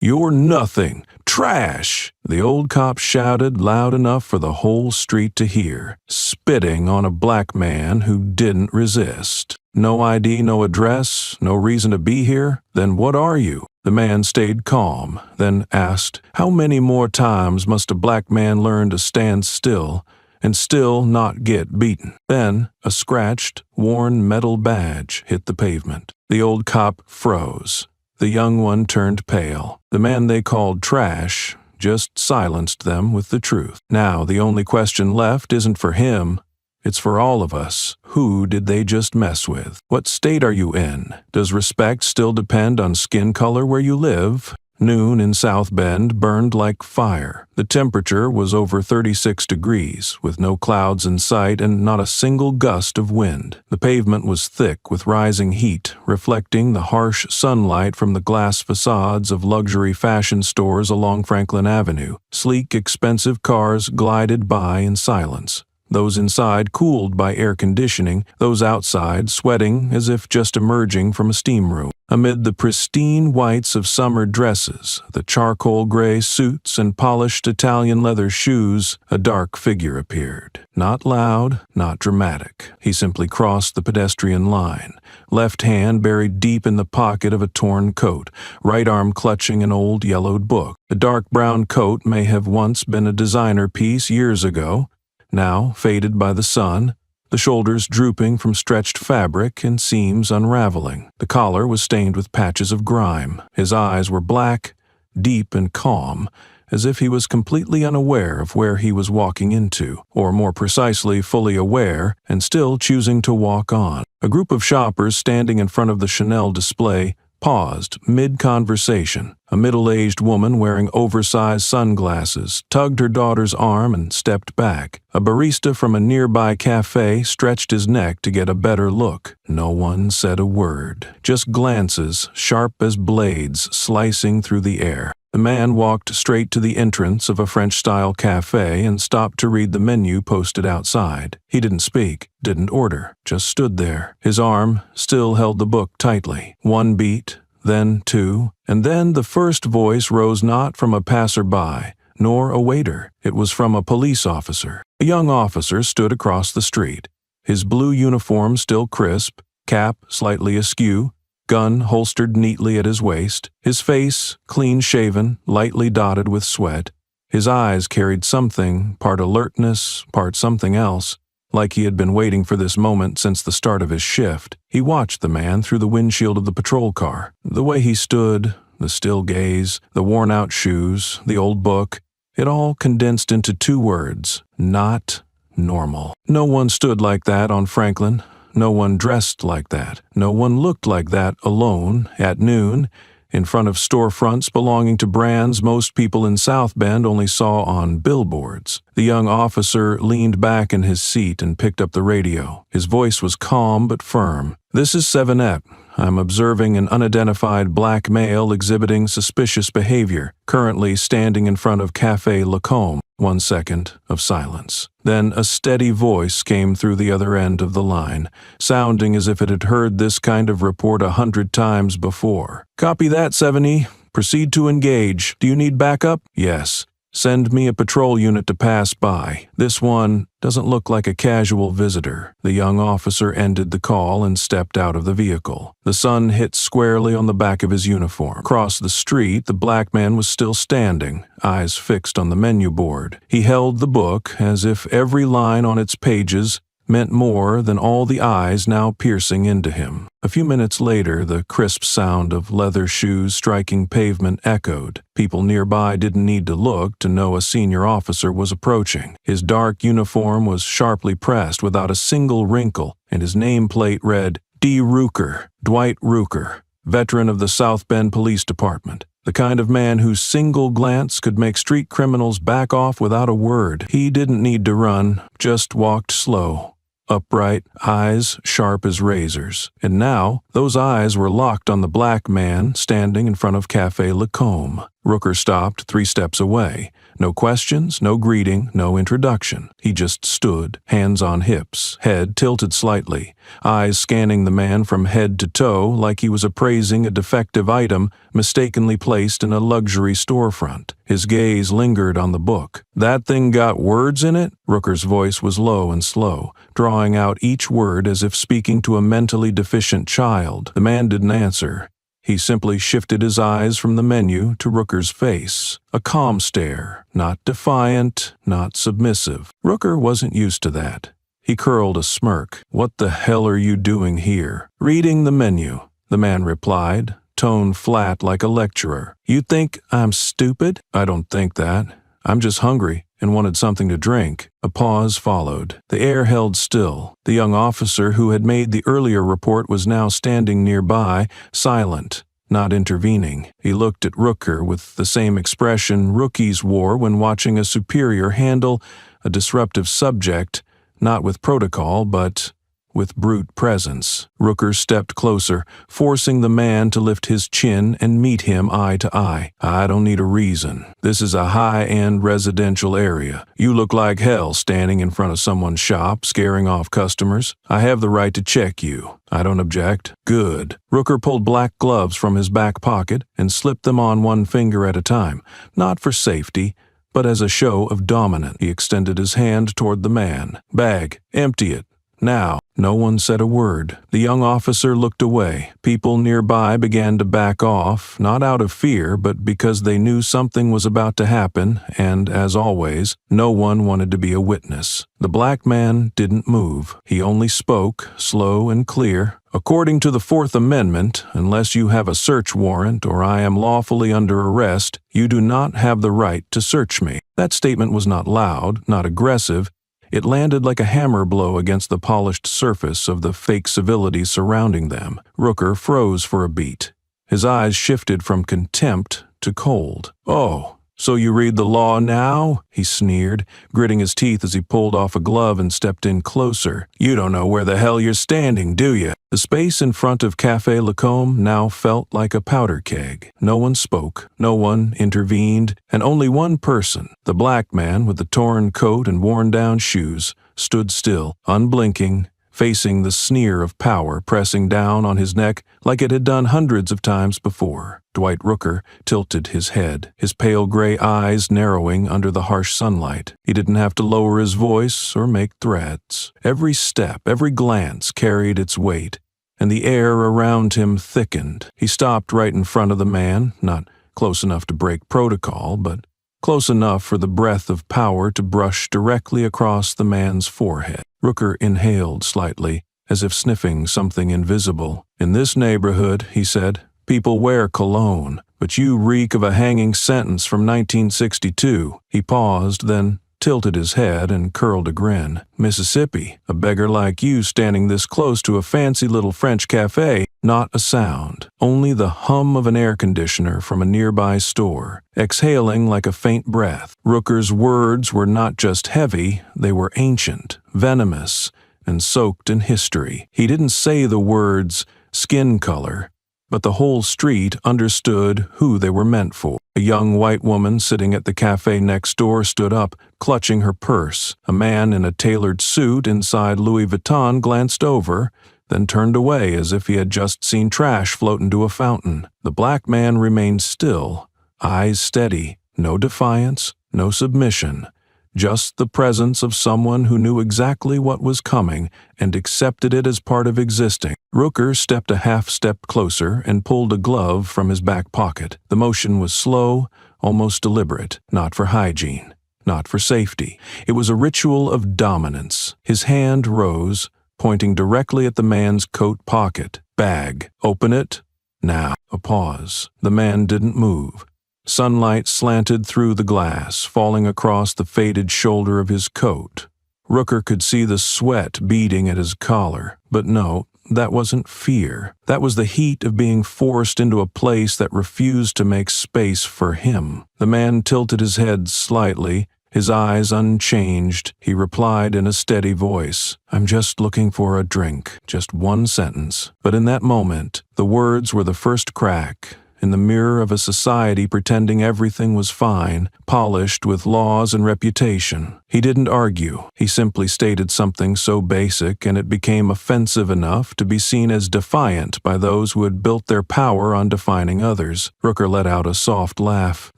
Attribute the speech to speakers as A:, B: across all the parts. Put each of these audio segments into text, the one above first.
A: "You're nothing! Trash!" the old cop shouted loud enough for the whole street to hear, spitting on a black man who didn't resist. "No ID, no address, no reason to be here? Then what are you?" The man stayed calm, then asked, "How many more times must a black man learn to stand still and still not get beaten?" Then a scratched, worn metal badge hit the pavement. The old cop froze. The young one turned pale. The man they called trash just silenced them with the truth. Now the only question left isn't for him. It's for all of us. Who did they just mess with? What state are you in? Does respect still depend on skin color where you live? Noon in South Bend burned like fire. The temperature was over 36 degrees, with no clouds in sight and not a single gust of wind. The pavement was thick with rising heat, reflecting the harsh sunlight from the glass facades of luxury fashion stores along Franklin Avenue. Sleek, expensive cars glided by in silence. Those inside cooled by air conditioning, those outside sweating as if just emerging from a steam room. Amid the pristine whites of summer dresses, the charcoal gray suits and polished Italian leather shoes, a dark figure appeared. Not loud, not dramatic. He simply crossed the pedestrian line, left hand buried deep in the pocket of a torn coat, right arm clutching an old yellowed book. The dark brown coat may have once been a designer piece years ago, now faded by the sun, the shoulders drooping from stretched fabric and seams unraveling. The collar was stained with patches of grime. His eyes were black, deep and calm, as if he was completely unaware of where he was walking into, or more precisely, fully aware and still choosing to walk on. A group of shoppers standing in front of the Chanel display paused mid-conversation. A middle-aged woman wearing oversized sunglasses tugged her daughter's arm and stepped back. A barista from a nearby cafe stretched his neck to get a better look. No one said a word, just glances sharp as blades slicing through the air. The man walked straight to the entrance of a French-style cafe and stopped to read the menu posted outside. He didn't speak, didn't order, just stood there. His arm still held the book tightly. One beat, then two, and then the first voice rose not from a passerby, nor a waiter. It was from a police officer. A young officer stood across the street, his blue uniform still crisp, cap slightly askew, gun holstered neatly at his waist, his face clean-shaven, lightly dotted with sweat. His eyes carried something, part alertness, part something else, like he had been waiting for this moment since the start of his shift. He watched the man through the windshield of the patrol car. The way he stood, the still gaze, the worn-out shoes, the old book, it all condensed into two words: not normal. No one stood like that on Franklin. No one dressed like that. No one looked like that alone at noon in front of storefronts belonging to brands most people in South Bend only saw on billboards. The young officer leaned back in his seat and picked up the radio. His voice was calm but firm. "This is 7ep. I'm observing an unidentified black male exhibiting suspicious behavior, currently standing in front of Café Lacombe." 1 second of silence. Then a steady voice came through the other end of the line, sounding as if it had heard this kind of report 100 times before. "Copy that, 7E. Proceed to engage. Do you need backup?" "Yes. Send me a patrol unit to pass by. This one doesn't look like a casual visitor." The young officer ended the call and stepped out of the vehicle. The sun hit squarely on the back of his uniform. Across the street, the black man was still standing, eyes fixed on the menu board. He held the book as if every line on its pages meant more than all the eyes now piercing into him. A few minutes later, the crisp sound of leather shoes striking pavement echoed. People nearby didn't need to look to know a senior officer was approaching. His dark uniform was sharply pressed without a single wrinkle, and his nameplate read, D. Ruker, Dwight Ruker, veteran of the South Bend Police Department. The kind of man whose single glance could make street criminals back off without a word. He didn't need to run, just walked slow. Upright, eyes sharp as razors. And now, those eyes were locked on the black man standing in front of Café Lacombe. Rooker stopped 3 steps away. No questions, no greeting, no introduction. He just stood, hands on hips, head tilted slightly, eyes scanning the man from head to toe like he was appraising a defective item mistakenly placed in a luxury storefront. His gaze lingered on the book. "That thing got words in it?" Rooker's voice was low and slow, drawing out each word as if speaking to a mentally deficient child. The man didn't answer. He simply shifted his eyes from the menu to Rooker's face. A calm stare, not defiant, not submissive. Rooker wasn't used to that. He curled a smirk. "What the hell are you doing here?" "Reading the menu," the man replied, tone flat like a lecturer. "You think I'm stupid?" "I don't think that. I'm just hungry and wanted something to drink." A pause followed. The air held still. The young officer who had made the earlier report was now standing nearby, silent, not intervening. He looked at Rooker with the same expression rookies wore when watching a superior handle a disruptive subject, not with protocol, but with brute presence. Rooker stepped closer, forcing the man to lift his chin and meet him eye to eye. "I don't need a reason. This is a high-end residential area. You look like hell standing in front of someone's shop, scaring off customers. I have the right to check you. I don't object." "Good." Rooker pulled black gloves from his back pocket and slipped them on one finger at a time, not for safety, but as a show of dominance. He extended his hand toward the man. "Bag. Empty it. Now." No one said a word. The young officer looked away. People nearby began to back off, not out of fear, but because they knew something was about to happen, and, as always, no one wanted to be a witness. The black man didn't move. He only spoke, slow and clear. "According to the Fourth Amendment, unless you have a search warrant or I am lawfully under arrest, you do not have the right to search me." That statement was not loud, not aggressive. It landed like a hammer blow against the polished surface of the fake civility surrounding them. Rooker froze for a beat. His eyes shifted from contempt to cold. "Oh, so you read the law now?" he sneered, gritting his teeth as he pulled off a glove and stepped in closer. "You don't know where the hell you're standing, do you?" The space in front of Café Lacombe now felt like a powder keg. No one spoke, no one intervened, and only one person, the black man with the torn coat and worn-down shoes, stood still, unblinking, facing the sneer of power pressing down on his neck like it had done hundreds of times before. Dwight Rooker tilted his head, his pale gray eyes narrowing under the harsh sunlight. He didn't have to lower his voice or make threats. Every step, every glance carried its weight, and the air around him thickened. He stopped right in front of the man, not close enough to break protocol, but close enough for the breath of power to brush directly across the man's forehead. Rooker inhaled slightly, as if sniffing something invisible. "In this neighborhood," he said, "people wear cologne, but you reek of a hanging sentence from 1962. He paused, then tilted his head and curled a grin. "Mississippi, a beggar like you standing this close to a fancy little French cafe." Not a sound, only the hum of an air conditioner from a nearby store, exhaling like a faint breath. Rooker's words were not just heavy, they were ancient, venomous, and soaked in history. He didn't say the words "skin color," but the whole street understood who they were meant for. A young white woman sitting at the cafe next door stood up, clutching her purse. A man in a tailored suit inside Louis Vuitton glanced over, then turned away as if he had just seen trash float into a fountain. The black man remained still, eyes steady, no defiance, no submission, just the presence of someone who knew exactly what was coming and accepted it as part of existing. Rooker stepped a half-step closer and pulled a glove from his back pocket. The motion was slow, almost deliberate, not for hygiene, not for safety. It was a ritual of dominance. His hand rose, pointing directly at the man's coat pocket. "Bag. Open it. Now." A pause. The man didn't move. Sunlight slanted through the glass, falling across the faded shoulder of his coat. Rooker could see the sweat beading at his collar. But no, that wasn't fear. That was the heat of being forced into a place that refused to make space for him. The man tilted his head slightly, his eyes unchanged. He replied in a steady voice, "I'm just looking for a drink." Just one sentence. But in that moment, the words were the first crack, in the mirror of a society pretending everything was fine, polished with laws and reputation. He didn't argue. He simply stated something so basic, and it became offensive enough to be seen as defiant by those who had built their power on defining others. Rooker let out a soft laugh,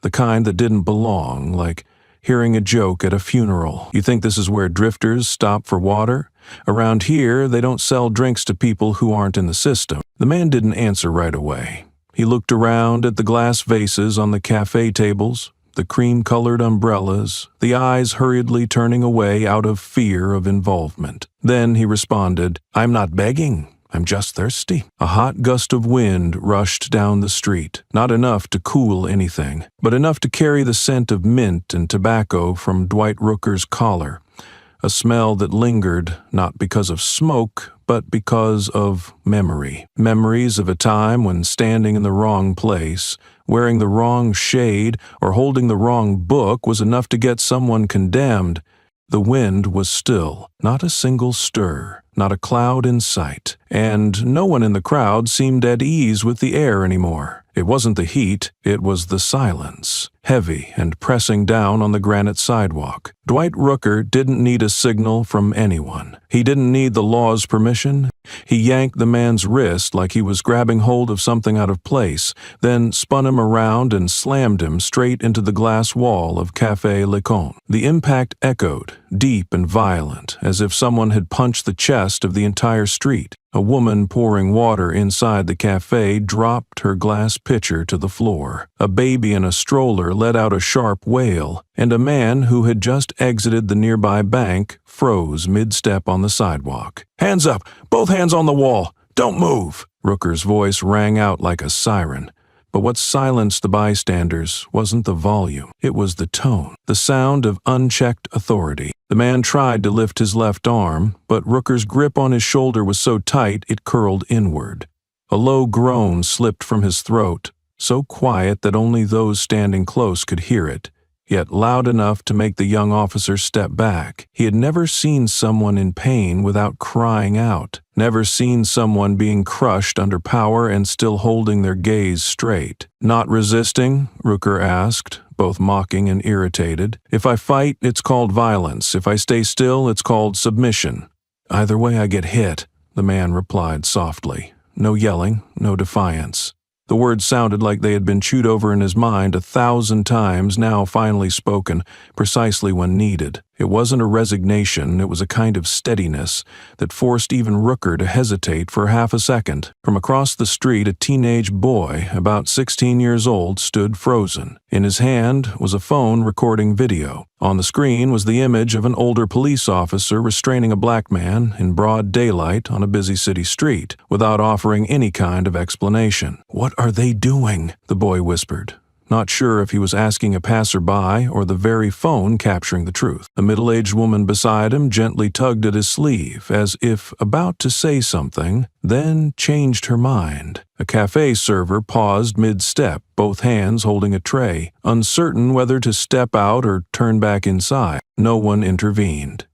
A: the kind that didn't belong, like hearing a joke at a funeral. You think this is where drifters stop for water? Around here, they don't sell drinks to people who aren't in the system. The man didn't answer right away. He looked around at the glass vases on the cafe tables, the cream-colored umbrellas, the eyes hurriedly turning away out of fear of involvement. Then he responded, "I'm not begging. I'm just thirsty." A hot gust of wind rushed down the street, not enough to cool anything, but enough to carry the scent of mint and tobacco from Dwight Rooker's collar, a smell that lingered not because of smoke, but because of memory. Memories of a time when standing in the wrong place, wearing the wrong shade, or holding the wrong book was enough to get someone condemned. The wind was still, not a single stir, not a cloud in sight, and no one in the crowd seemed at ease with the air anymore. It wasn't the heat, it was the silence, heavy and pressing down on the granite sidewalk. Dwight Rooker didn't need a signal from anyone. He didn't need the law's permission. He yanked the man's wrist like he was grabbing hold of something out of place, then spun him around and slammed him straight into the glass wall of Café Lecon. The impact echoed, deep and violent, as if someone had punched the chest of the entire street. A woman pouring water inside the cafe dropped her glass pitcher to the floor. A baby in a stroller let out a sharp wail, and a man who had just exited the nearby bank froze mid-step on the sidewalk. "Hands up! Both hands on the wall! Don't move!" Rooker's voice rang out like a siren. But what silenced the bystanders wasn't the volume, it was the tone, the sound of unchecked authority. The man tried to lift his left arm, but Rooker's grip on his shoulder was so tight it curled inward. A low groan slipped from his throat, so quiet that only those standing close could hear it, yet loud enough to make the young officer step back. He had never seen someone in pain without crying out, never seen someone being crushed under power and still holding their gaze straight. "Not resisting?" Rooker asked, both mocking and irritated. "If I fight, it's called violence. If I stay still, it's called submission." "Either way, I get hit," the man replied softly. No yelling, no defiance. The words sounded like they had been chewed over in his mind 1,000 times, now finally spoken, precisely when needed. It wasn't a resignation, it was a kind of steadiness that forced even Rooker to hesitate for half a second. From across the street, a teenage boy, about 16 years old, stood frozen. In his hand was a phone recording video. On the screen was the image of an older police officer restraining a black man in broad daylight on a busy city street, without offering any kind of explanation. "What are they doing?" the boy whispered, not sure if he was asking a passerby or the very phone capturing the truth. A middle-aged woman beside him gently tugged at his sleeve, as if about to say something, then changed her mind. A cafe server paused mid-step, both hands holding a tray, uncertain whether to step out or turn back inside. No one intervened.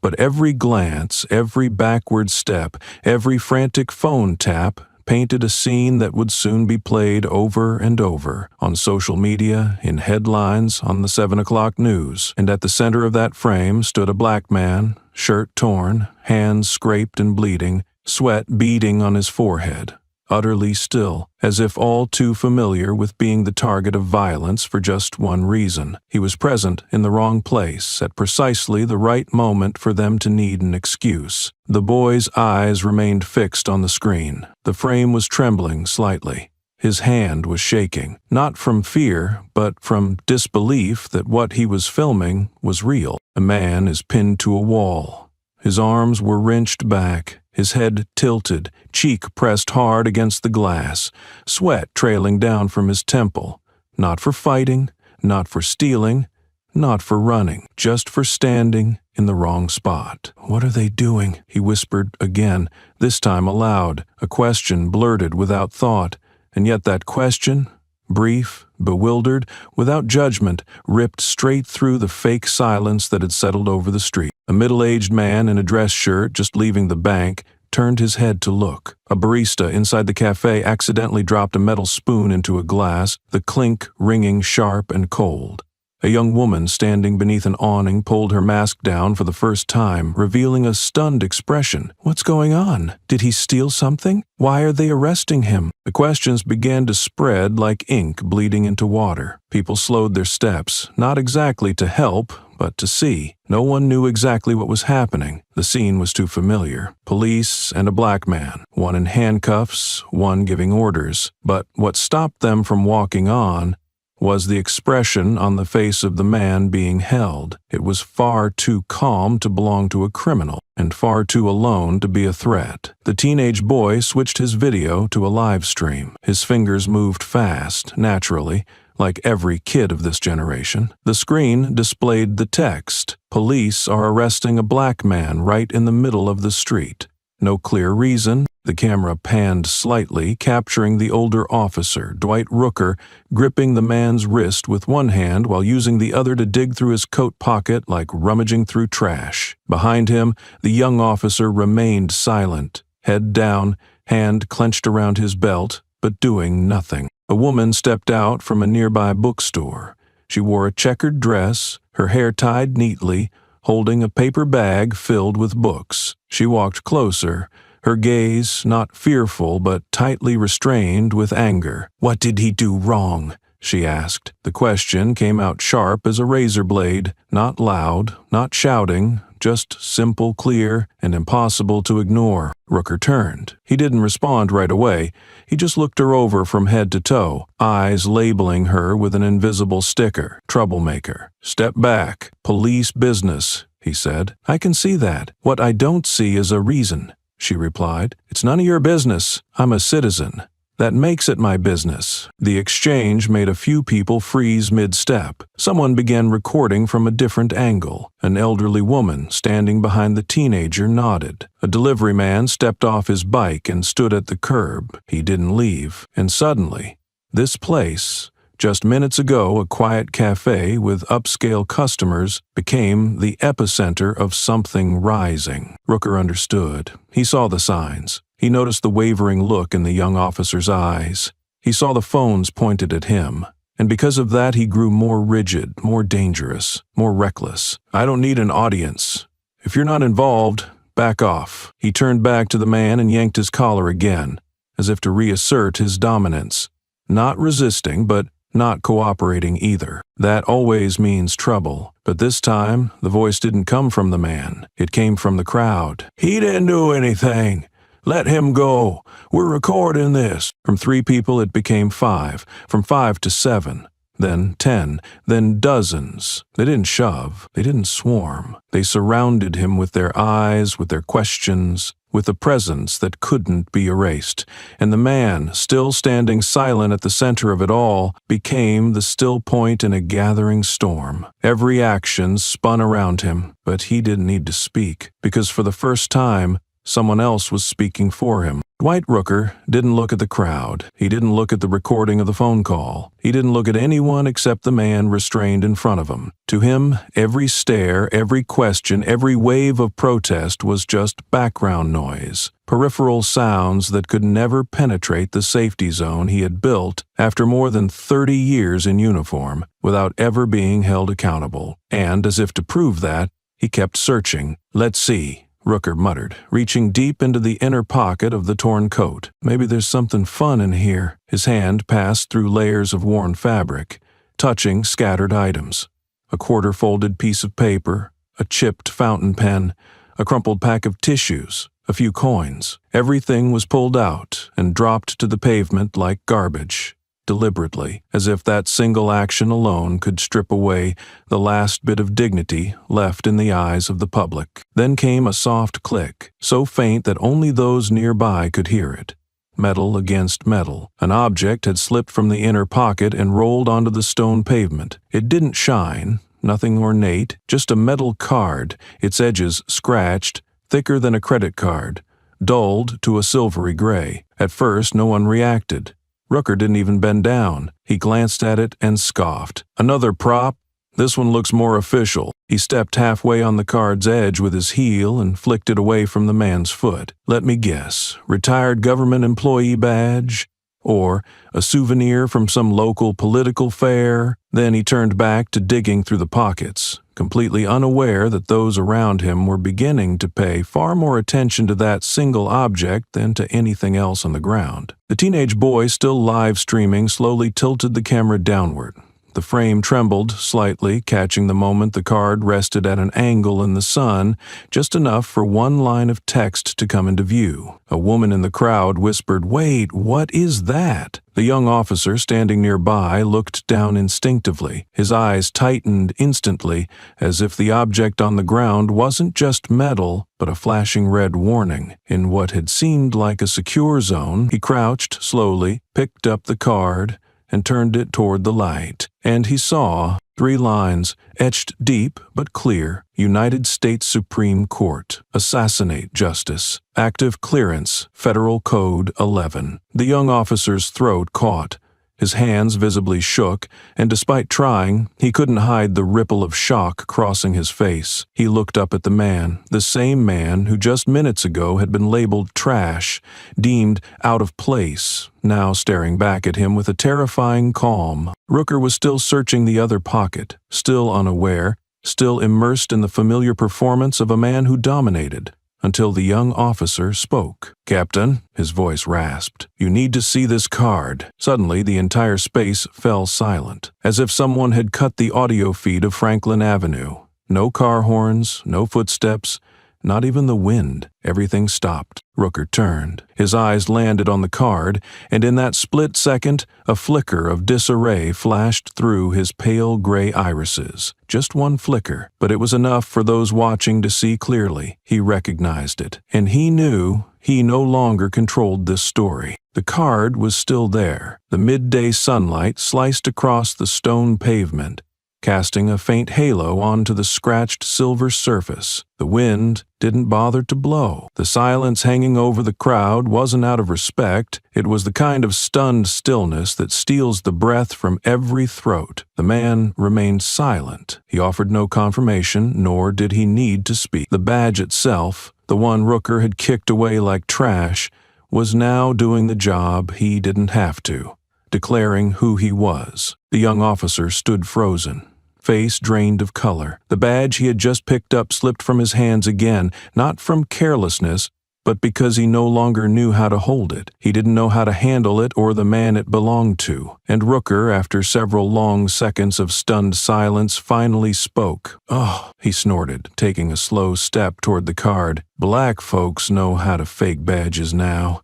A: But every glance, every backward step, every frantic phone tap painted a scene that would soon be played over and over on social media, in headlines, on the 7 o'clock news. And at the center of that frame stood a black man, shirt torn, hands scraped and bleeding, sweat beading on his forehead, utterly still, as if all too familiar with being the target of violence for just one reason. He was present in the wrong place at precisely the right moment for them to need an excuse. The boy's eyes remained fixed on the screen. The frame was trembling slightly. His hand was shaking, not from fear, but from disbelief that what he was filming was real. A man is pinned to a wall. His arms were wrenched back, his head tilted, cheek pressed hard against the glass, sweat trailing down from his temple. Not for fighting, not for stealing, not for running, just for standing in the wrong spot. "What are they doing?" he whispered again, this time aloud, a question blurted without thought. And yet that question, brief, bewildered, without judgment, ripped straight through the fake silence that had settled over the street. A middle-aged man in a dress shirt just leaving the bank turned his head to look. A barista inside the cafe accidentally dropped a metal spoon into a glass, the clink ringing sharp and cold. A young woman standing beneath an awning pulled her mask down for the first time, revealing a stunned expression. "What's going on? Did he steal something? Why are they arresting him?" The questions began to spread like ink bleeding into water. People slowed their steps, not exactly to help, but to see. No one knew exactly what was happening. The scene was too familiar. Police and a black man, one in handcuffs, one giving orders. But what stopped them from walking on was the expression on the face of the man being held. It was far too calm to belong to a criminal, and far too alone to be a threat. The teenage boy switched his video to a live stream. His fingers moved fast, naturally, like every kid of this generation. The screen displayed the text, "Police are arresting a black man right in the middle of the street." No clear reason. The camera panned slightly, capturing the older officer, Dwight Rooker, gripping the man's wrist with one hand while using the other to dig through his coat pocket like rummaging through trash. Behind him, the young officer remained silent, head down, hand clenched around his belt, but doing nothing. A woman stepped out from a nearby bookstore. She wore a checkered dress, her hair tied neatly, holding a paper bag filled with books. She walked closer, her gaze not fearful but tightly restrained with anger. "What did he do wrong?" she asked. The question came out sharp as a razor blade, not loud, not shouting, just simple, clear, and impossible to ignore. Rooker turned. He didn't respond right away. He just looked her over from head to toe, eyes labeling her with an invisible sticker. "Troublemaker. Step back. Police business," he said. "I can see that. What I don't see is a reason," she replied. "It's none of your business. I'm a citizen. That makes it my business." The exchange made a few people freeze mid-step. Someone began recording from a different angle. An elderly woman standing behind the teenager nodded. A delivery man stepped off his bike and stood at the curb. He didn't leave. And suddenly, this place, just minutes ago a quiet cafe with upscale customers, became the epicenter of something rising. Rooker understood. He saw the signs. He noticed the wavering look in the young officer's eyes. He saw the phones pointed at him. And because of that, he grew more rigid, more dangerous, more reckless. "I don't need an audience. If you're not involved, back off." He turned back to the man and yanked his collar again, as if to reassert his dominance. Not resisting, but not cooperating either. That always means trouble. But this time, the voice didn't come from the man. It came from the crowd. "He didn't do anything. Let him go. We're recording this." From 3 people, it became 5. From 5 to 7. Then 10. Then dozens. They didn't shove. They didn't swarm. They surrounded him with their eyes, with their questions, with a presence that couldn't be erased. And the man, still standing silent at the center of it all, became the still point in a gathering storm. Every action spun around him, but he didn't need to speak, because for the first time, someone else was speaking for him. Dwight Rooker didn't look at the crowd. He didn't look at the recording of the phone call. He didn't look at anyone except the man restrained in front of him. To him, every stare, every question, every wave of protest was just background noise, peripheral sounds that could never penetrate the safety zone he had built after more than 30 years in uniform without ever being held accountable. And as if to prove that, he kept searching. "Let's see," Rooker muttered, reaching deep into the inner pocket of the torn coat. "Maybe there's something fun in here." His hand passed through layers of worn fabric, touching scattered items. A quarter-folded piece of paper, a chipped fountain pen, a crumpled pack of tissues, a few coins. Everything was pulled out and dropped to the pavement like garbage, deliberately, as if that single action alone could strip away the last bit of dignity left in the eyes of the public. Then came a soft click, so faint that only those nearby could hear it. Metal against metal. An object had slipped from the inner pocket and rolled onto the stone pavement. It didn't shine, nothing ornate, just a metal card, its edges scratched, thicker than a credit card, dulled to a silvery gray. At first, no one reacted. Rooker didn't even bend down. He glanced at it and scoffed. "Another prop? This one looks more official." He stepped halfway on the card's edge with his heel and flicked it away from the man's foot. "Let me guess. Retired government employee badge? Or a souvenir from some local political fair?" Then he turned back to digging through the pockets, completely unaware that those around him were beginning to pay far more attention to that single object than to anything else on the ground. The teenage boy, still live streaming, slowly tilted the camera downward. The frame trembled slightly, catching the moment the card rested at an angle in the sun, just enough for one line of text to come into view. A woman in the crowd whispered, "Wait, what is that?" The young officer standing nearby looked down instinctively. His eyes tightened instantly, as if the object on the ground wasn't just metal, but a flashing red warning. In what had seemed like a secure zone, he crouched slowly, picked up the card, and turned it toward the light. And he saw 3 lines, etched deep but clear: United States Supreme Court, assassinate justice, active clearance, Federal Code 11. The young officer's throat caught. His hands visibly shook, and despite trying, he couldn't hide the ripple of shock crossing his face. He looked up at the man, the same man who just minutes ago had been labeled trash, deemed out of place, now staring back at him with a terrifying calm. Rooker was still searching the other pocket, still unaware, still immersed in the familiar performance of a man who dominated, until the young officer spoke. "Captain," his voice rasped, "you need to see this card." Suddenly, the entire space fell silent, as if someone had cut the audio feed of Franklin Avenue. No car horns, no footsteps, not even the wind. Everything stopped. Rooker turned. His eyes landed on the card, and in that split second, a flicker of disarray flashed through his pale gray irises. Just one flicker, but it was enough for those watching to see clearly. He recognized it, and he knew he no longer controlled this story. The card was still there. The midday sunlight sliced across the stone pavement, casting a faint halo onto the scratched silver surface. The wind didn't bother to blow. The silence hanging over the crowd wasn't out of respect. It was the kind of stunned stillness that steals the breath from every throat. The man remained silent. He offered no confirmation, nor did he need to speak. The badge itself, the one Rooker had kicked away like trash, was now doing the job he didn't have to, declaring who he was. The young officer stood frozen, face drained of color. The badge he had just picked up slipped from his hands again, not from carelessness, but because he no longer knew how to hold it. He didn't know how to handle it or the man it belonged to. And Rooker, after several long seconds of stunned silence, finally spoke. "Oh," he snorted, taking a slow step toward the card. "Black folks know how to fake badges now."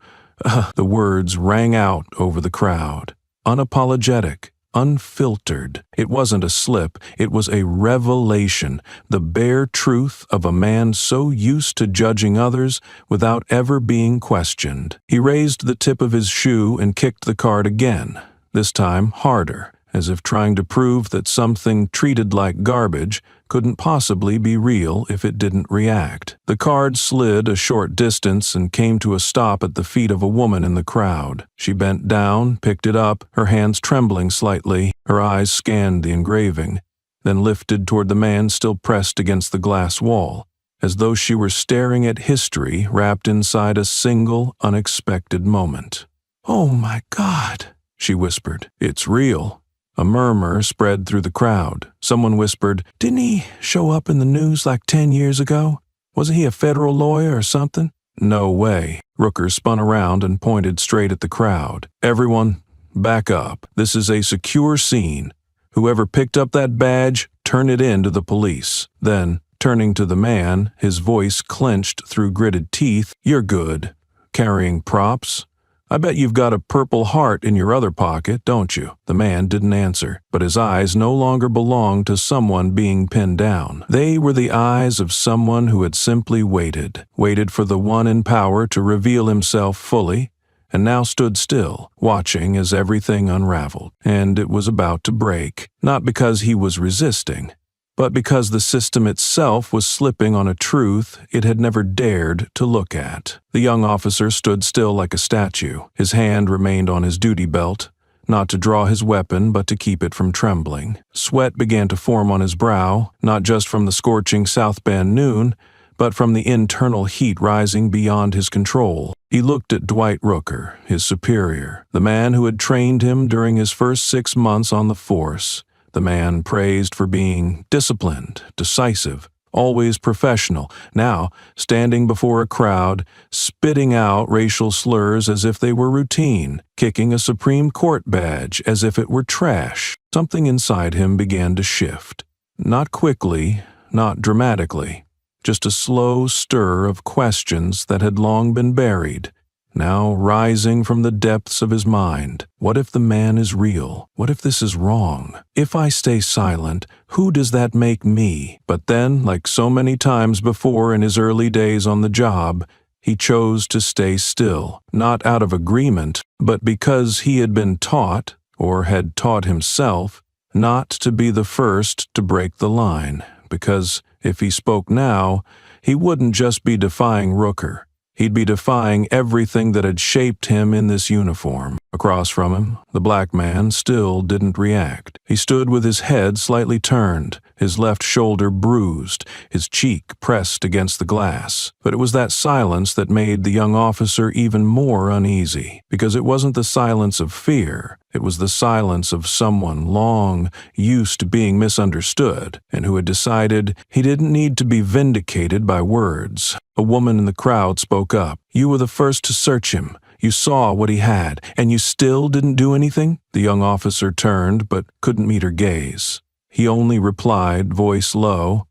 A: The words rang out over the crowd. Unapologetic. Unfiltered. It wasn't a slip, it was a revelation, the bare truth of a man so used to judging others without ever being questioned. He raised the tip of his shoe and kicked the card again, this time harder, as if trying to prove that something treated like garbage couldn't possibly be real if it didn't react. The card slid a short distance and came to a stop at the feet of a woman in the crowd. She bent down, picked it up, her hands trembling slightly. Her eyes scanned the engraving, then lifted toward the man still pressed against the glass wall, as though she were staring at history wrapped inside a single, unexpected moment. "Oh my God," she whispered. "It's real." A murmur spread through the crowd. Someone whispered, "Didn't he show up in the news like 10 years ago? Wasn't he a federal lawyer or something?" "No way." Rooker spun around and pointed straight at the crowd. "Everyone, back up. This is a secure scene. Whoever picked up that badge, turn it in to the police." Then, turning to the man, his voice clenched through gritted teeth, "You're good. Carrying props? I bet you've got a Purple Heart in your other pocket, don't you?" The man didn't answer, but his eyes no longer belonged to someone being pinned down. They were the eyes of someone who had simply waited for the one in power to reveal himself fully, and now stood still, watching as everything unraveled. And it was about to break, not because he was resisting, but because the system itself was slipping on a truth it had never dared to look at. The young officer stood still like a statue. His hand remained on his duty belt, not to draw his weapon but to keep it from trembling. Sweat began to form on his brow, not just from the scorching South Bend noon, but from the internal heat rising beyond his control. He looked at Dwight Rooker, his superior, the man who had trained him during his first 6 months on the force, the man praised for being disciplined, decisive, always professional, now standing before a crowd, spitting out racial slurs as if they were routine, kicking a Supreme Court badge as if it were trash. Something inside him began to shift. Not quickly, not dramatically. Just a slow stir of questions that had long been buried, now rising from the depths of his mind. What if the man is real? What if this is wrong? If I stay silent, who does that make me? But then, like so many times before in his early days on the job, he chose to stay still, not out of agreement, but because he had been taught, or had taught himself, not to be the first to break the line, because if he spoke now, he wouldn't just be defying Rooker. He'd be defying everything that had shaped him in this uniform. Across from him, the black man still didn't react. He stood with his head slightly turned, his left shoulder bruised, his cheek pressed against the glass. But it was that silence that made the young officer even more uneasy, because it wasn't the silence of fear. It was the silence of someone long used to being misunderstood, and who had decided he didn't need to be vindicated by words. A woman in the crowd spoke up. "You were the first to search him. You saw what he had, and you still didn't do anything?" The young officer turned, but couldn't meet her gaze. He only replied, voice low,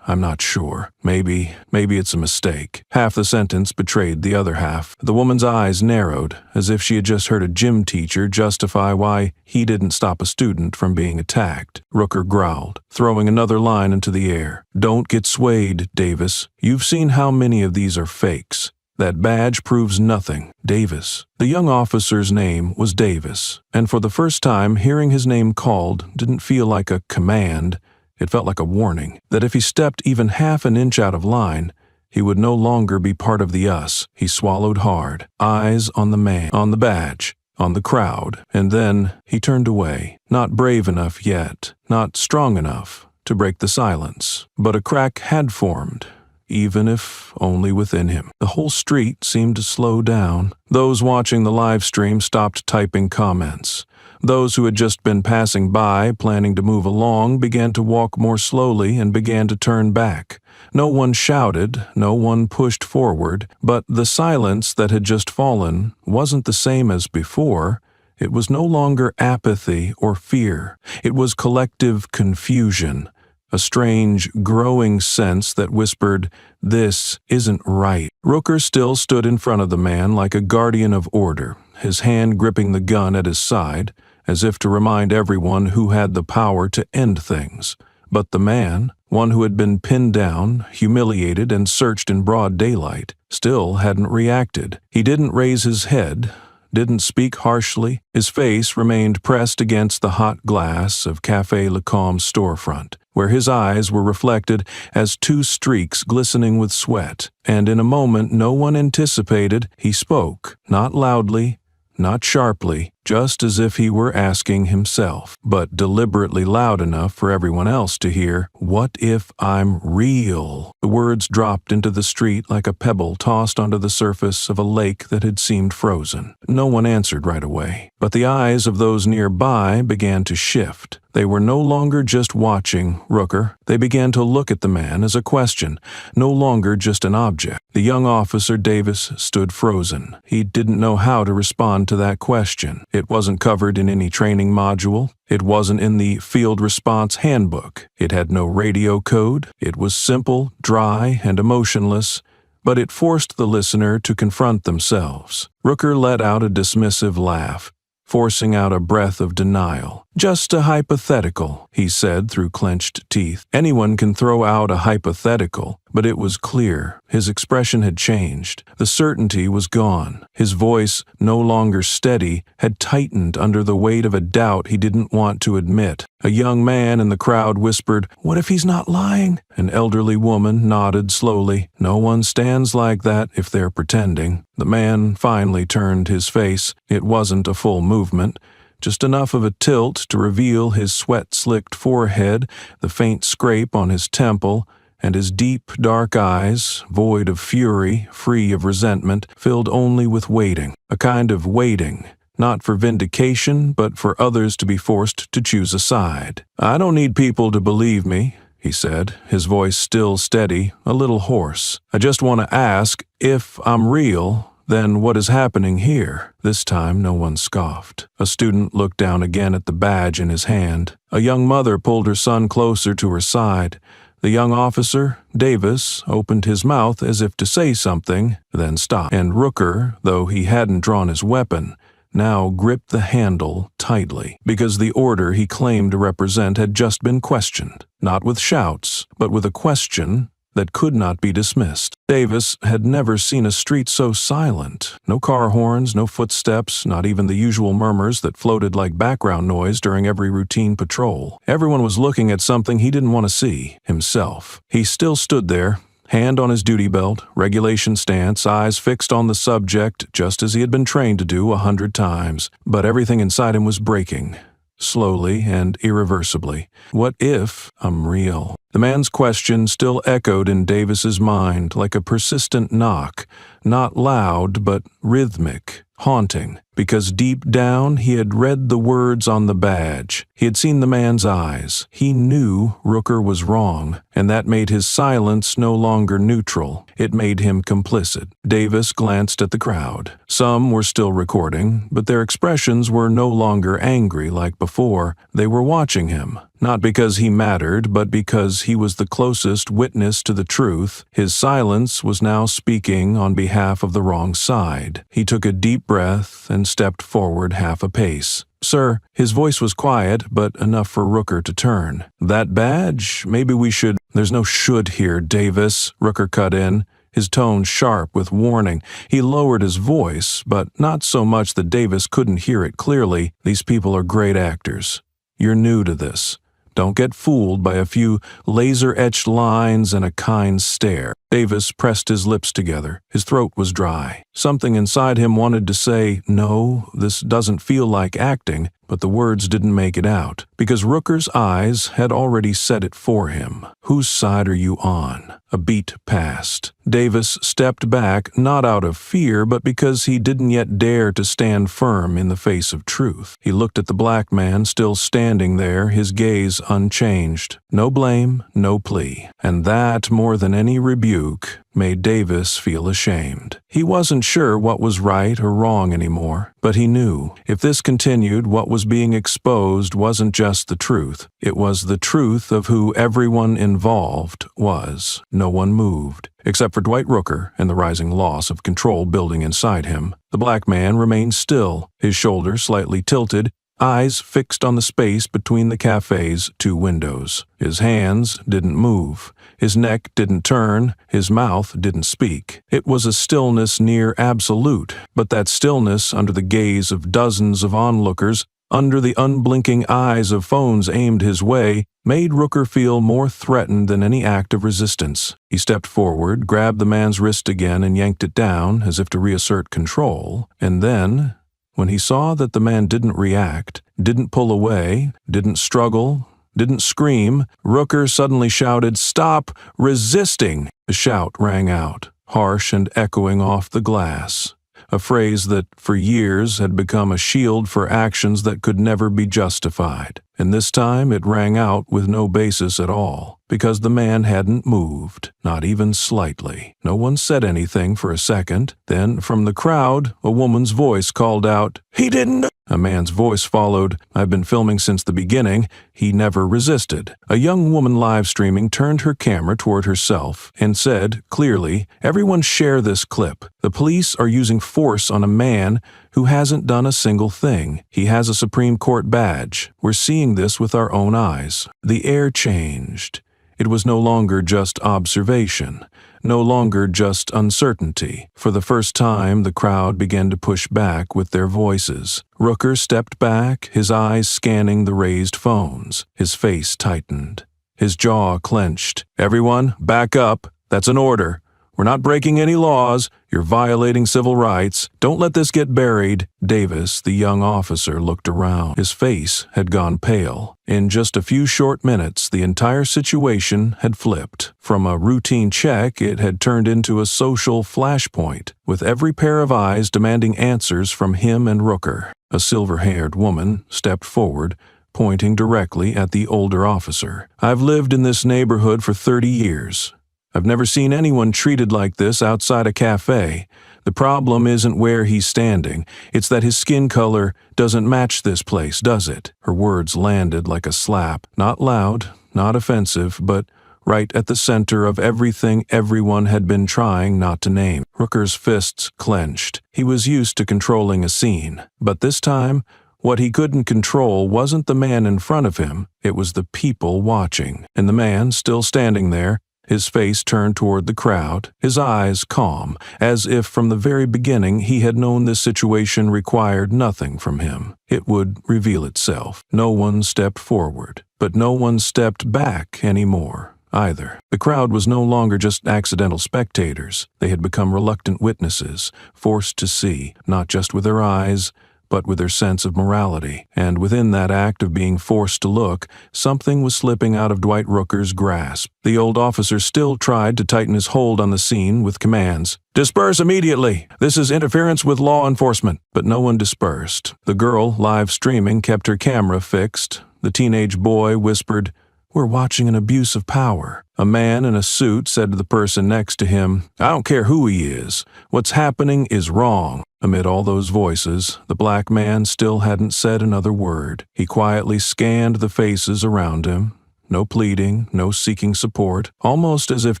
A: I'm not sure. Maybe it's a mistake." Half the sentence betrayed the other half. The woman's eyes narrowed, as if she had just heard a gym teacher justify why he didn't stop a student from being attacked. Rooker growled, throwing another line into the air. "Don't get swayed, Davis. You've seen how many of these are fakes. That badge proves nothing. Davis." The young officer's name was Davis, and for the first time, hearing his name called didn't feel like a command. It felt like a warning, that if he stepped even half an inch out of line, he would no longer be part of the us. He swallowed hard, eyes on the man, on the badge, on the crowd, and then he turned away. Not brave enough yet, not strong enough to break the silence. But a crack had formed, even if only within him. The whole street seemed to slow down. Those watching the live stream stopped typing comments. Those who had just been passing by, planning to move along, began to walk more slowly and began to turn back. No one shouted, no one pushed forward, but the silence that had just fallen wasn't the same as before. It was no longer apathy or fear. It was collective confusion. A strange, growing sense that whispered, "This isn't right." Rooker still stood in front of the man like a guardian of order, his hand gripping the gun at his side, as if to remind everyone who had the power to end things. But the man, one who had been pinned down, humiliated, and searched in broad daylight, still hadn't reacted. He didn't raise his head, didn't speak harshly. His face remained pressed against the hot glass of Café Lacombe's storefront, where his eyes were reflected as two streaks glistening with sweat. And in a moment no one anticipated, he spoke, not loudly, not sharply, just as if he were asking himself, but deliberately loud enough for everyone else to hear, "What if I'm real?" The words dropped into the street like a pebble tossed onto the surface of a lake that had seemed frozen. No one answered right away, but the eyes of those nearby began to shift. They were no longer just watching Rooker. They began to look at the man as a question, no longer just an object. The young officer Davis stood frozen. He didn't know how to respond to that question. It wasn't covered in any training module. It wasn't in the field response handbook. It had no radio code. It was simple, dry, and emotionless, but it forced the listener to confront themselves. Rooker let out a dismissive laugh, forcing out a breath of denial. Just a hypothetical, he said through clenched teeth. Anyone can throw out a hypothetical, but it was clear. His expression had changed. The certainty was gone. His voice, no longer steady, had tightened under the weight of a doubt he didn't want to admit. A young man in the crowd whispered, "What if he's not lying?" An elderly woman nodded slowly. "No one stands like that if they're pretending." The man finally turned his face. It wasn't a full movement. Just enough of a tilt to reveal his sweat-slicked forehead, the faint scrape on his temple, and his deep, dark eyes, void of fury, free of resentment, filled only with waiting. A kind of waiting, not for vindication, but for others to be forced to choose a side. "I don't need people to believe me," he said, his voice still steady, a little hoarse. "I just want to ask, if I'm real, then what is happening here?" This time no one scoffed. A student looked down again at the badge in his hand. A young mother pulled her son closer to her side. The young officer, Davis, opened his mouth as if to say something, then stopped. And Rooker, though he hadn't drawn his weapon, now gripped the handle tightly, because the order he claimed to represent had just been questioned, not with shouts, but with a question that could not be dismissed. Davis had never seen a street so silent. No car horns, no footsteps, not even the usual murmurs that floated like background noise during every routine patrol. Everyone was looking at something he didn't want to see, himself. He still stood there, hand on his duty belt, regulation stance, eyes fixed on the subject, just as he had been trained to do 100 times. But everything inside him was breaking, slowly and irreversibly. What if I'm real? The man's question still echoed in Davis's mind like a persistent knock, not loud but rhythmic, haunting, because deep down he had read the words on the badge. He had seen the man's eyes. He knew Rooker was wrong, and that made his silence no longer neutral. It made him complicit. Davis glanced at the crowd. Some were still recording, but their expressions were no longer angry like before. They were watching him. Not because he mattered, but because he was the closest witness to the truth. His silence was now speaking on behalf of the wrong side. He took a deep breath and stepped forward half a pace. "Sir," his voice was quiet, but enough for Rooker to turn. "That badge, maybe we should—" "There's no should here, Davis," Rooker cut in, his tone sharp with warning. He lowered his voice, but not so much that Davis couldn't hear it clearly. "These people are great actors. You're new to this. Don't get fooled by a few laser-etched lines and a kind stare." Davis pressed his lips together. His throat was dry. Something inside him wanted to say, "No, this doesn't feel like acting," but the words didn't make it out, because Rooker's eyes had already said it for him. "Whose side are you on?" A beat passed. Davis stepped back, not out of fear, but because he didn't yet dare to stand firm in the face of truth. He looked at the black man still standing there, his gaze unchanged. No blame, no plea. And that, more than any rebuke, made Davis feel ashamed. He wasn't sure what was right or wrong anymore, but he knew if this continued, what was being exposed wasn't just the truth. It was the truth of who everyone involved was. No one moved, except for Dwight Rooker and the rising loss of control building inside him. The black man remained still, his shoulders slightly tilted, eyes fixed on the space between the cafe's two windows. His hands didn't move. His neck didn't turn. His mouth didn't speak. It was a stillness near absolute, but that stillness, under the gaze of dozens of onlookers, under the unblinking eyes of phones aimed his way, made Rooker feel more threatened than any act of resistance. He stepped forward, grabbed the man's wrist again and yanked it down, as if to reassert control, and then, when he saw that the man didn't react, didn't pull away, didn't struggle, didn't scream, Rooker suddenly shouted, "Stop resisting!" The shout rang out, harsh and echoing off the glass, a phrase that, for years, had become a shield for actions that could never be justified. And this time it rang out with no basis at all, because the man hadn't moved, not even slightly. No one said anything for a second. Then, from the crowd, a woman's voice called out, "He didn't A man's voice followed. "I've been filming since the beginning." He never resisted. A young woman live streaming turned her camera toward herself and said, clearly, "Everyone share this clip. The police are using force on a man who hasn't done a single thing. He has a Supreme Court badge. We're seeing this with our own eyes." The air changed. It was no longer just observation, no longer just uncertainty. For the first time, the crowd began to push back with their voices. Rooker stepped back, his eyes scanning the raised phones. His face tightened. His jaw clenched. "Everyone, back up. That's an order. We're not breaking any laws. You're violating civil rights. Don't let this get buried." Davis, the young officer, looked around. His face had gone pale. In just a few short minutes, the entire situation had flipped. From a routine check, it had turned into a social flashpoint, with every pair of eyes demanding answers from him and Rooker. A silver-haired woman stepped forward, pointing directly at the older officer. "I've lived in this neighborhood for 30 years. I've never seen anyone treated like this outside a cafe. The problem isn't where he's standing. It's that his skin color doesn't match this place, does it?" Her words landed like a slap, not loud, not offensive, but right at the center of everything everyone had been trying not to name. Rooker's fists clenched. He was used to controlling a scene, but this time, what he couldn't control wasn't the man in front of him, it was the people watching. And the man, still standing there, his face turned toward the crowd, his eyes calm, as if from the very beginning he had known this situation required nothing from him. It would reveal itself. No one stepped forward, but no one stepped back anymore, either. The crowd was no longer just accidental spectators. They had become reluctant witnesses, forced to see, not just with their eyes, but with their sense of morality. And within that act of being forced to look, something was slipping out of Dwight Rooker's grasp. The old officer still tried to tighten his hold on the scene with commands. "Disperse immediately! This is interference with law enforcement!" But no one dispersed. The girl, live streaming, kept her camera fixed. The teenage boy whispered, "We're watching an abuse of power." A man in a suit said to the person next to him, "I don't care who he is. What's happening is wrong." Amid all those voices, the black man still hadn't said another word. He quietly scanned the faces around him. No pleading, no seeking support, almost as if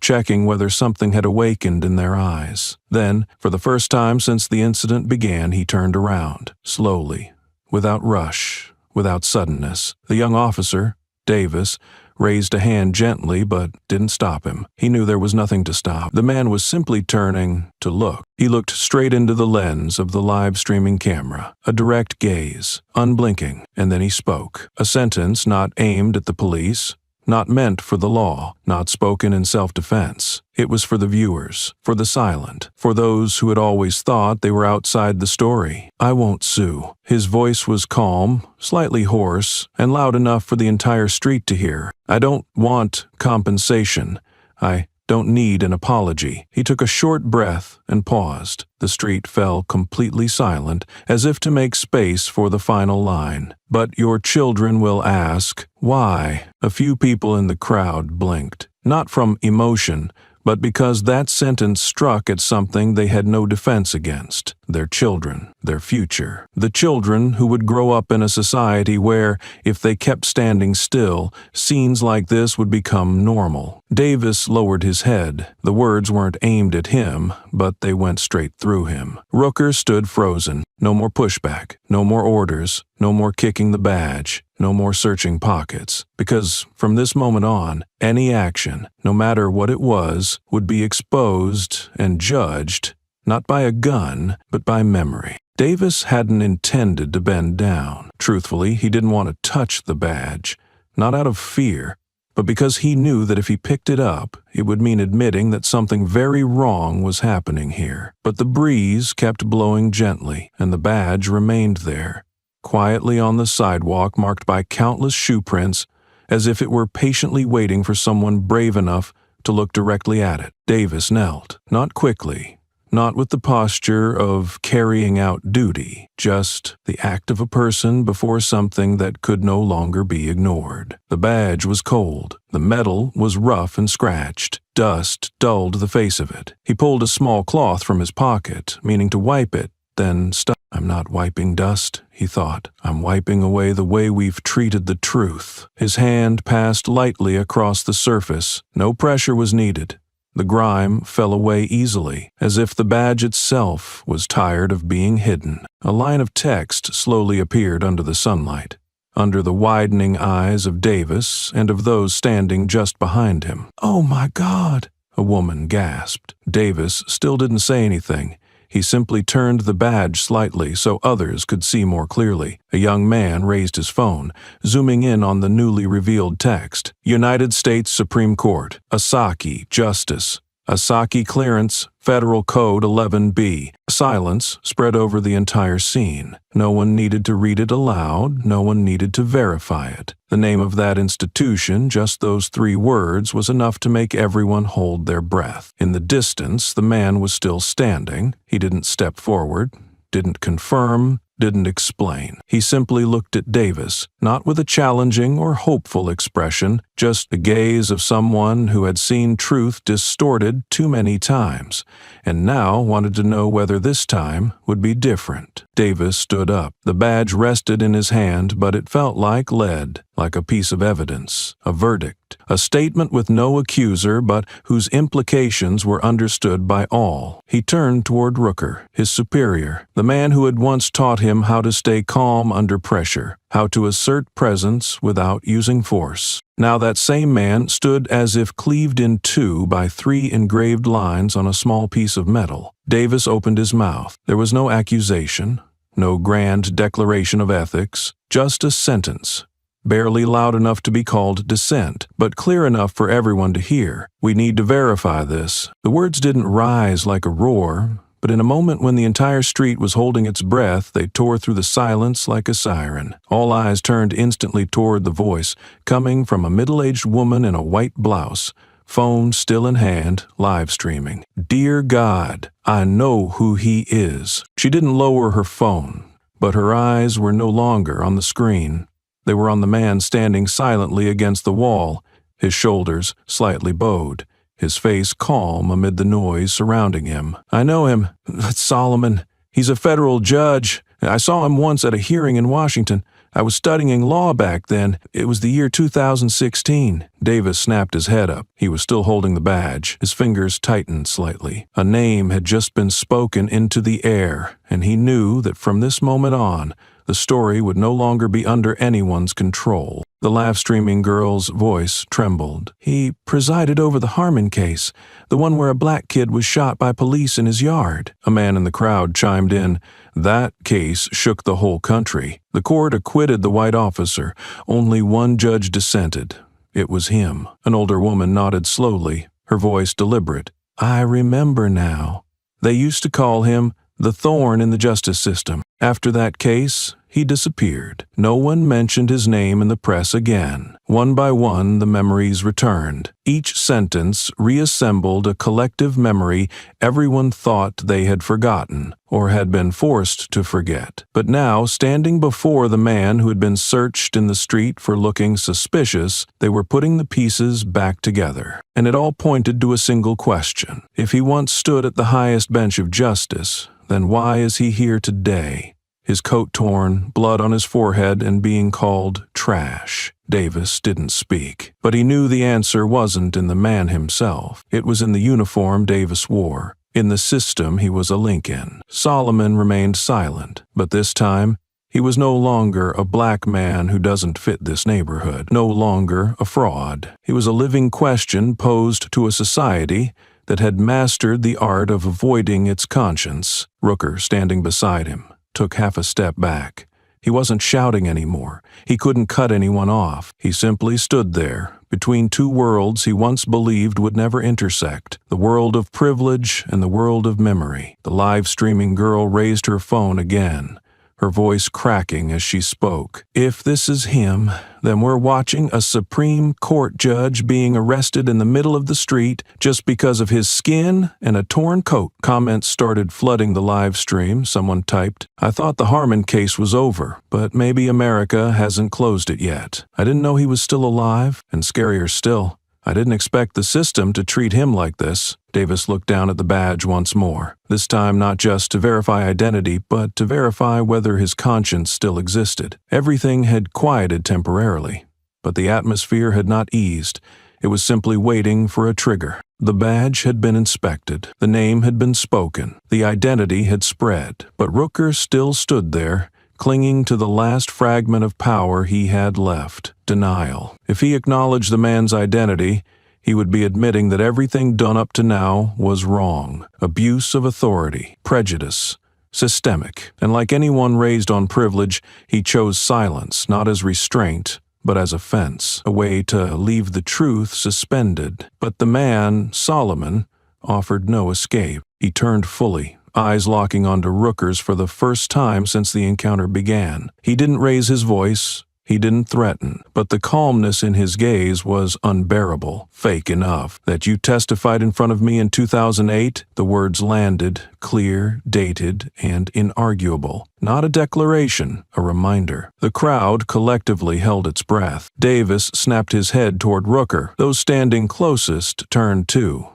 A: checking whether something had awakened in their eyes. Then, for the first time since the incident began, he turned around, slowly, without rush, without suddenness. The young officer, Davis, raised a hand gently but didn't stop him. He knew there was nothing to stop. The man was simply turning to look. He looked straight into the lens of the live streaming camera, a direct gaze, unblinking, and then he spoke. A sentence not aimed at the police, not meant for the law, not spoken in self-defense. It was for the viewers, for the silent, for those who had always thought they were outside the story. "I won't sue." His voice was calm, slightly hoarse, and loud enough for the entire street to hear. "I don't want compensation. I don't need an apology." He took a short breath and paused. The street fell completely silent, as if to make space for the final line. "But your children will ask, why?" A few people in the crowd blinked, not from emotion, but because that sentence struck at something they had no defense against: their children, their future. The children who would grow up in a society where, if they kept standing still, scenes like this would become normal. Davis lowered his head. The words weren't aimed at him, but they went straight through him. Rooker stood frozen. No more pushback, no more orders, no more kicking the badge, no more searching pockets. Because from this moment on, any action, no matter what it was, would be exposed and judged, not by a gun, but by memory. Davis hadn't intended to bend down. Truthfully, he didn't want to touch the badge, not out of fear, but because he knew that if he picked it up, it would mean admitting that something very wrong was happening here. But the breeze kept blowing gently, and the badge remained there, quietly on the sidewalk marked by countless shoe prints, as if it were patiently waiting for someone brave enough to look directly at it. Davis knelt, not quickly, not with the posture of carrying out duty, just the act of a person before something that could no longer be ignored. The badge was cold. The metal was rough and scratched. Dust dulled the face of it. He pulled a small cloth from his pocket, meaning to wipe it, then stopped. I'm not wiping dust, he thought. I'm wiping away the way we've treated the truth. His hand passed lightly across the surface. No pressure was needed. The grime fell away easily, as if the badge itself was tired of being hidden. A line of text slowly appeared under the sunlight, under the widening eyes of Davis and of those standing just behind him. "Oh my God!" a woman gasped. Davis still didn't say anything. He simply turned the badge slightly so others could see more clearly. A young man raised his phone, zooming in on the newly revealed text. United States Supreme Court, Asaki, Justice. Asaki Clearance, Federal Code 11B. Silence spread over the entire scene. No one needed to read it aloud. No one needed to verify it. The name of that institution, just those 3 words, was enough to make everyone hold their breath. In the distance, the man was still standing. He didn't step forward, didn't confirm, didn't explain. He simply looked at Davis, not with a challenging or hopeful expression, just the gaze of someone who had seen truth distorted too many times, and now wanted to know whether this time would be different. Davis stood up. The badge rested in his hand, but it felt like lead, like a piece of evidence, a verdict, a statement with no accuser but whose implications were understood by all. He turned toward Rooker, his superior, the man who had once taught him how to stay calm under pressure, how to assert presence without using force. Now that same man stood as if cleaved in two by 3 engraved lines on a small piece of metal. Davis opened his mouth. There was no accusation, no grand declaration of ethics, just a sentence, barely loud enough to be called dissent, but clear enough for everyone to hear. "We need to verify this." The words didn't rise like a roar, but in a moment when the entire street was holding its breath, they tore through the silence like a siren. All eyes turned instantly toward the voice, coming from a middle-aged woman in a white blouse, phone still in hand, live streaming. "Dear God, I know who he is." She didn't lower her phone, but her eyes were no longer on the screen. They were on the man standing silently against the wall, his shoulders slightly bowed, his face calm amid the noise surrounding him. "I know him. That's Solomon. He's a federal judge. I saw him once at a hearing in Washington. I was studying law back then. It was the year 2016. Davis snapped his head up. He was still holding the badge. His fingers tightened slightly. A name had just been spoken into the air, and he knew that from this moment on, the story would no longer be under anyone's control. The live-streaming girl's voice trembled. "He presided over the Harmon case, the one where a black kid was shot by police in his yard." A man in the crowd chimed in. That case shook the whole country. The court acquitted the white officer. Only one judge dissented. It was him. An older woman nodded slowly, her voice deliberate. "I remember now. They used to call him the thorn in the justice system. After that case, he disappeared. No one mentioned his name in the press again. One by one, the memories returned. Each sentence reassembled a collective memory everyone thought they had forgotten, or had been forced to forget. But now, standing before the man who had been searched in the street for looking suspicious, they were putting the pieces back together. And it all pointed to a single question. If he once stood at the highest bench of justice, then why is he here today? His coat torn, blood on his forehead, and being called trash. Davis didn't speak, but he knew the answer wasn't in the man himself. It was in the uniform Davis wore. In the system he was a link in. Solomon remained silent, but this time he was no longer a black man who doesn't fit this neighborhood, no longer a fraud. He was a living question posed to a society that had mastered the art of avoiding its conscience. Rooker, standing beside him, took half a step back. He wasn't shouting anymore. He couldn't cut anyone off. He simply stood there, between two worlds he once believed would never intersect, the world of privilege and the world of memory. The live-streaming girl raised her phone again, her voice cracking as she spoke. "If this is him, then we're watching a Supreme Court judge being arrested in the middle of the street just because of his skin and a torn coat." Comments started flooding the live stream. Someone typed, "I thought the Harmon case was over, but maybe America hasn't closed it yet. I didn't know he was still alive, and scarier still, I didn't expect the system to treat him like this. Davis looked down at the badge once more, this time not just to verify identity, but to verify whether his conscience still existed. Everything had quieted temporarily, but the atmosphere had not eased. It was simply waiting for a trigger. The badge had been inspected, the name had been spoken, the identity had spread, but Rooker still stood there, clinging to the last fragment of power he had left: denial. If he acknowledged the man's identity, he would be admitting that everything done up to now was wrong. Abuse of authority, prejudice, systemic. And like anyone raised on privilege, he chose silence, not as restraint, but as offense, a way to leave the truth suspended. But the man, Solomon, offered no escape. He turned fully, eyes locking onto Rooker's for the first time since the encounter began. He didn't raise his voice, he didn't threaten, but the calmness in his gaze was unbearable, fake enough. That you testified in front of me in 2008? The words landed, clear, dated, and inarguable. Not a declaration, a reminder. The crowd collectively held its breath. Davis snapped his head toward Rooker. Those standing closest turned too.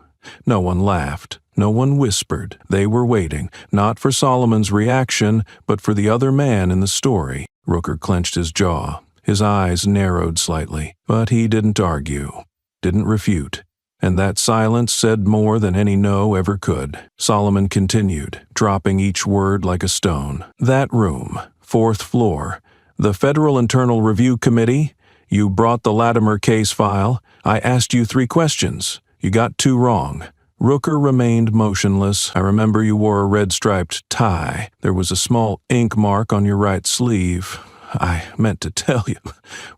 A: No one laughed. No one whispered. They were waiting, not for Solomon's reaction, but for the other man in the story. Rooker clenched his jaw. His eyes narrowed slightly, but he didn't argue, didn't refute. And that silence said more than any no ever could. Solomon continued, dropping each word like a stone. That room, 4th floor, the Federal Internal Review Committee. You brought the Latimer case file. I asked you 3 questions. You got 2 wrong. Rooker remained motionless. I remember you wore a red-striped tie. There was a small ink mark on your right sleeve. I meant to tell you,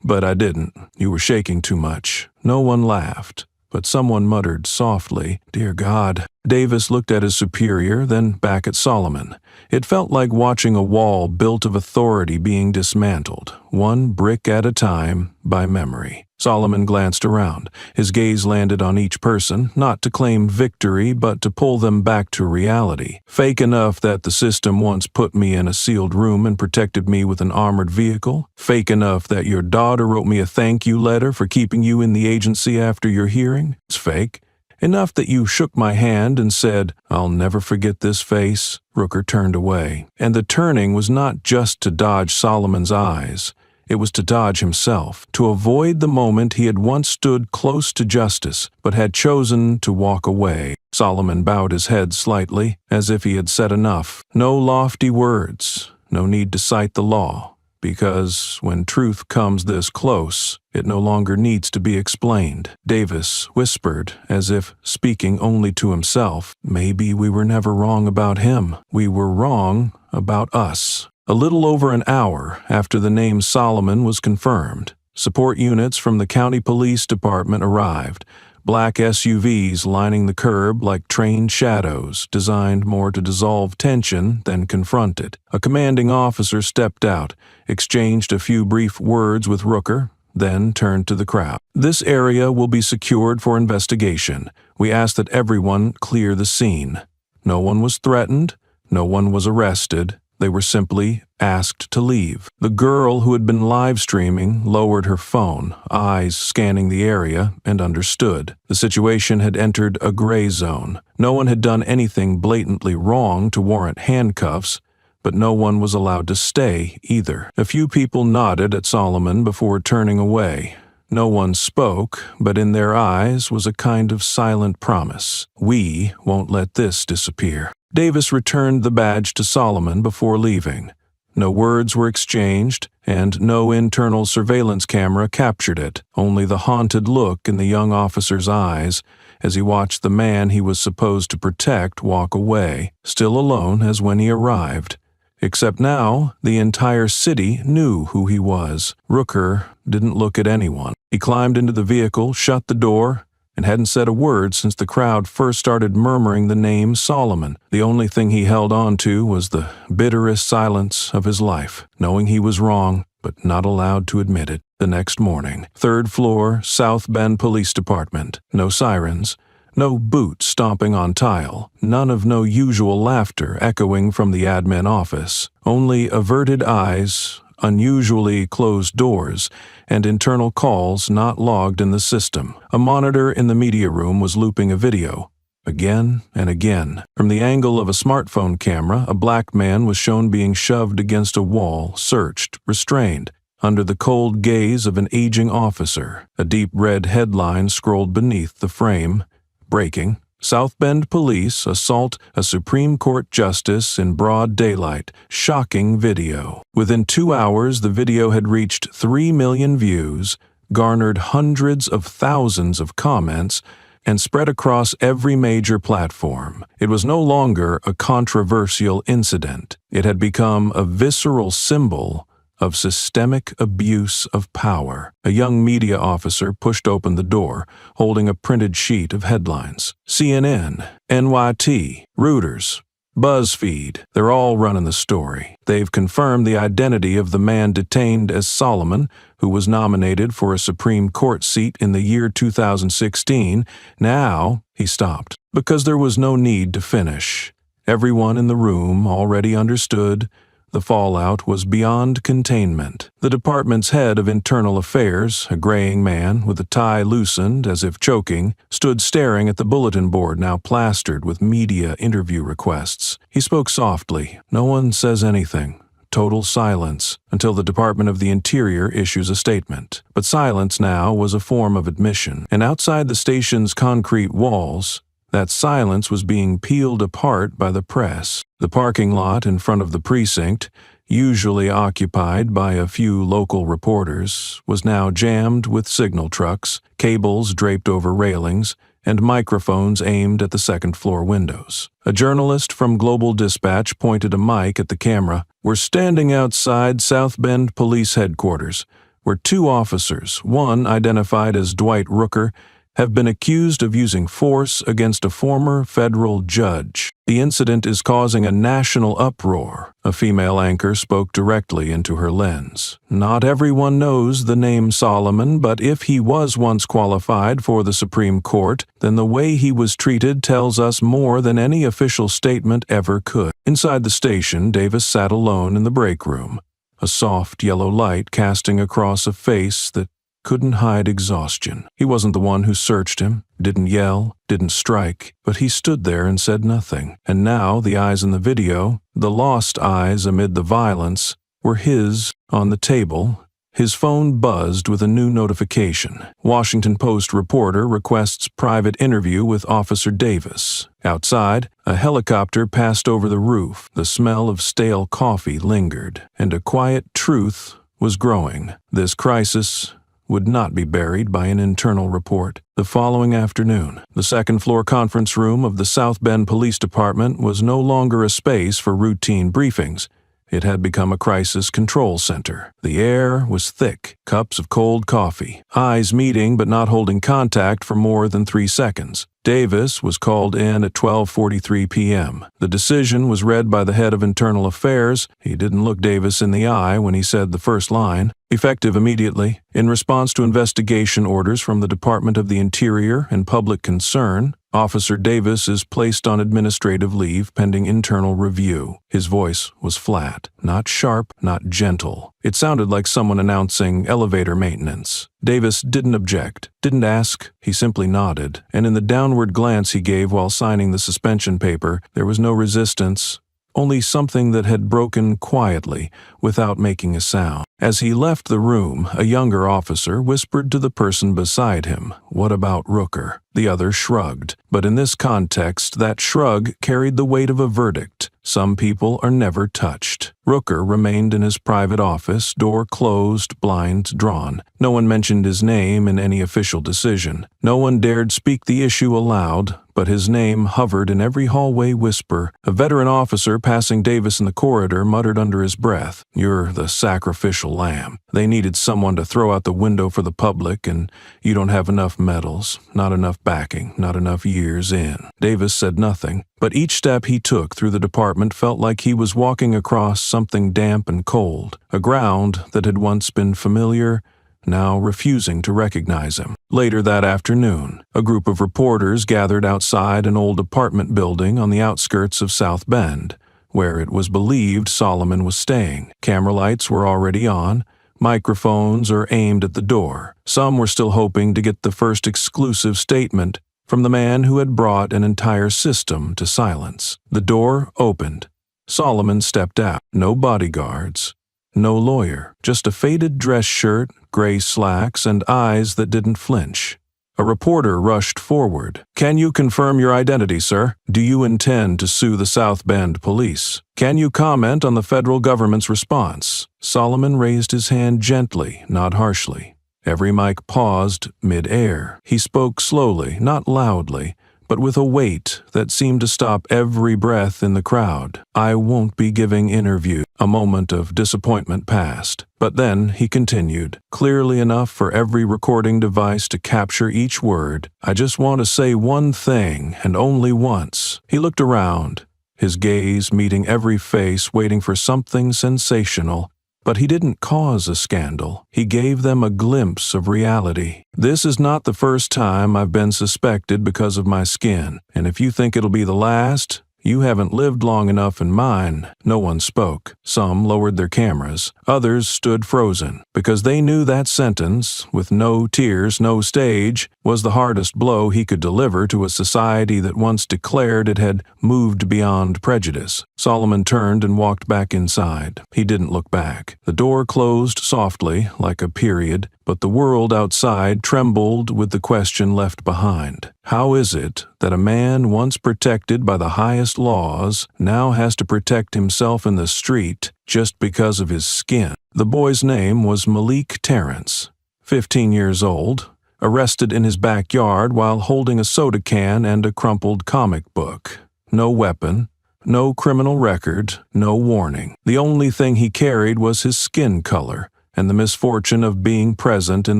A: but I didn't. You were shaking too much. No one laughed, but someone muttered softly, "Dear God." Davis looked at his superior, then back at Solomon. It felt like watching a wall built of authority being dismantled, one brick at a time, by memory. Solomon glanced around. His gaze landed on each person, not to claim victory, but to pull them back to reality. Fake enough that the system once put me in a sealed room and protected me with an armored vehicle. Fake enough that your daughter wrote me a thank you letter for keeping you in the agency after your hearing. It's fake. Enough that you shook my hand and said, "I'll never forget this face." Rooker turned away. And the turning was not just to dodge Solomon's eyes. It was to dodge himself, to avoid the moment he had once stood close to justice, but had chosen to walk away. Solomon bowed his head slightly, as if he had said enough. No lofty words, no need to cite the law, because when truth comes this close, it no longer needs to be explained. Davis whispered, as if speaking only to himself, "Maybe we were never wrong about him. We were wrong about us." A little over an hour after the name Solomon was confirmed, support units from the county police department arrived, black SUVs lining the curb like trained shadows, designed more to dissolve tension than confront it. A commanding officer stepped out, exchanged a few brief words with Rooker, then turned to the crowd. "This area will be secured for investigation. We ask that everyone clear the scene." No one was threatened, no one was arrested. They were simply asked to leave. The girl who had been live streaming lowered her phone, eyes scanning the area, and understood. The situation had entered a gray zone. No one had done anything blatantly wrong to warrant handcuffs, but no one was allowed to stay either. A few people nodded at Solomon before turning away. No one spoke, but in their eyes was a kind of silent promise. We won't let this disappear. Davis returned the badge to Solomon before leaving. No words were exchanged, and no internal surveillance camera captured it, only the haunted look in the young officer's eyes as he watched the man he was supposed to protect walk away, still alone as when he arrived. Except now, the entire city knew who he was. Rooker didn't look at anyone. He climbed into the vehicle, shut the door, and hadn't said a word since the crowd first started murmuring the name Solomon. The only thing he held on to was the bitterest silence of his life, knowing he was wrong, but not allowed to admit it. The next morning, 3rd floor, South Bend Police Department. No sirens, no boots stomping on tile, none of no usual laughter echoing from the admin office. Only averted eyes, unusually closed doors, and internal calls not logged in the system. A monitor in the media room was looping a video. Again and again. From the angle of a smartphone camera, a black man was shown being shoved against a wall, searched, restrained. Under the cold gaze of an aging officer, a deep red headline scrolled beneath the frame. Breaking. South Bend police assault a Supreme Court justice in broad daylight. Shocking video. Within 2 hours, the video had reached 3 million views, garnered hundreds of thousands of comments, and spread across every major platform. It was no longer a controversial incident. It had become a visceral symbol of systemic abuse of power. A young media officer pushed open the door, holding a printed sheet of headlines. CNN, NYT, Reuters, BuzzFeed, they're all running the story. They've confirmed the identity of the man detained as Solomon, who was nominated for a Supreme Court seat in the year 2016. Now, he stopped, because there was no need to finish. Everyone in the room already understood. The fallout was beyond containment. The department's head of internal affairs, a graying man with a tie loosened as if choking, stood staring at the bulletin board now plastered with media interview requests. He spoke softly. No one says anything. Total silence until the Department of the Interior issues a statement. But silence now was a form of admission, and outside the station's concrete walls, that silence was being peeled apart by the press. The parking lot in front of the precinct, usually occupied by a few local reporters, was now jammed with signal trucks, cables draped over railings, and microphones aimed at the second-floor windows. A journalist from Global Dispatch pointed a mic at the camera. "We're standing outside South Bend Police Headquarters, where 2 officers, one identified as Dwight Rooker, have been accused of using force against a former federal judge. The incident is causing a national uproar." A female anchor spoke directly into her lens. "Not everyone knows the name Solomon, but if he was once qualified for the Supreme Court, then the way he was treated tells us more than any official statement ever could." Inside the station, Davis sat alone in the break room, a soft yellow light casting across a face that couldn't hide exhaustion. He wasn't the one who searched him, didn't yell, didn't strike, but he stood there and said nothing. And now the eyes in the video, the lost eyes amid the violence, were his on the table. His phone buzzed with a new notification. Washington Post reporter requests private interview with Officer Davis. Outside, a helicopter passed over the roof. The smell of stale coffee lingered, and a quiet truth was growing. This crisis would not be buried by an internal report. The following afternoon, the second-floor conference room of the South Bend Police Department was no longer a space for routine briefings. It had become a crisis control center. The air was thick, cups of cold coffee, eyes meeting but not holding contact for more than 3 seconds. Davis was called in at 12:43 p.m. The decision was read by the head of Internal Affairs. He didn't look Davis in the eye when he said the first line. Effective immediately, in response to investigation orders from the Department of the Interior and public concern, Officer Davis is placed on administrative leave pending internal review. His voice was flat, not sharp, not gentle. It sounded like someone announcing elevator maintenance. Davis didn't object, didn't ask, he simply nodded, and in the downward glance he gave while signing the suspension paper, there was no resistance, only something that had broken quietly, without making a sound. As he left the room, a younger officer whispered to the person beside him, "What about Rooker?" The other shrugged, but in this context, that shrug carried the weight of a verdict. Some people are never touched. Rooker remained in his private office, door closed, blinds drawn. No one mentioned his name in any official decision. No one dared speak the issue aloud, but his name hovered in every hallway whisper. A veteran officer passing Davis in the corridor muttered under his breath, "You're the sacrificial lamb. They needed someone to throw out the window for the public, and you don't have enough medals, not enough backing, not enough years in." Davis said nothing, but each step he took through the department felt like he was walking across something damp and cold, a ground that had once been familiar, now refusing to recognize him. Later that afternoon, a group of reporters gathered outside an old apartment building on the outskirts of South Bend. where it was believed Solomon was staying. Camera lights were already on. Microphones are aimed at the door. Some were still hoping to get the first exclusive statement from the man who had brought an entire system to silence. The door opened. Solomon stepped out. No bodyguards. No lawyer. Just a faded dress shirt, gray slacks, and eyes that didn't flinch. A reporter rushed forward. "Can you confirm your identity, sir? Do you intend to sue the South Bend police? Can you comment on the federal government's response?" Solomon raised his hand gently, not harshly. Every mic paused mid-air. He spoke slowly, not loudly, but with a weight that seemed to stop every breath in the crowd. "I won't be giving interview." A moment of disappointment passed, but then he continued, clearly enough for every recording device to capture each word. "I just want to say one thing, and only once." He looked around, his gaze meeting every face waiting for something sensational. But he didn't cause a scandal. He gave them a glimpse of reality. "This is not the first time I've been suspected because of my skin, and if you think it'll be the last, you haven't lived long enough in mine." No one spoke. Some lowered their cameras. Others stood frozen, because they knew that sentence, with no tears, no stage, was the hardest blow he could deliver to a society that once declared it had moved beyond prejudice. Solomon turned and walked back inside. He didn't look back. The door closed softly, like a period, but the world outside trembled with the question left behind. How is it that a man once protected by the highest laws now has to protect himself in the street just because of his skin? The boy's name was Malik Terrence, 15 years old, arrested in his backyard while holding a soda can and a crumpled comic book. No weapon, no criminal record, no warning. The only thing he carried was his skin color and the misfortune of being present in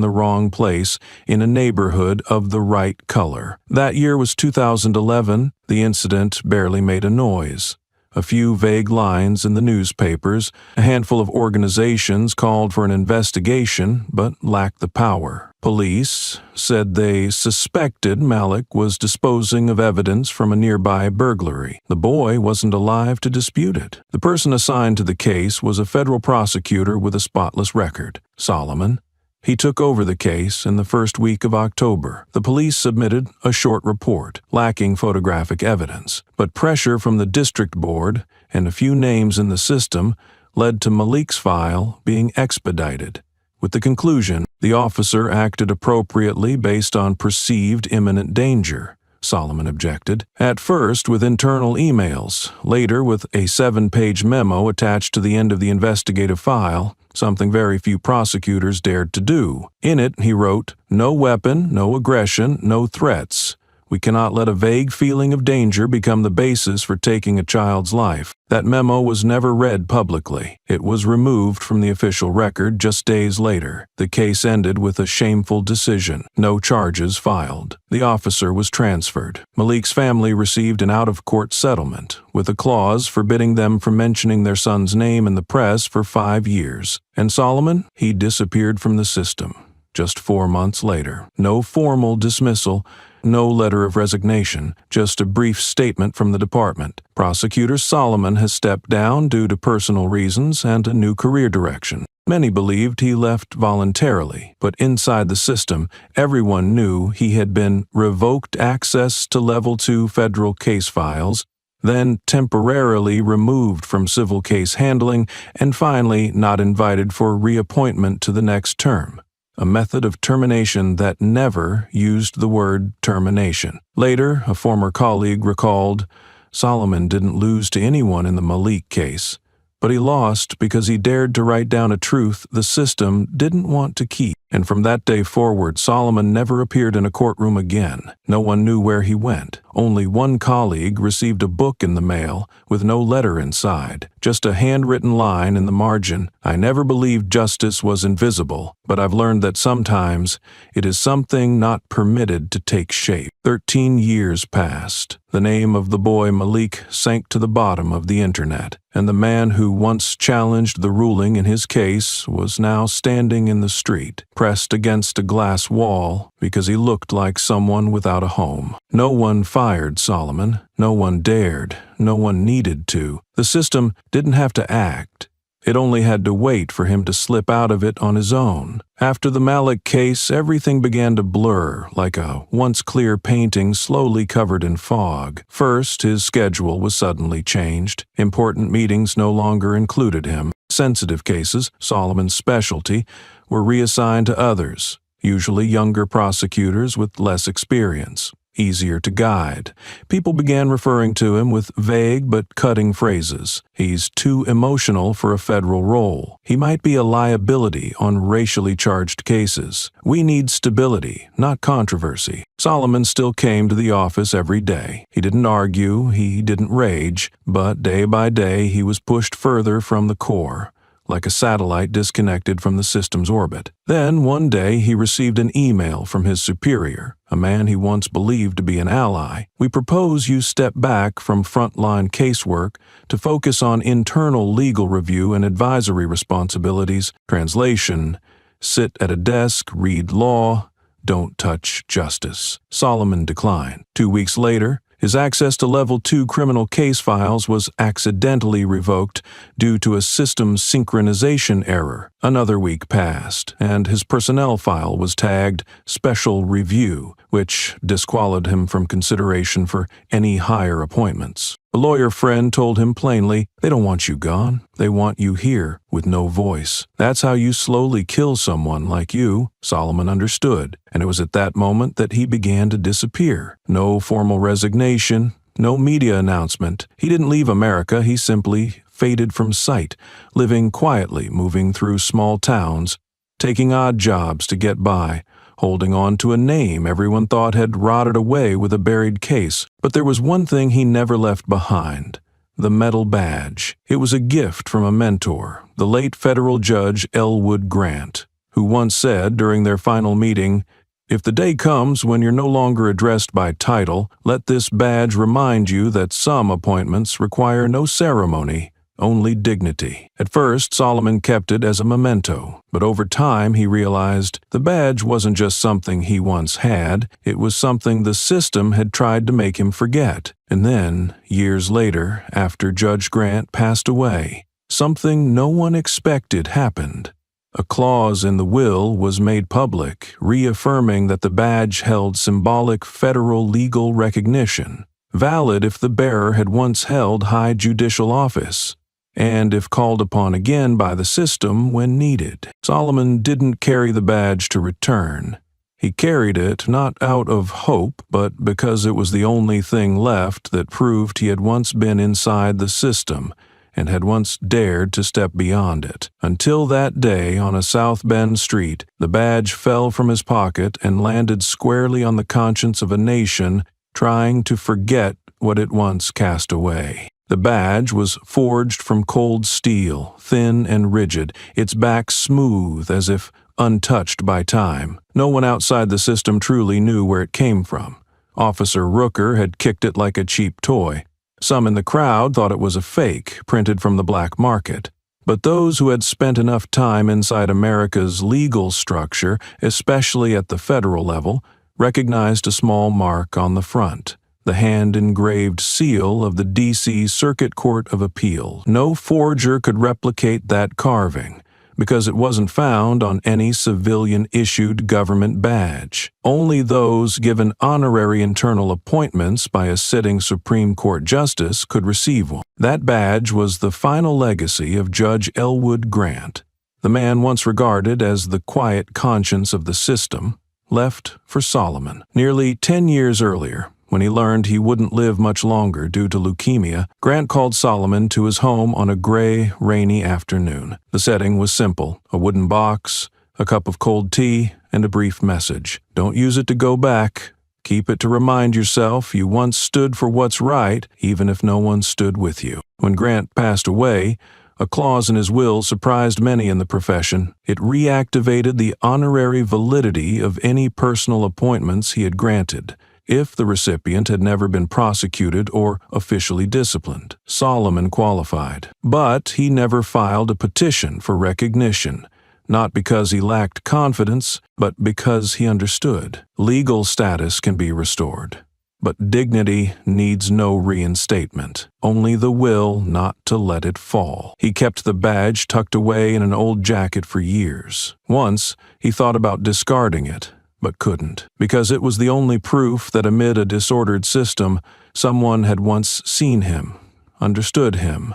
A: the wrong place in a neighborhood of the right color. That year was 2011. The incident barely made a noise. A few vague lines in the newspapers, a handful of organizations called for an investigation but lacked the power. Police said they suspected Malik was disposing of evidence from a nearby burglary. The boy wasn't alive to dispute it. The person assigned to the case was a federal prosecutor with a spotless record, Solomon. He took over the case in the first week of October. The police submitted a short report, lacking photographic evidence, but pressure from the district board and a few names in the system led to Malik's file being expedited. With the conclusion, the officer acted appropriately based on perceived imminent danger. Solomon objected, at first with internal emails, later with a 7-page memo attached to the end of the investigative file, something very few prosecutors dared to do. In it, he wrote, "No weapon, no aggression, no threats. We cannot let a vague feeling of danger become the basis for taking a child's life." That memo was never read publicly. It was removed from the official record just days later. The case ended with a shameful decision. No charges filed. The officer was transferred. Malik's family received an out-of-court settlement, with a clause forbidding them from mentioning their son's name in the press for 5 years. And Solomon? He disappeared from the system. Just 4 months later. No formal dismissal, no letter of resignation, just a brief statement from the department. Prosecutor Solomon has stepped down due to personal reasons and a new career direction. Many believed he left voluntarily, but inside the system, everyone knew he had been revoked access to Level 2 federal case files, then temporarily removed from civil case handling, and finally not invited for reappointment to the next term. A method of termination that never used the word termination. Later, a former colleague recalled, Solomon didn't lose to anyone in the Malik case, but he lost because he dared to write down a truth the system didn't want to keep. And from that day forward, Solomon never appeared in a courtroom again. No one knew where he went. Only one colleague received a book in the mail with no letter inside, just a handwritten line in the margin. "I never believed justice was invisible, but I've learned that sometimes it is something not permitted to take shape." 13 years passed. The name of the boy Malik sank to the bottom of the internet, and the man who once challenged the ruling in his case was now standing in the street. pressed against a glass wall because he looked like someone without a home. No one fired Solomon. No one dared. No one needed to. The system didn't have to act. It only had to wait for him to slip out of it on his own. After the Malik case, everything began to blur, like a once clear painting slowly covered in fog. First, his schedule was suddenly changed. Important meetings no longer included him. Sensitive cases, Solomon's specialty, were reassigned to others, usually younger prosecutors with less experience. Easier to guide. People began referring to him with vague but cutting phrases. He's too emotional for a federal role. He might be a liability on racially charged cases. We need stability, not controversy. Solomon still came to the office every day. He didn't argue, he didn't rage, but day by day he was pushed further from the core, like a satellite disconnected from the system's orbit. Then, one day, he received an email from his superior, a man he once believed to be an ally. "We propose you step back from frontline casework to focus on internal legal review and advisory responsibilities. Translation: sit at a desk, read law, don't touch justice." Solomon declined. 2 weeks later, his access to Level 2 criminal case files was accidentally revoked due to a system synchronization error. Another week passed, and his personnel file was tagged Special Review, which disqualified him from consideration for any higher appointments. A lawyer friend told him plainly, "They don't want you gone. They want you here with no voice. That's how you slowly kill someone like you." Solomon understood, and it was at that moment that he began to disappear. No formal resignation, no media announcement. He didn't leave America, he simply faded from sight, living quietly, moving through small towns, taking odd jobs to get by, holding on to a name everyone thought had rotted away with a buried case. But there was one thing he never left behind: the metal badge. It was a gift from a mentor, the late federal judge Elwood Grant, who once said during their final meeting, "If the day comes when you're no longer addressed by title, let this badge remind you that some appointments require no ceremony, only dignity." At first, Solomon kept it as a memento, but over time he realized the badge wasn't just something he once had, it was something the system had tried to make him forget. And then, years later, after Judge Grant passed away, something no one expected happened. A clause in the will was made public, reaffirming that the badge held symbolic federal legal recognition, valid if the bearer had once held high judicial office, and if called upon again by the system when needed. Solomon didn't carry the badge to return. He carried it not out of hope, but because it was the only thing left that proved he had once been inside the system and had once dared to step beyond it. Until that day on a South Bend street, the badge fell from his pocket and landed squarely on the conscience of a nation trying to forget what it once cast away. The badge was forged from cold steel, thin and rigid, its back smooth as if untouched by time. No one outside the system truly knew where it came from. Officer Rooker had kicked it like a cheap toy. Some in the crowd thought it was a fake, printed from the black market. But those who had spent enough time inside America's legal structure, especially at the federal level, recognized a small mark on the front, the hand-engraved seal of the D.C. Circuit Court of Appeal. No forger could replicate that carving, because it wasn't found on any civilian-issued government badge. Only those given honorary internal appointments by a sitting Supreme Court justice could receive one. That badge was the final legacy of Judge Elwood Grant, the man once regarded as the quiet conscience of the system, left for Solomon. Nearly 10 years earlier, when he learned he wouldn't live much longer due to leukemia, Grant called Solomon to his home on a gray, rainy afternoon. The setting was simple: a wooden box, a cup of cold tea, and a brief message. Don't use it to go back. Keep it to remind yourself you once stood for what's right, even if no one stood with you. When Grant passed away, a clause in his will surprised many in the profession. It reactivated the honorary validity of any personal appointments he had granted, if the recipient had never been prosecuted or officially disciplined. Solomon qualified, but he never filed a petition for recognition, not because he lacked confidence, but because he understood. Legal status can be restored, but dignity needs no reinstatement, only the will not to let it fall. He kept the badge tucked away in an old jacket for years. Once, he thought about discarding it, but couldn't, because it was the only proof that amid a disordered system, someone had once seen him, understood him,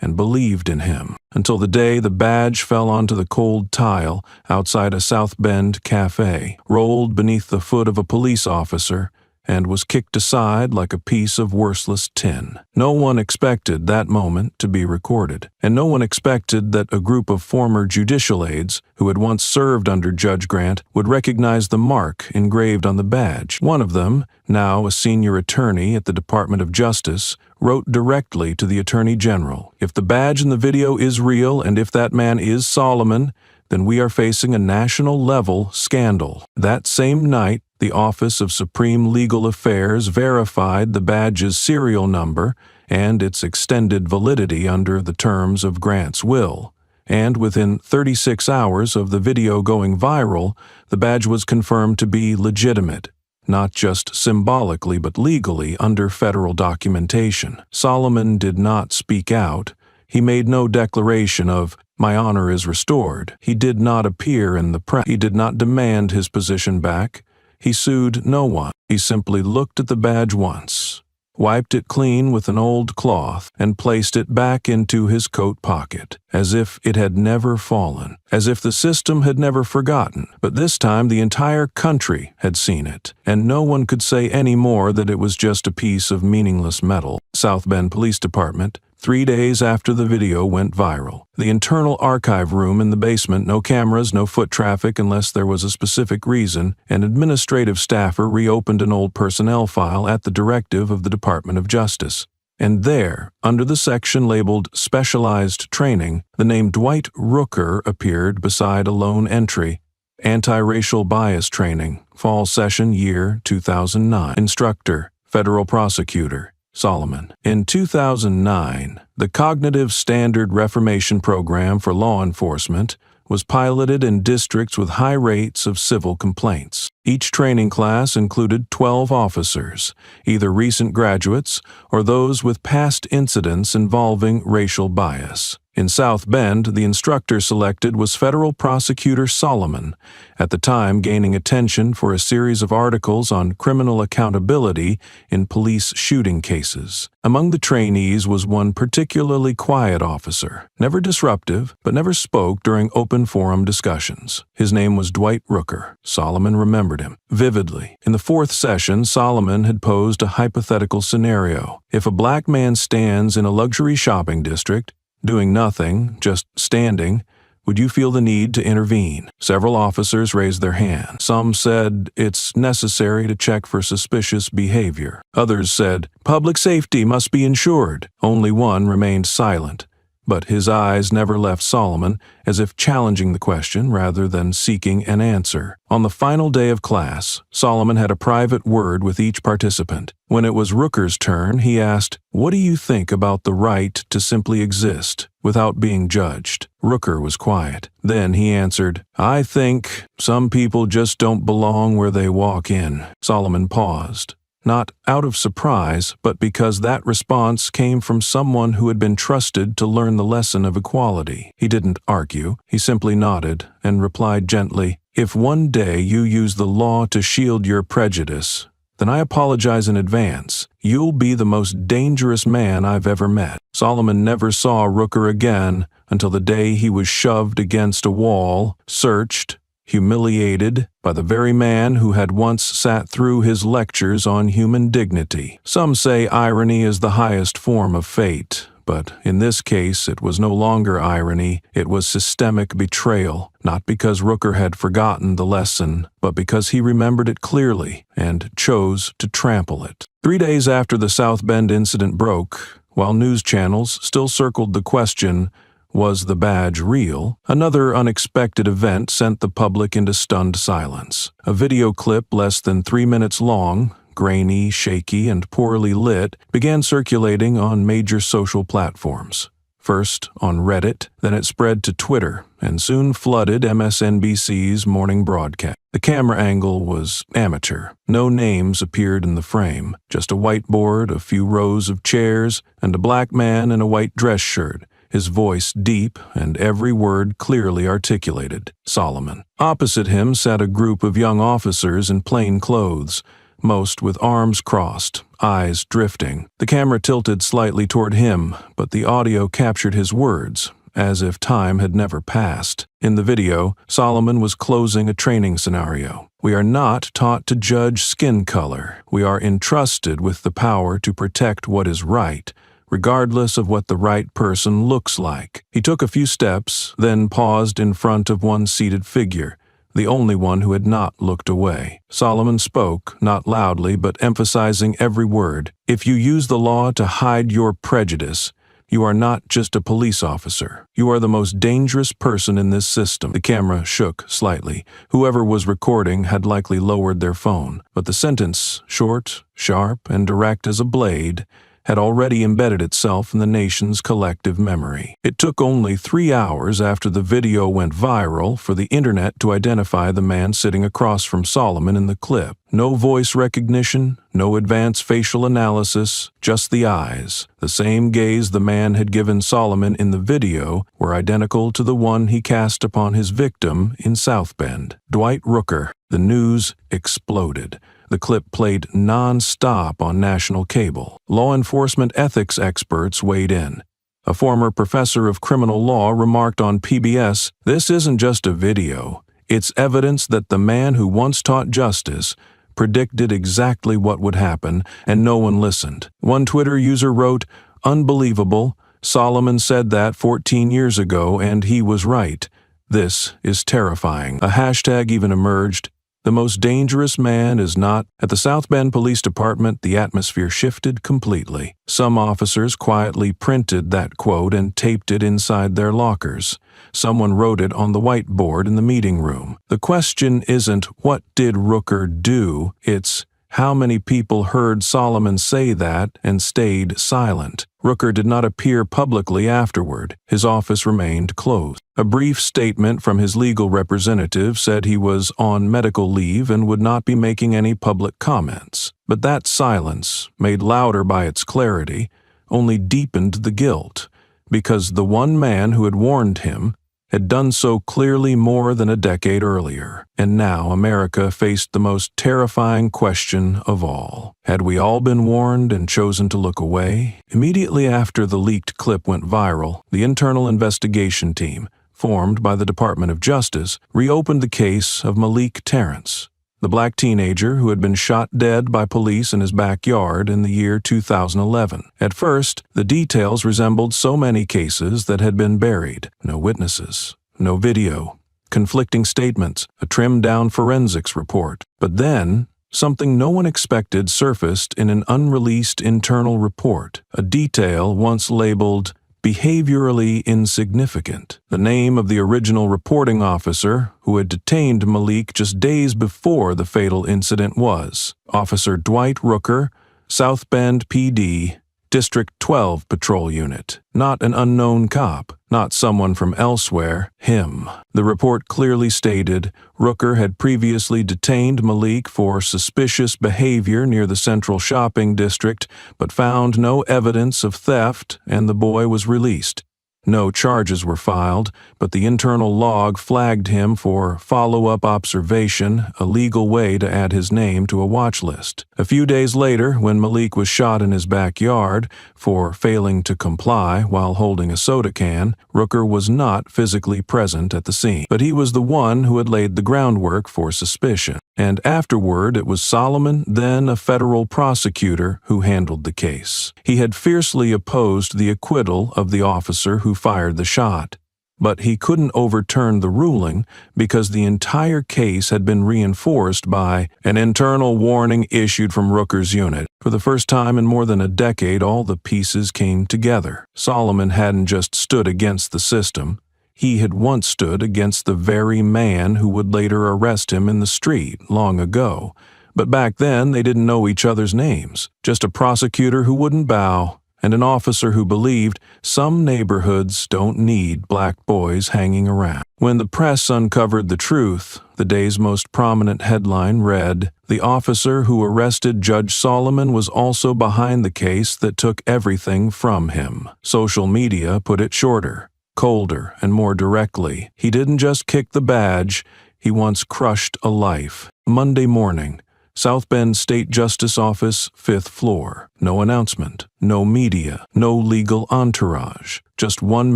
A: and believed in him, until the day the badge fell onto the cold tile outside a South Bend cafe, rolled beneath the foot of a police officer, and was kicked aside like a piece of worthless tin. No one expected that moment to be recorded, and no one expected that a group of former judicial aides who had once served under Judge Grant would recognize the mark engraved on the badge. One of them, now a senior attorney at the Department of Justice, wrote directly to the Attorney General, "If the badge in the video is real and if that man is Solomon, then we are facing a national-level scandal." That same night, the Office of Supreme Legal Affairs verified the badge's serial number and its extended validity under the terms of Grant's will. And within 36 hours of the video going viral, the badge was confirmed to be legitimate, not just symbolically but legally under federal documentation. Solomon did not speak out. He made no declaration of, "My honor is restored." He did not appear in the press. He did not demand his position back. He sued no one. He simply looked at the badge once, wiped it clean with an old cloth, and placed it back into his coat pocket, as if it had never fallen, as if the system had never forgotten. But this time the entire country had seen it, and no one could say any more that it was just a piece of meaningless metal. South Bend Police Department, 3 days after the video went viral. The internal archive room in the basement, no cameras, no foot traffic unless there was a specific reason, an administrative staffer reopened an old personnel file at the directive of the Department of Justice. And there, under the section labeled Specialized Training, the name Dwight Rooker appeared beside a lone entry, Anti-Racial Bias Training, Fall Session Year 2009. Instructor, Federal Prosecutor, Solomon. In 2009, the Cognitive Standard Reformation Program for Law Enforcement was piloted in districts with high rates of civil complaints. Each training class included 12 officers, either recent graduates or those with past incidents involving racial bias. In South Bend, the instructor selected was Federal Prosecutor Solomon, at the time gaining attention for a series of articles on criminal accountability in police shooting cases. Among the trainees was one particularly quiet officer, never disruptive, but never spoke during open forum discussions. His name was Dwight Rooker. Solomon remembered him vividly. In the 4th session, Solomon had posed a hypothetical scenario. If a black man stands in a luxury shopping district, doing nothing, just standing, would you feel the need to intervene? Several officers raised their hands. Some said it's necessary to check for suspicious behavior. Others said public safety must be ensured. Only one remained silent, but his eyes never left Solomon, as if challenging the question rather than seeking an answer. On the final day of class, Solomon had a private word with each participant. When it was Rooker's turn, he asked, "What do you think about the right to simply exist without being judged?" Rooker was quiet. Then he answered, "I think some people just don't belong where they walk in." Solomon paused, not out of surprise, but because that response came from someone who had been trusted to learn the lesson of equality. He didn't argue. He simply nodded and replied gently, "If one day you use the law to shield your prejudice, then I apologize in advance. You'll be the most dangerous man I've ever met." Solomon never saw Rooker again until the day he was shoved against a wall, searched, humiliated by the very man who had once sat through his lectures on human dignity. Some say irony is the highest form of fate, but in this case it was no longer irony, it was systemic betrayal, not because Rooker had forgotten the lesson, but because he remembered it clearly and chose to trample it. 3 days after the South Bend incident broke, while news channels still circled the question, "Was the badge real?" another unexpected event sent the public into stunned silence. A video clip less than 3 minutes long, grainy, shaky, and poorly lit, began circulating on major social platforms. first on Reddit, then it spread to Twitter and soon flooded MSNBC's morning broadcast. The camera angle was amateur. No names appeared in the frame, just a whiteboard, a few rows of chairs, and a black man in a white dress shirt, his voice deep and every word clearly articulated. Solomon. Opposite him sat a group of young officers in plain clothes, most with arms crossed, eyes drifting. The camera tilted slightly toward him, but the audio captured his words, as if time had never passed. In the video, Solomon was closing a training scenario. We are not taught to judge skin color. We are entrusted with the power to protect what is right, regardless of what the right person looks like. He took a few steps, then paused in front of one seated figure, the only one who had not looked away. Solomon spoke, not loudly, but emphasizing every word. If you use the law to hide your prejudice, you are not just a police officer. You are the most dangerous person in this system. The camera shook slightly. Whoever was recording had likely lowered their phone, but the sentence, short, sharp, and direct as a blade, had already embedded itself in the nation's collective memory. It took only 3 hours after the video went viral for the internet to identify the man sitting across from Solomon in the clip. No voice recognition, no advanced facial analysis, just the eyes. The same gaze the man had given Solomon in the video were identical to the one he cast upon his victim in South Bend. Dwight Rooker. The news exploded. The clip played non-stop on national cable. Law enforcement ethics experts weighed in. A former professor of criminal law remarked on PBS, "This isn't just a video. It's evidence that the man who once taught justice predicted exactly what would happen, and no one listened." One Twitter user wrote, "Unbelievable. Solomon said that 14 years ago, and he was right. This is terrifying." A hashtag even emerged. The most dangerous man is not. At the South Bend Police Department, the atmosphere shifted completely. Some officers quietly printed that quote and taped it inside their lockers. Someone wrote it on the whiteboard in the meeting room. The question isn't, what did Rooker do? It's, how many people heard Solomon say that and stayed silent? Rooker did not appear publicly afterward. His office remained closed. A brief statement from his legal representative said he was on medical leave and would not be making any public comments. But that silence, made louder by its clarity, only deepened the guilt, because the one man who had warned him had done so clearly more than a decade earlier. And now America faced the most terrifying question of all. Had we all been warned and chosen to look away? Immediately after the leaked clip went viral, the internal investigation team, formed by the Department of Justice, reopened the case of Malik Terrence, the black teenager who had been shot dead by police in his backyard in the year 2011. At first, the details resembled so many cases that had been buried. No witnesses, no video, conflicting statements, a trimmed-down forensics report. But then, something no one expected surfaced in an unreleased internal report, a detail once labeled behaviorally insignificant. The name of the original reporting officer who had detained Malik just days before the fatal incident was Officer Dwight Rooker, South Bend PD, District 12 Patrol Unit. Not an unknown cop, not someone from elsewhere, him. The report clearly stated Rooker had previously detained Malik for suspicious behavior near the Central Shopping District, but found no evidence of theft, and the boy was released. No charges were filed, but the internal log flagged him for follow-up observation, a legal way to add his name to a watch list. A few days later, when Malik was shot in his backyard for failing to comply while holding a soda can, Rooker was not physically present at the scene, but he was the one who had laid the groundwork for suspicion. And afterward, it was Solomon, then a federal prosecutor, who handled the case. He had fiercely opposed the acquittal of the officer who fired the shot, but he couldn't overturn the ruling because the entire case had been reinforced by an internal warning issued from Rooker's unit. For the first time in more than a decade, all the pieces came together. Solomon hadn't just stood against the system. He had once stood against the very man who would later arrest him in the street long ago. But back then, they didn't know each other's names. Just a prosecutor who wouldn't bow and an officer who believed some neighborhoods don't need black boys hanging around. When the press uncovered the truth, the day's most prominent headline read, "The officer who arrested Judge Solomon was also behind the case that took everything from him." Social media put it shorter, colder, and more directly. He didn't just kick the badge, he once crushed a life. Monday morning, South Bend State Justice Office, 5th floor. No announcement, no media, no legal entourage. Just one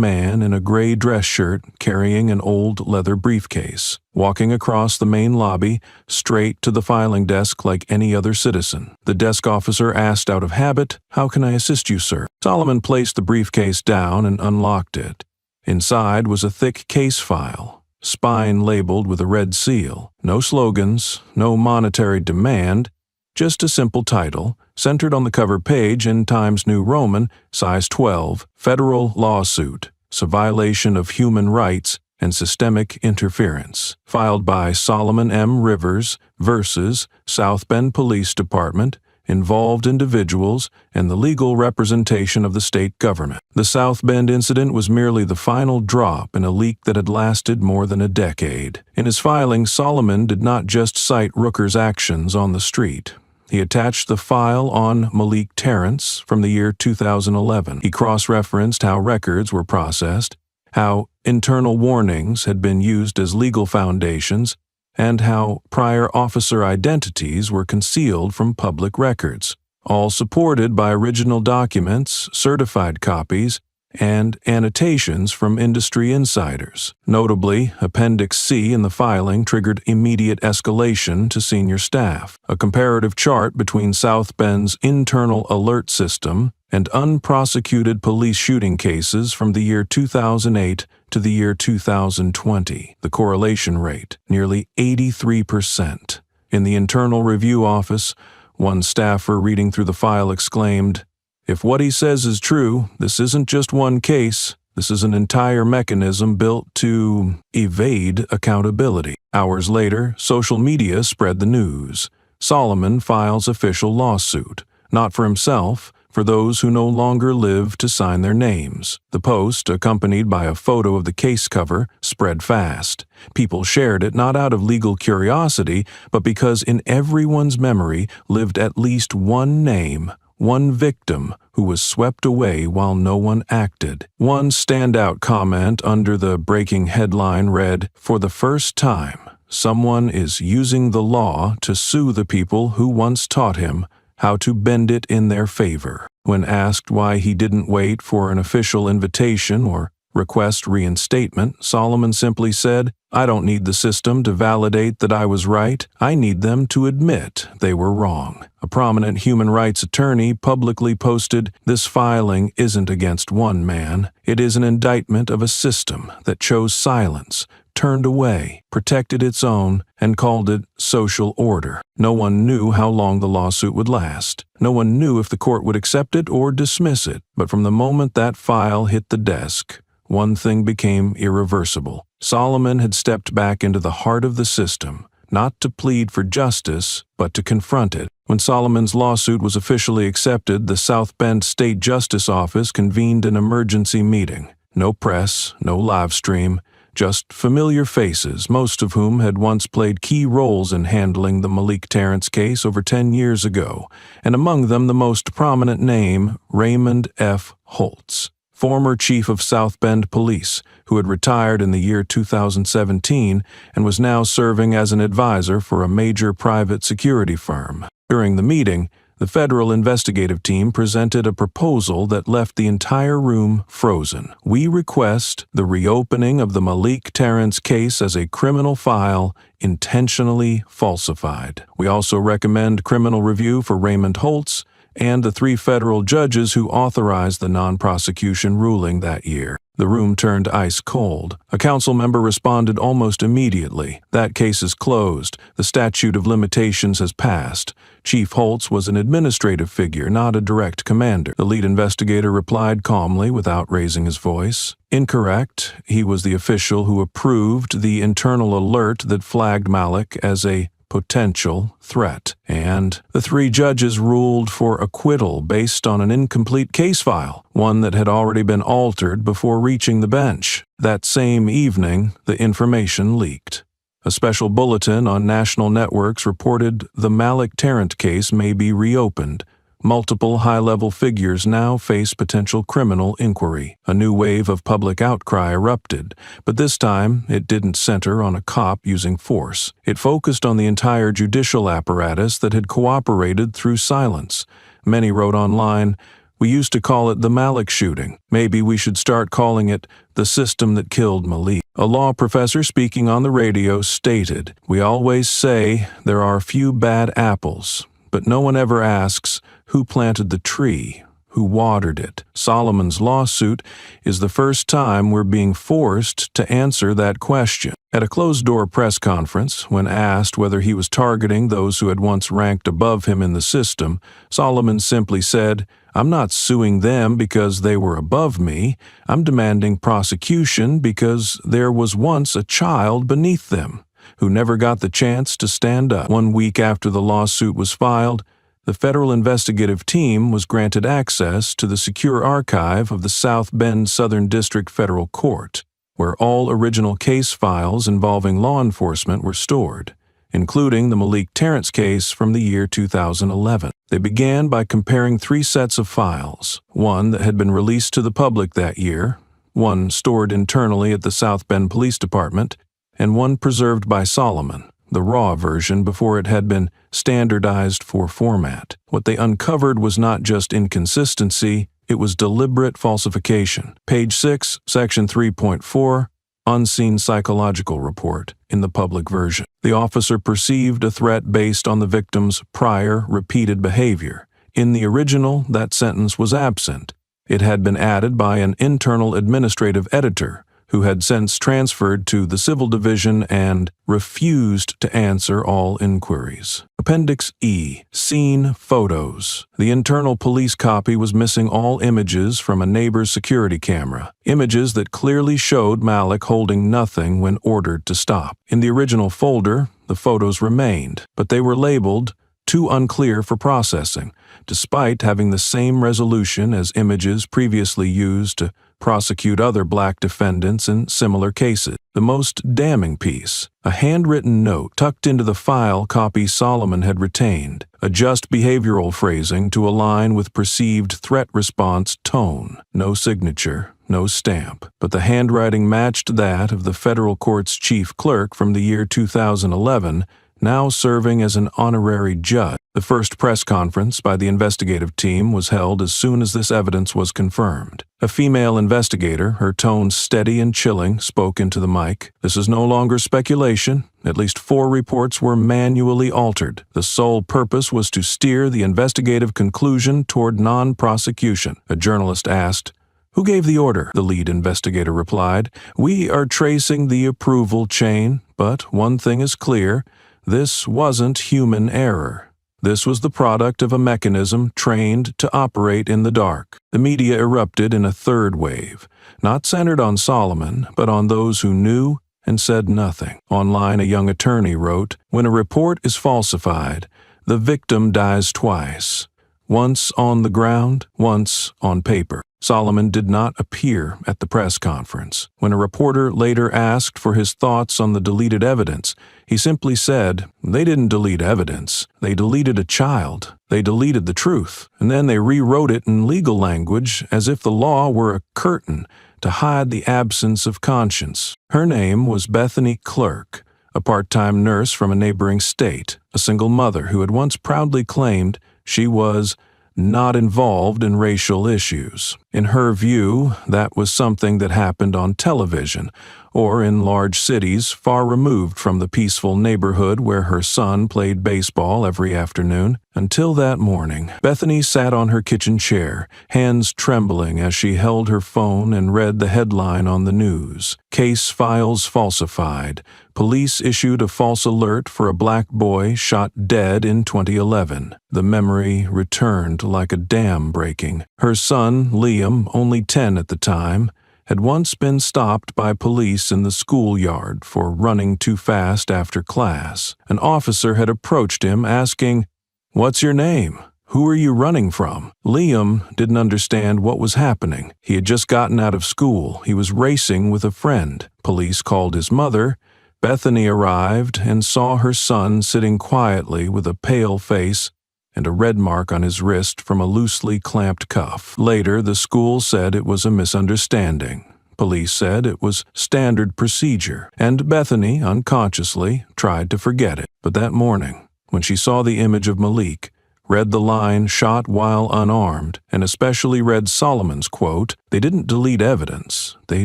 A: man in a gray dress shirt carrying an old leather briefcase, walking across the main lobby, straight to the filing desk like any other citizen. The desk officer asked out of habit, "How can I assist you, sir?" Solomon placed the briefcase down and unlocked it. Inside was a thick case file, spine labeled with a red seal. No slogans, no monetary demand, just a simple title, centered on the cover page in Times New Roman, size 12, Federal Lawsuit, violation of human rights and systemic interference, filed by Solomon M. Rivers versus South Bend Police Department, involved individuals, and the legal representation of the state government. The South Bend incident was merely the final drop in a leak that had lasted more than a decade. In his filing, Solomon did not just cite Rooker's actions on the street. He attached the file on Malik Terrence from the year 2011. He cross-referenced how records were processed, how internal warnings had been used as legal foundations, and how prior officer identities were concealed from public records, all supported by original documents, certified copies, and annotations from industry insiders. Notably, Appendix C in the filing triggered immediate escalation to senior staff. A comparative chart between South Bend's internal alert system and unprosecuted police shooting cases from the year 2008 to the year 2020. The correlation rate, nearly 83%. In the Internal Review Office, one staffer reading through the file exclaimed, "If what he says is true, this isn't just one case. This is an entire mechanism built to evade accountability." Hours later, social media spread the news. Solomon files official lawsuit, not for himself, for those who no longer live to sign their names. The post, accompanied by a photo of the case cover, spread fast. People shared it not out of legal curiosity, but because in everyone's memory lived at least one name, one victim who was swept away while no one acted. One standout comment under the breaking headline read, "For the first time, someone is using the law to sue the people who once taught him how to bend it in their favor." When asked why he didn't wait for an official invitation or request reinstatement, Solomon simply said, "I don't need the system to validate that I was right. I need them to admit they were wrong." A prominent human rights attorney publicly posted, "This filing isn't against one man. It is an indictment of a system that chose silence, turned away, protected its own, and called it social order." No one knew how long the lawsuit would last. No one knew if the court would accept it or dismiss it. But from the moment that file hit the desk, one thing became irreversible. Solomon had stepped back into the heart of the system, not to plead for justice, but to confront it. When Solomon's lawsuit was officially accepted, the South Bend State Justice Office convened an emergency meeting. No press, no live stream, just familiar faces, most of whom had once played key roles in handling the Malik Terrence case over 10 years ago, and among them the most prominent name, Raymond F. Holtz, former chief of South Bend Police, who had retired in the year 2017 and was now serving as an advisor for a major private security firm. During the meeting, the federal investigative team presented a proposal that left the entire room frozen. "We request the reopening of the Malik Terrence case as a criminal file intentionally falsified. We also recommend criminal review for Raymond Holtz and the 3 federal judges who authorized the non-prosecution ruling that year." The room turned ice cold. A council member responded almost immediately. "That case is closed. The statute of limitations has passed." Chief Holtz was an administrative figure, not a direct commander. The lead investigator replied calmly without raising his voice. "Incorrect. He was the official who approved the internal alert that flagged Malik as a potential threat. And the three judges ruled for acquittal based on an incomplete case file, one that had already been altered before reaching the bench. That same evening, the information leaked. A special bulletin on national networks reported the Malik Tarrant case may be reopened. Multiple high-level figures now face potential criminal inquiry. A new wave of public outcry erupted, but this time it didn't center on a cop using force. It focused on the entire judicial apparatus that had cooperated through silence. Many wrote online, "We used to call it the Malik shooting. Maybe we should start calling it the system that killed Malik." A law professor speaking on the radio stated, "We always say there are few bad apples, but no one ever asks who planted the tree, who watered it." Solomon's lawsuit is the first time we're being forced to answer that question. At a closed-door press conference, when asked whether he was targeting those who had once ranked above him in the system, Solomon simply said, "I'm not suing them because they were above me. I'm demanding prosecution because there was once a child beneath them who never got the chance to stand up." 1 week after the lawsuit was filed, the federal investigative team was granted access to the secure archive of the South Bend Southern District Federal Court, where all original case files involving law enforcement were stored, including the Malik Tarrant case from the year 2011. They began by comparing 3 sets of files, one that had been released to the public that year, one stored internally at the South Bend Police Department, and one preserved by Solomon, the raw version before it had been standardized for format. What they uncovered was not just inconsistency, it was deliberate falsification. Page 6, Section 3.4, Unseen Psychological Report, in the public version. The officer perceived a threat based on the victim's prior repeated behavior. In the original, that sentence was absent. It had been added by an internal administrative editor, who had since transferred to the Civil Division and refused to answer all inquiries. Appendix E, Scene Photos. The internal police copy was missing all images from a neighbor's security camera, images that clearly showed Malik holding nothing when ordered to stop. In the original folder, the photos remained, but they were labeled too unclear for processing, despite having the same resolution as images previously used to prosecute other black defendants in similar cases. The most damning piece, a handwritten note tucked into the file copy Solomon had retained, adjust behavioral phrasing to align with perceived threat response tone. No signature, no stamp, but the handwriting matched that of the federal court's chief clerk from the year 2011, now serving as an honorary judge. The first press conference by the investigative team was held as soon as this evidence was confirmed. A female investigator, her tone steady and chilling, spoke into the mic. "This is no longer speculation. At least 4 reports were manually altered. The sole purpose was to steer the investigative conclusion toward non-prosecution." A journalist asked, "Who gave the order?" The lead investigator replied, "We are tracing the approval chain, but one thing is clear. This wasn't human error. This was the product of a mechanism trained to operate in the dark." The media erupted in a third wave, not centered on Solomon, but on those who knew and said nothing. Online, a young attorney wrote, "When a report is falsified, the victim dies twice, once on the ground, once on paper." Solomon did not appear at the press conference. When a reporter later asked for his thoughts on the deleted evidence, he simply said, "They didn't delete evidence. They deleted a child. They deleted the truth. And then they rewrote it in legal language as if the law were a curtain to hide the absence of conscience." Her name was Bethany Clerk, a part-time nurse from a neighboring state, a single mother who had once proudly claimed she was not involved in racial issues. In her view, that was something that happened on television or in large cities far removed from the peaceful neighborhood where her son played baseball every afternoon. Until that morning, Bethany sat on her kitchen chair, hands trembling as she held her phone and read the headline on the news. "Case files falsified. Police issued a false alert for a black boy shot dead in 2011. The memory returned like a dam breaking. Her son, Liam, only 10 at the time, had once been stopped by police in the schoolyard for running too fast after class. An officer had approached him asking, "What's your name? Who are you running from?" Liam didn't understand what was happening. He had just gotten out of school. He was racing with a friend. Police called his mother. Bethany arrived and saw her son sitting quietly with a pale face and a red mark on his wrist from a loosely clamped cuff. Later, the school said it was a misunderstanding. Police said it was standard procedure, and Bethany, unconsciously, tried to forget it. But that morning, when she saw the image of Malik, read the line "shot while unarmed," and especially read Solomon's quote, "They didn't delete evidence, they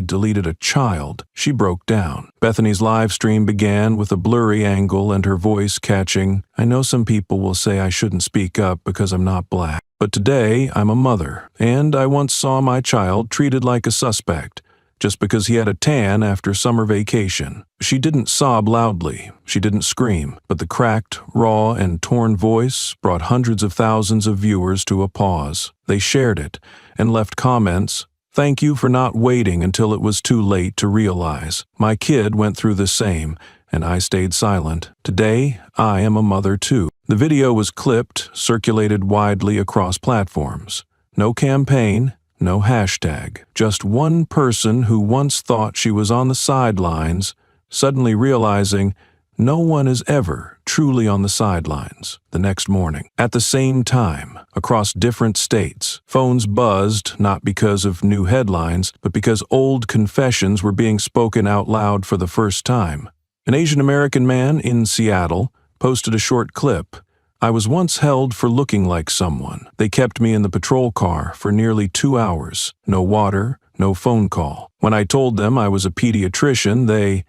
A: deleted a child," she broke down. Bethany's live stream began with a blurry angle and her voice catching, "I know some people will say I shouldn't speak up because I'm not black, but today I'm a mother, and I once saw my child treated like a suspect just because he had a tan after summer vacation." She didn't sob loudly, she didn't scream, but the cracked, raw, and torn voice brought hundreds of thousands of viewers to a pause. They shared it and left comments. "Thank you for not waiting until it was too late to realize. My kid went through the same, and I stayed silent. Today, I am a mother too." The video was clipped, circulated widely across platforms. No campaign, no hashtag. Just one person who once thought she was on the sidelines, suddenly realizing no one is ever truly on the sidelines. The next morning, at the same time, across different states, phones buzzed not because of new headlines, but because old confessions were being spoken out loud for the first time. An Asian American man in Seattle posted a short clip. "I was once held for looking like someone. They kept me in the patrol car for nearly 2 hours. No water, no phone call. When I told them I was a pediatrician, they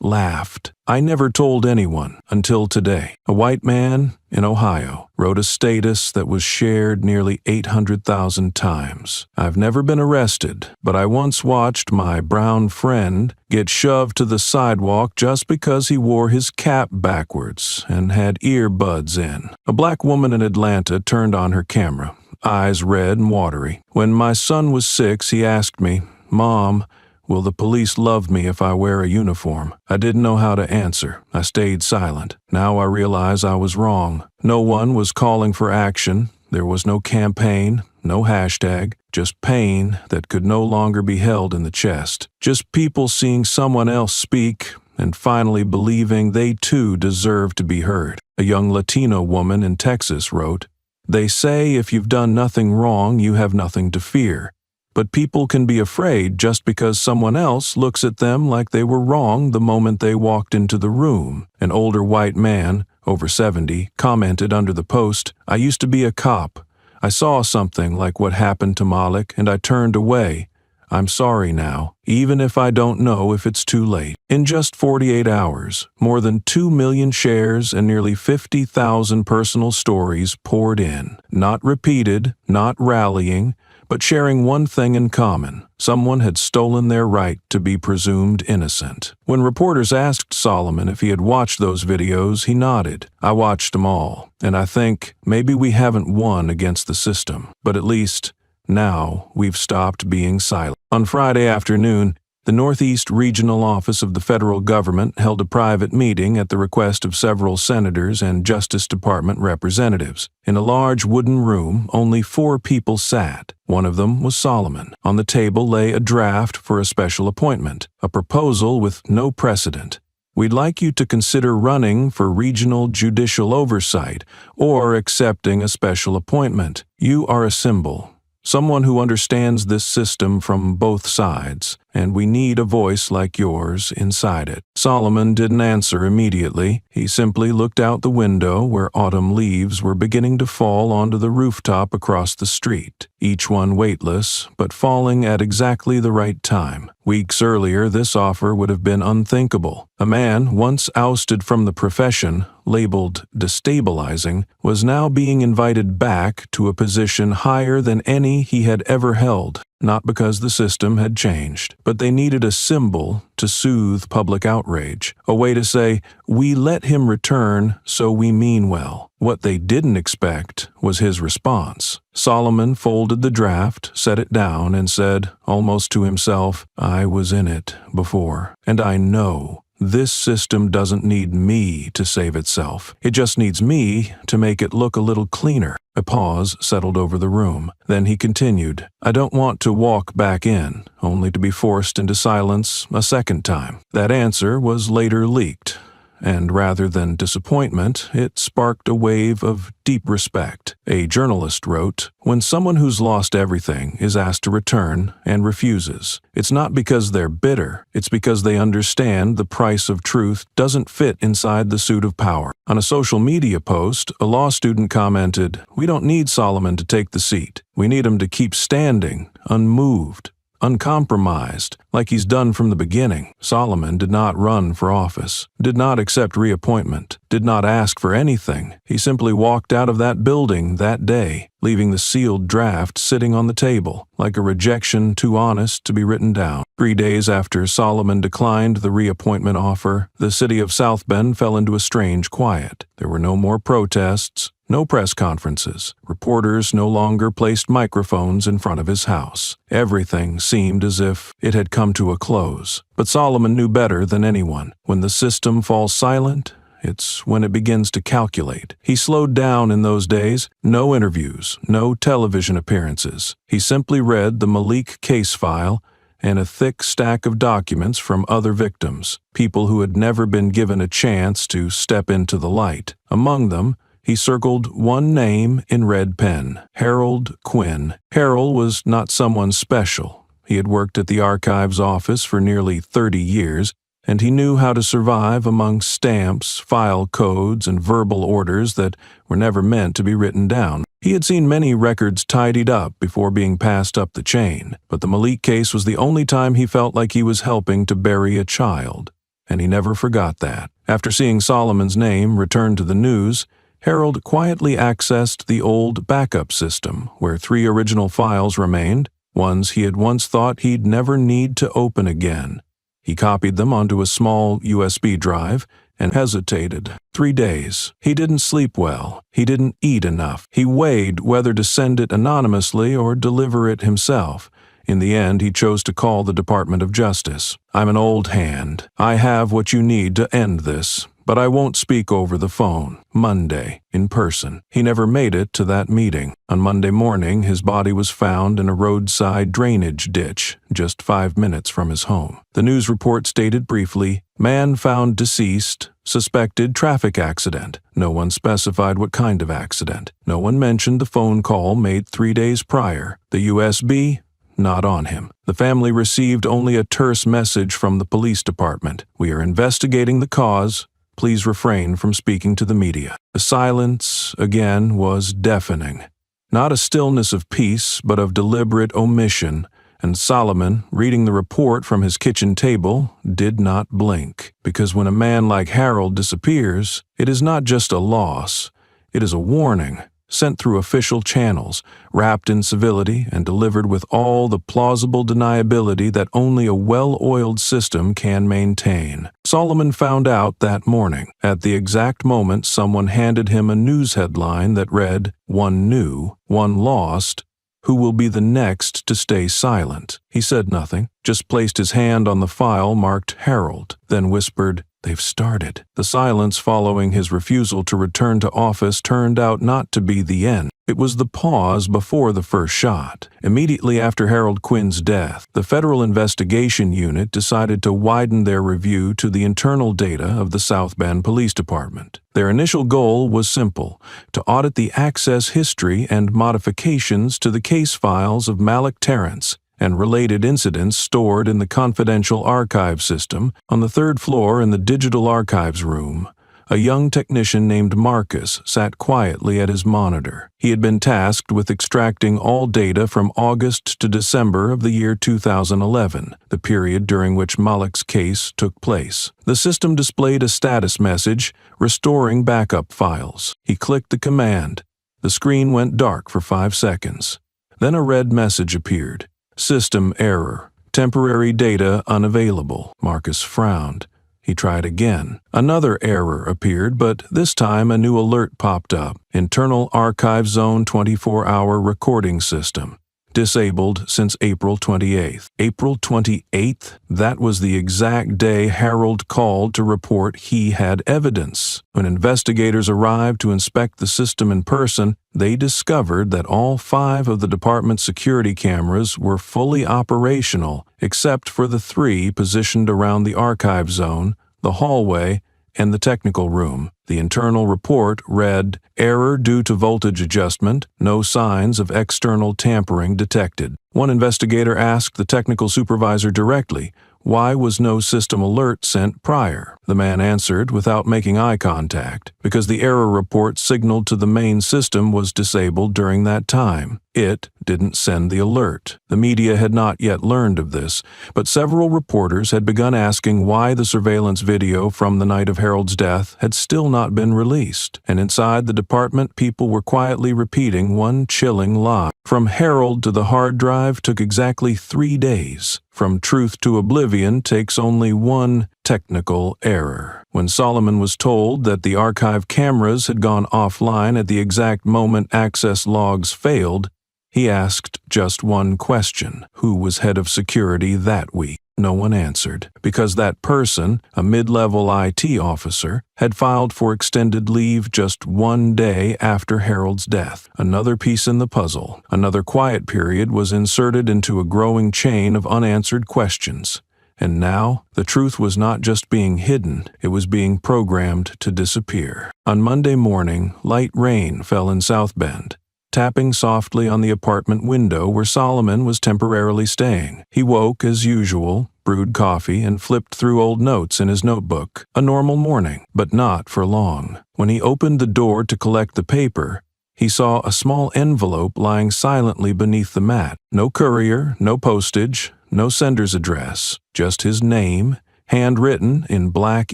A: laughed. I never told anyone until today." A white man in Ohio wrote a status that was shared nearly 800,000 times. "I've never been arrested, but I once watched my brown friend get shoved to the sidewalk just because he wore his cap backwards and had earbuds in." A black woman in Atlanta turned on her camera, eyes red and watery. "When my son was 6, he asked me, 'Mom, will the police love me if I wear a uniform?' I didn't know how to answer. I stayed silent. Now I realize I was wrong. No one was calling for action. There was no campaign, no hashtag, just pain that could no longer be held in the chest. Just people seeing someone else speak and finally believing they too deserve to be heard." A young Latino woman in Texas wrote, "They say if you've done nothing wrong, you have nothing to fear. But people can be afraid just because someone else looks at them like they were wrong the moment they walked into the room." An older white man, over 70, commented under the post, "I used to be a cop. I saw something like what happened to Malik and I turned away. I'm sorry now, even if I don't know if it's too late." In just 48 hours, more than 2 million shares and nearly 50,000 personal stories poured in. Not repeated, not rallying, but sharing one thing in common. Someone had stolen their right to be presumed innocent. When reporters asked Solomon if he had watched those videos, he nodded. "I watched them all, and I think maybe we haven't won against the system, but at least now we've stopped being silent." On Friday afternoon, the Northeast Regional Office of the federal government held a private meeting at the request of several senators and Justice Department representatives. In a large wooden room, only 4 people sat. One of them was Solomon. On the table lay a draft for a special appointment, a proposal with no precedent. "We'd like you to consider running for regional judicial oversight or accepting a special appointment. You are a symbol. Someone who understands this system from both sides, and we need a voice like yours inside it." Solomon didn't answer immediately. He simply looked out the window where autumn leaves were beginning to fall onto the rooftop across the street, each one weightless, but falling at exactly the right time. Weeks earlier, this offer would have been unthinkable. A man once ousted from the profession, labeled destabilizing, was now being invited back to a position higher than any he had ever held. not because the system had changed, but they needed a symbol to soothe public outrage, a way to say, "We let him return, so we mean well." What they didn't expect was his response. Solomon folded the draft, set it down, and said, almost to himself, "I was in it before, and I know this system doesn't need me to save itself. It just needs me to make it look a little cleaner." A pause settled over the room. Then he continued, "I don't want to walk back in, only to be forced into silence a second time." That answer was later leaked, and rather than disappointment, it sparked a wave of deep respect. A journalist wrote, "When someone who's lost everything is asked to return and refuses, it's not because they're bitter, it's because they understand the price of truth doesn't fit inside the suit of power." On a social media post, a law student commented, "We don't need Solomon to take the seat. We need him to keep standing, unmoved, uncompromised, like he's done from the beginning." Solomon did not run for office, did not accept reappointment, did not ask for anything. He simply walked out of that building that day, leaving the sealed draft sitting on the table, like a rejection too honest to be written down. 3 days after Solomon declined the reappointment offer, the city of South Bend fell into a strange quiet. There were no more protests, no press conferences. Reporters no longer placed microphones in front of his house. Everything seemed as if it had come to a close. But Solomon knew better than anyone. When the system falls silent, it's when it begins to calculate. He slowed down in those days. No interviews, no television appearances. He simply read the Malik case file and a thick stack of documents from other victims, people who had never been given a chance to step into the light. Among them, he circled one name in red pen, Harold Quinn. Harold was not someone special. He had worked at the archives office for nearly 30 years, and he knew how to survive among stamps, file codes, and verbal orders that were never meant to be written down. He had seen many records tidied up before being passed up the chain, but the Malik case was the only time he felt like he was helping to bury a child, and he never forgot that. After seeing Solomon's name return to the news, Harold quietly accessed the old backup system, where 3 original files remained, ones he had once thought he'd never need to open again. He copied them onto a small USB drive and hesitated. 3 days. He didn't sleep well. He didn't eat enough. He weighed whether to send it anonymously or deliver it himself. In the end, he chose to call the Department of Justice. "I'm an old hand. I have what you need to end this, but I won't speak over the phone. Monday, in person." He never made it to that meeting. On Monday morning, his body was found in a roadside drainage ditch, just 5 minutes from his home. The news report stated briefly, "Man found deceased, suspected traffic accident." No one specified what kind of accident. No one mentioned the phone call made 3 days prior. The USB? Not on him. The family received only a terse message from the police department. "We are investigating the cause. Please refrain from speaking to the media." The silence, again, was deafening. Not a stillness of peace, but of deliberate omission, and Solomon, reading the report from his kitchen table, did not blink. Because when a man like Harold disappears, it is not just a loss, it is a warning, sent through official channels, wrapped in civility and delivered with all the plausible deniability that only a well-oiled system can maintain. Solomon found out that morning. At the exact moment someone handed him a news headline that read, "One new, one lost. Who will be the next to stay silent?" He said nothing, just placed his hand on the file marked Harold, then whispered, "They've started." The silence following his refusal to return to office turned out not to be the end. It was the pause before the first shot. Immediately after Harold Quinn's death, the Federal Investigation Unit decided to widen their review to the internal data of the South Bend Police Department. Their initial goal was simple: to audit the access history and modifications to the case files of Malik Terrence and related incidents stored in the confidential archive system on the 3rd floor in the digital archives room. A young technician named Marcus sat quietly at his monitor. He had been tasked with extracting all data from August to December of the year 2011, the period during which Malik's case took place. The system displayed a status message, restoring backup files. He clicked the command. The screen went dark for 5 seconds. Then a red message appeared. System error. Temporary data unavailable. Marcus frowned. He tried again. Another error appeared, but this time a new alert popped up. Internal Archive Zone 24-hour recording system. Disabled since April 28th. April 28th? That was the exact day Harold called to report he had evidence. When investigators arrived to inspect the system in person, they discovered that all 5 of the department's security cameras were fully operational, except for the 3 positioned around the archive zone, the hallway, and the technical room. The internal report read, "Error due to voltage adjustment, no signs of external tampering detected." One investigator asked the technical supervisor directly, why was no system alert sent prior? The man answered without making eye contact, because the error report signaled to the main system was disabled during that time. It didn't send the alert. The media had not yet learned of this, but several reporters had begun asking why the surveillance video from the night of Harold's death had still not been released, and inside the department people were quietly repeating one chilling lie. From Harold to the hard drive took exactly 3 days. From truth to oblivion takes only one technical error. When Solomon was told that the archive cameras had gone offline at the exact moment access logs failed, he asked just one question: who was head of security that week? No one answered, because that person, a mid-level IT officer, had filed for extended leave just 1 day after Harold's death. Another piece in the puzzle, another quiet period was inserted into a growing chain of unanswered questions. And now, the truth was not just being hidden, it was being programmed to disappear. On Monday morning, light rain fell in South Bend, tapping softly on the apartment window where Solomon was temporarily staying. He woke as usual, brewed coffee, and flipped through old notes in his notebook. A normal morning, but not for long. When he opened the door to collect the paper, he saw a small envelope lying silently beneath the mat. No courier, no postage, no sender's address, just his name, handwritten in black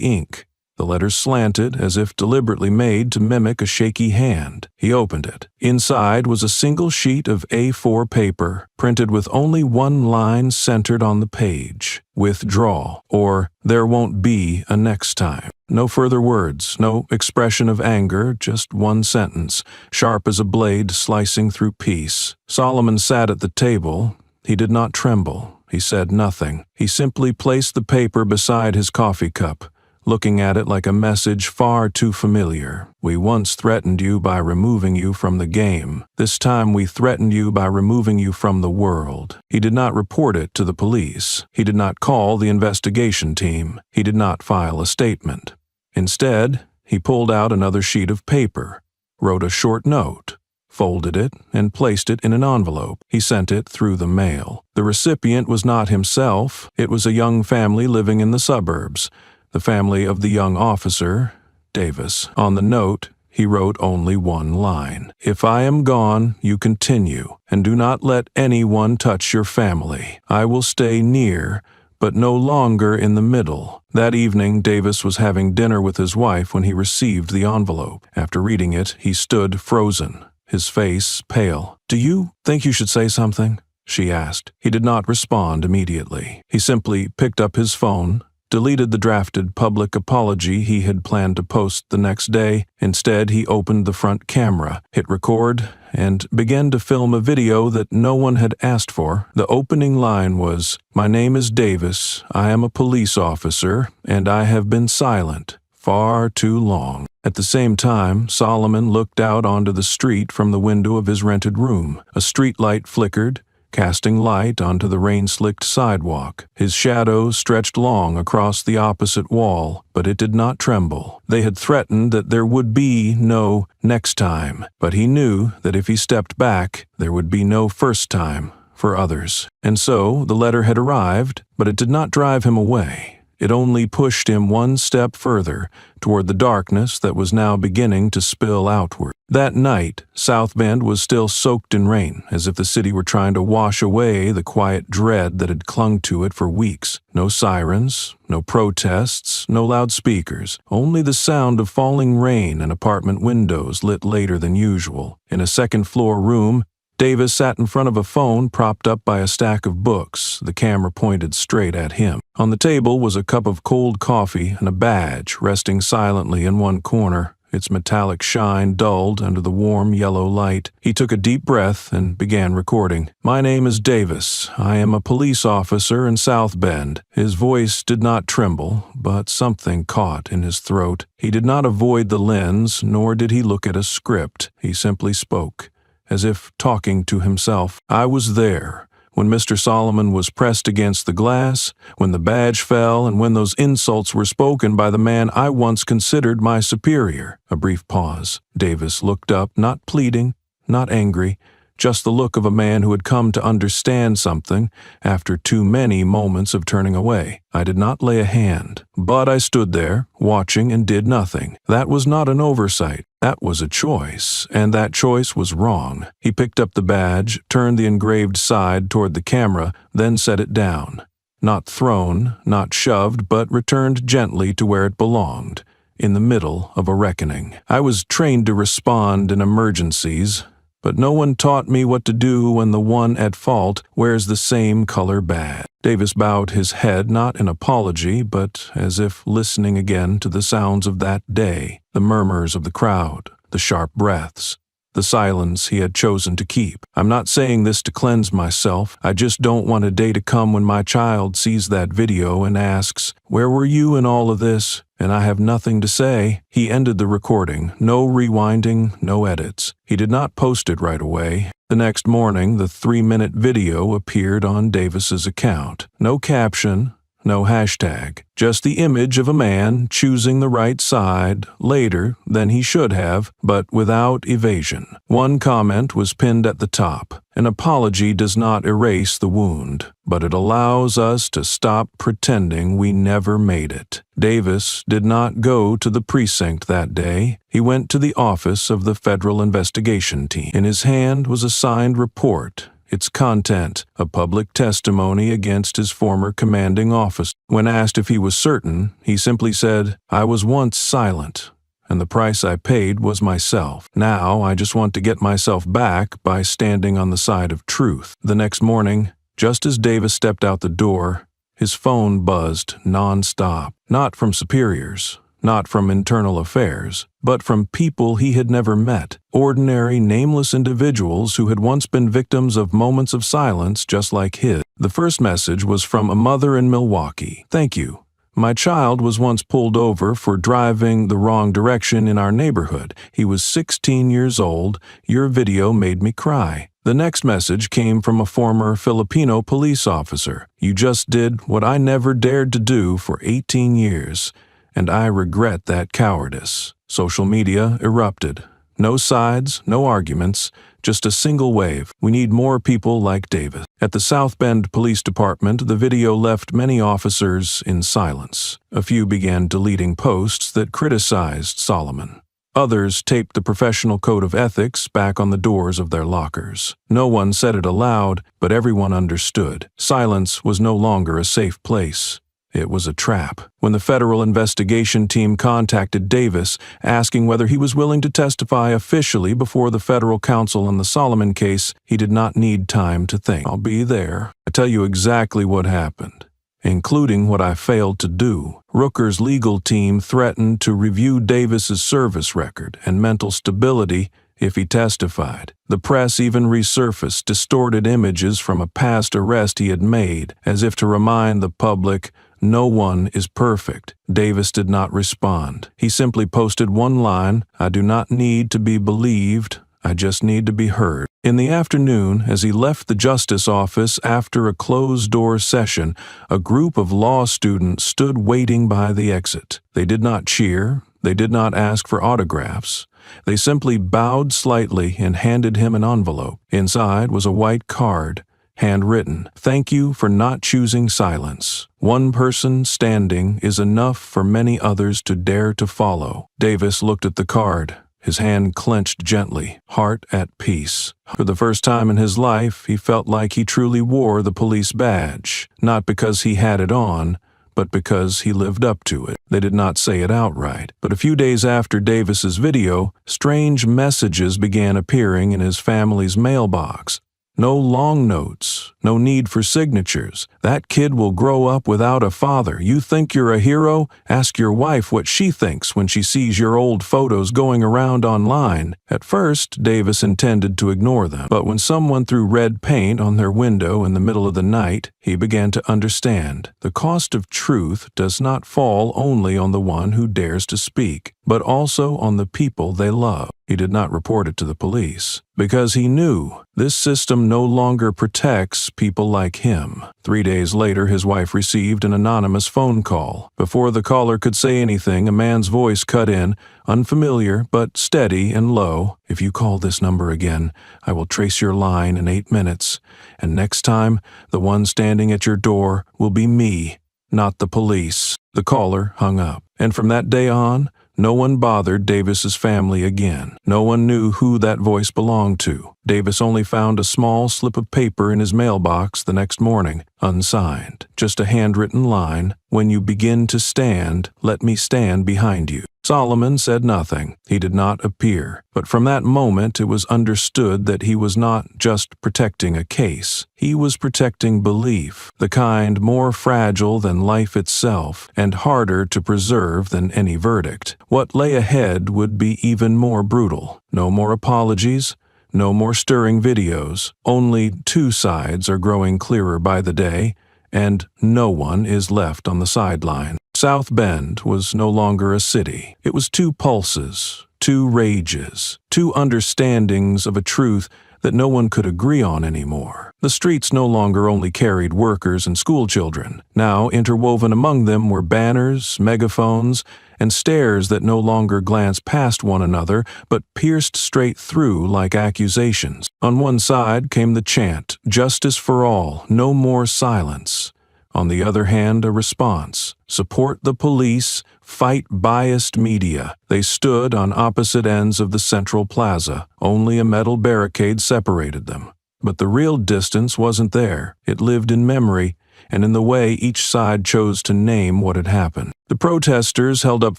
A: ink. The letters slanted, as if deliberately made to mimic a shaky hand. He opened it. Inside was a single sheet of A4 paper, printed with only one line centered on the page: "Withdraw," or "There won't be a next time." No further words, no expression of anger, just one sentence, sharp as a blade slicing through peace. Solomon sat at the table. He did not tremble. He said nothing. He simply placed the paper beside his coffee cup, looking at it like a message far too familiar. "We once threatened you by removing you from the game. This time we threatened you by removing you from the world." He did not report it to the police. He did not call the investigation team. He did not file a statement. Instead, he pulled out another sheet of paper, wrote a short note, folded it, and placed it in an envelope. He sent it through the mail. The recipient was not himself. It was a young family living in the suburbs, the family of the young officer, Davis. On the note, he wrote only one line: "If I am gone, you continue, and do not let anyone touch your family. I will stay near, but no longer in the middle." That evening, Davis was having dinner with his wife when he received the envelope. After reading it, he stood frozen, his face pale. "Do you think you should say something?" she asked. He did not respond immediately. He simply picked up his phone, deleted the drafted public apology he had planned to post the next day. Instead, he opened the front camera, hit record, and began to film a video that no one had asked for. The opening line was, "My name is Davis. I am a police officer, and I have been silent far too long." At the same time, Solomon looked out onto the street from the window of his rented room. A streetlight flickered, casting light onto the rain-slicked sidewalk. His shadow stretched long across the opposite wall, but it did not tremble. They had threatened that there would be no next time, but he knew that if he stepped back, there would be no first time for others. And so the letter had arrived, but it did not drive him away. It only pushed him one step further toward the darkness that was now beginning to spill outward. That night, South Bend was still soaked in rain, as if the city were trying to wash away the quiet dread that had clung to it for weeks. No sirens, no protests, no loudspeakers, only the sound of falling rain and apartment windows lit later than usual. In a second-floor room, Davis sat in front of a phone propped up by a stack of books, the camera pointed straight at him. On the table was a cup of cold coffee and a badge resting silently in one corner, its metallic shine dulled under the warm yellow light. He took a deep breath and began recording. "My name is Davis. I am a police officer in South Bend." His voice did not tremble, but something caught in his throat. He did not avoid the lens, nor did he look at a script. He simply spoke, as if talking to himself. "I was there when Mr. Solomon was pressed against the glass, when the badge fell, and when those insults were spoken by the man I once considered my superior." A brief pause. Davis looked up, not pleading, not angry, just the look of a man who had come to understand something after too many moments of turning away. "I did not lay a hand, but I stood there, watching and did nothing. That was not an oversight. That was a choice, and that choice was wrong." He picked up the badge, turned the engraved side toward the camera, then set it down. Not thrown, not shoved, but returned gently to where it belonged, in the middle of a reckoning. "I was trained to respond in emergencies, but no one taught me what to do when the one at fault wears the same color badge." Davis bowed his head, not in apology, but as if listening again to the sounds of that day, the murmurs of the crowd, the sharp breaths, the silence he had chosen to keep. "I'm not saying this to cleanse myself. I just don't want a day to come when my child sees that video and asks, 'Where were you in all of this?' and I have nothing to say." He ended the recording. No rewinding, no edits. He did not post it right away. The next morning, the 3-minute video appeared on Davis's account. No caption, no hashtag, just the image of a man choosing the right side later than he should have, but without evasion. One comment was pinned at the top. "An apology does not erase the wound, but it allows us to stop pretending we never made it." Davis did not go to the precinct that day. He went to the office of the Federal Investigation Team. In his hand was a signed report, its content a public testimony against his former commanding officer. When asked if he was certain, he simply said, "I was once silent, and the price I paid was myself. Now I just want to get myself back by standing on the side of truth." The next morning, just as Davis stepped out the door, his phone buzzed non-stop, not from superiors, not from internal affairs, but from people he had never met, ordinary, nameless individuals who had once been victims of moments of silence just like his. The first message was from a mother in Milwaukee. "Thank you. My child was once pulled over for driving the wrong direction in our neighborhood. He was 16 years old. Your video made me cry." The next message came from a former Filipino police officer. "You just did what I never dared to do for 18 years. And I regret that cowardice." Social media erupted. No sides, no arguments, just a single wave. "We need more people like Davis." At the South Bend Police Department, the video left many officers in silence. A few began deleting posts that criticized Solomon. Others taped the professional code of ethics back on the doors of their lockers. No one said it aloud, but everyone understood. Silence was no longer a safe place. It was a trap. When the Federal Investigation Team contacted Davis, asking whether he was willing to testify officially before the federal counsel on the Solomon case, he did not need time to think. "I'll be there. I tell you exactly what happened, including what I failed to do." Rooker's legal team threatened to review Davis's service record and mental stability if he testified. The press even resurfaced distorted images from a past arrest he had made, as if to remind the public, no one is perfect. Davis did not respond. He simply posted one line, "I do not need to be believed, I just need to be heard." In the afternoon, as he left the justice office after a closed-door session, a group of law students stood waiting by the exit. They did not cheer. They did not ask for autographs. They simply bowed slightly and handed him an envelope. Inside was a white card, handwritten, "Thank you for not choosing silence. One person standing is enough for many others to dare to follow." Davis looked at the card, his hand clenched gently, heart at peace. For the first time in his life, he felt like he truly wore the police badge, not because he had it on, but because he lived up to it. They did not say it outright, but a few days after Davis's video, strange messages began appearing in his family's mailbox. No long notes, no need for signatures. That kid will grow up without a father. You think you're a hero? Ask your wife what she thinks when she sees your old photos going around online. At first, Davis intended to ignore them, but when someone threw red paint on their window in the middle of the night, he began to understand. The cost of truth does not fall only on the one who dares to speak, but also on the people they love. He did not report it to the police, because he knew this system no longer protects people like him. 3 days later, his wife received an anonymous phone call. Before the caller could say anything, a man's voice cut in, unfamiliar but steady and low. "If you call this number again, I will trace your line in 8 minutes, and next time, the one standing at your door will be me, not the police." The caller hung up, and from that day on, no one bothered Davis's family again. No one knew who that voice belonged to. Davis only found a small slip of paper in his mailbox the next morning, unsigned. Just a handwritten line, "When you begin to stand, let me stand behind you." Solomon said nothing. He did not appear. But from that moment, it was understood that he was not just protecting a case. He was protecting belief, the kind more fragile than life itself and harder to preserve than any verdict. What lay ahead would be even more brutal. No more apologies, no more stirring videos. Only two sides are growing clearer by the day, and no one is left on the sideline. South Bend was no longer a city. It was two pulses, two rages, two understandings of a truth that no one could agree on anymore. The streets no longer only carried workers and schoolchildren. Now, interwoven among them were banners, megaphones, and stares that no longer glanced past one another, but pierced straight through like accusations. On one side came the chant, "Justice for all, no more silence." On the other hand, a response, "Support the police, fight biased media." They stood on opposite ends of the central plaza. Only a metal barricade separated them. But the real distance wasn't there. It lived in memory, and in the way each side chose to name what had happened. The protesters held up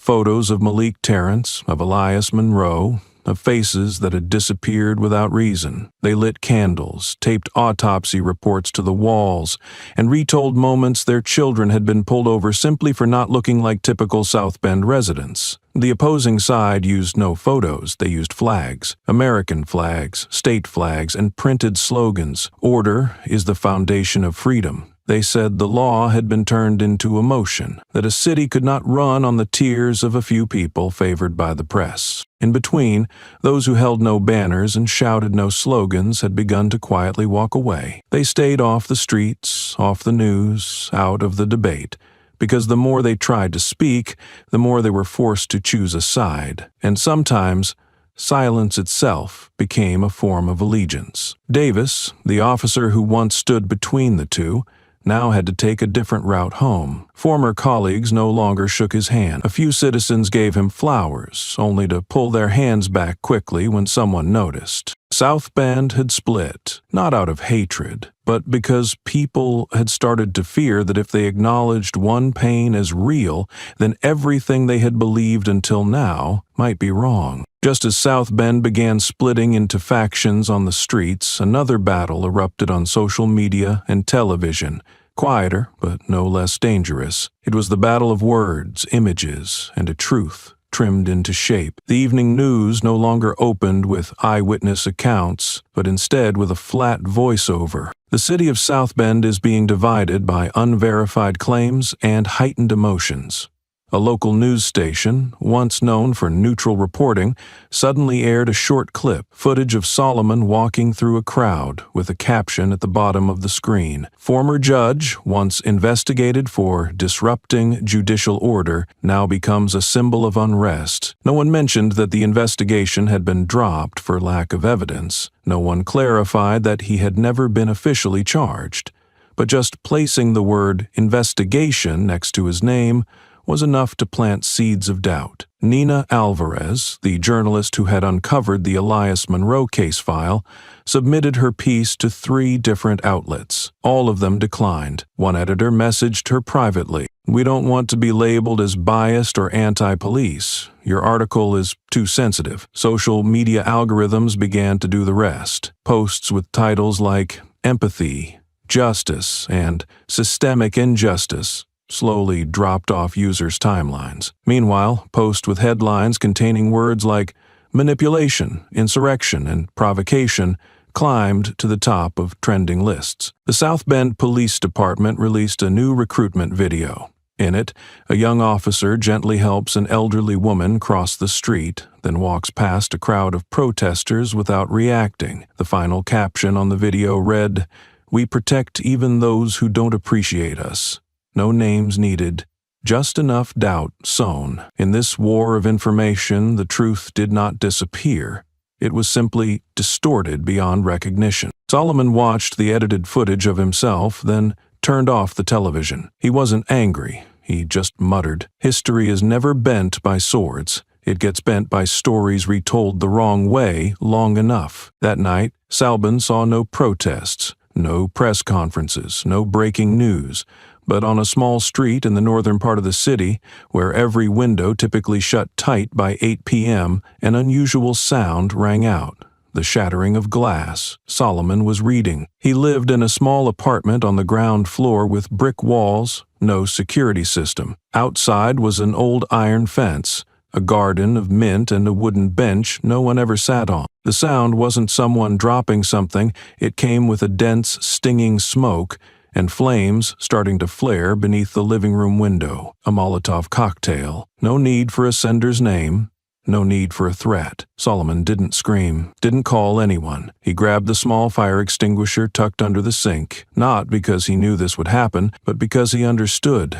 A: photos of Malik Terrence, of Elias Monroe, of faces that had disappeared without reason. They lit candles, taped autopsy reports to the walls, and retold moments their children had been pulled over simply for not looking like typical South Bend residents. The opposing side used no photos. They used flags, American flags, state flags, and printed slogans. "Order is the foundation of freedom." They said the law had been turned into emotion, that a city could not run on the tears of a few people favored by the press. In between, those who held no banners and shouted no slogans had begun to quietly walk away. They stayed off the streets, off the news, out of the debate, because the more they tried to speak, the more they were forced to choose a side, and sometimes silence itself became a form of allegiance. Davis, the officer who once stood between the two, now had to take a different route home. Former colleagues no longer shook his hand. A few citizens gave him flowers, only to pull their hands back quickly when someone noticed. South Bend had split, not out of hatred, but because people had started to fear that if they acknowledged one pain as real, then everything they had believed until now might be wrong. Just as South Bend began splitting into factions on the streets, another battle erupted on social media and television, quieter but no less dangerous. It was the battle of words, images, and a truth trimmed into shape. The evening news no longer opened with eyewitness accounts, but instead with a flat voiceover. The city of South Bend is being divided by unverified claims and heightened emotions. A local news station, once known for neutral reporting, suddenly aired a short clip, footage of Solomon walking through a crowd, with a caption at the bottom of the screen. "Former judge, once investigated for disrupting judicial order, now becomes a symbol of unrest." No one mentioned that the investigation had been dropped for lack of evidence. No one clarified that he had never been officially charged. But just placing the word investigation next to his name was enough to plant seeds of doubt. Nina Alvarez, the journalist who had uncovered the Elias Monroe case file, submitted her piece to 3 different outlets. All of them declined. One editor messaged her privately, "We don't want to be labeled as biased or anti-police. Your article is too sensitive." Social media algorithms began to do the rest. Posts with titles like "Empathy," "Justice," and "Systemic Injustice" slowly dropped off users' timelines. Meanwhile, posts with headlines containing words like manipulation, insurrection, and provocation climbed to the top of trending lists. The South Bend Police Department released a new recruitment video. In it, a young officer gently helps an elderly woman cross the street, then walks past a crowd of protesters without reacting. The final caption on the video read, "We protect even those who don't appreciate us. No names needed, just enough doubt sown." In this war of information, the truth did not disappear. It was simply distorted beyond recognition. Solomon watched the edited footage of himself, then turned off the television. He wasn't angry. He just muttered, "History is never bent by swords. It gets bent by stories retold the wrong way long enough." That night, Salbin saw no protests, no press conferences, no breaking news. But on a small street in the northern part of the city, where every window typically shut tight by 8 p.m., an unusual sound rang out. The shattering of glass. Solomon was reading. He lived in a small apartment on the ground floor with brick walls, no security system. Outside was an old iron fence, a garden of mint and a wooden bench no one ever sat on. The sound wasn't someone dropping something, it came with a dense, stinging smoke, and flames starting to flare beneath the living room window. A Molotov cocktail. No need for a sender's name. No need for a threat. Solomon didn't scream, didn't call anyone. He grabbed the small fire extinguisher tucked under the sink, not because he knew this would happen, but because he understood.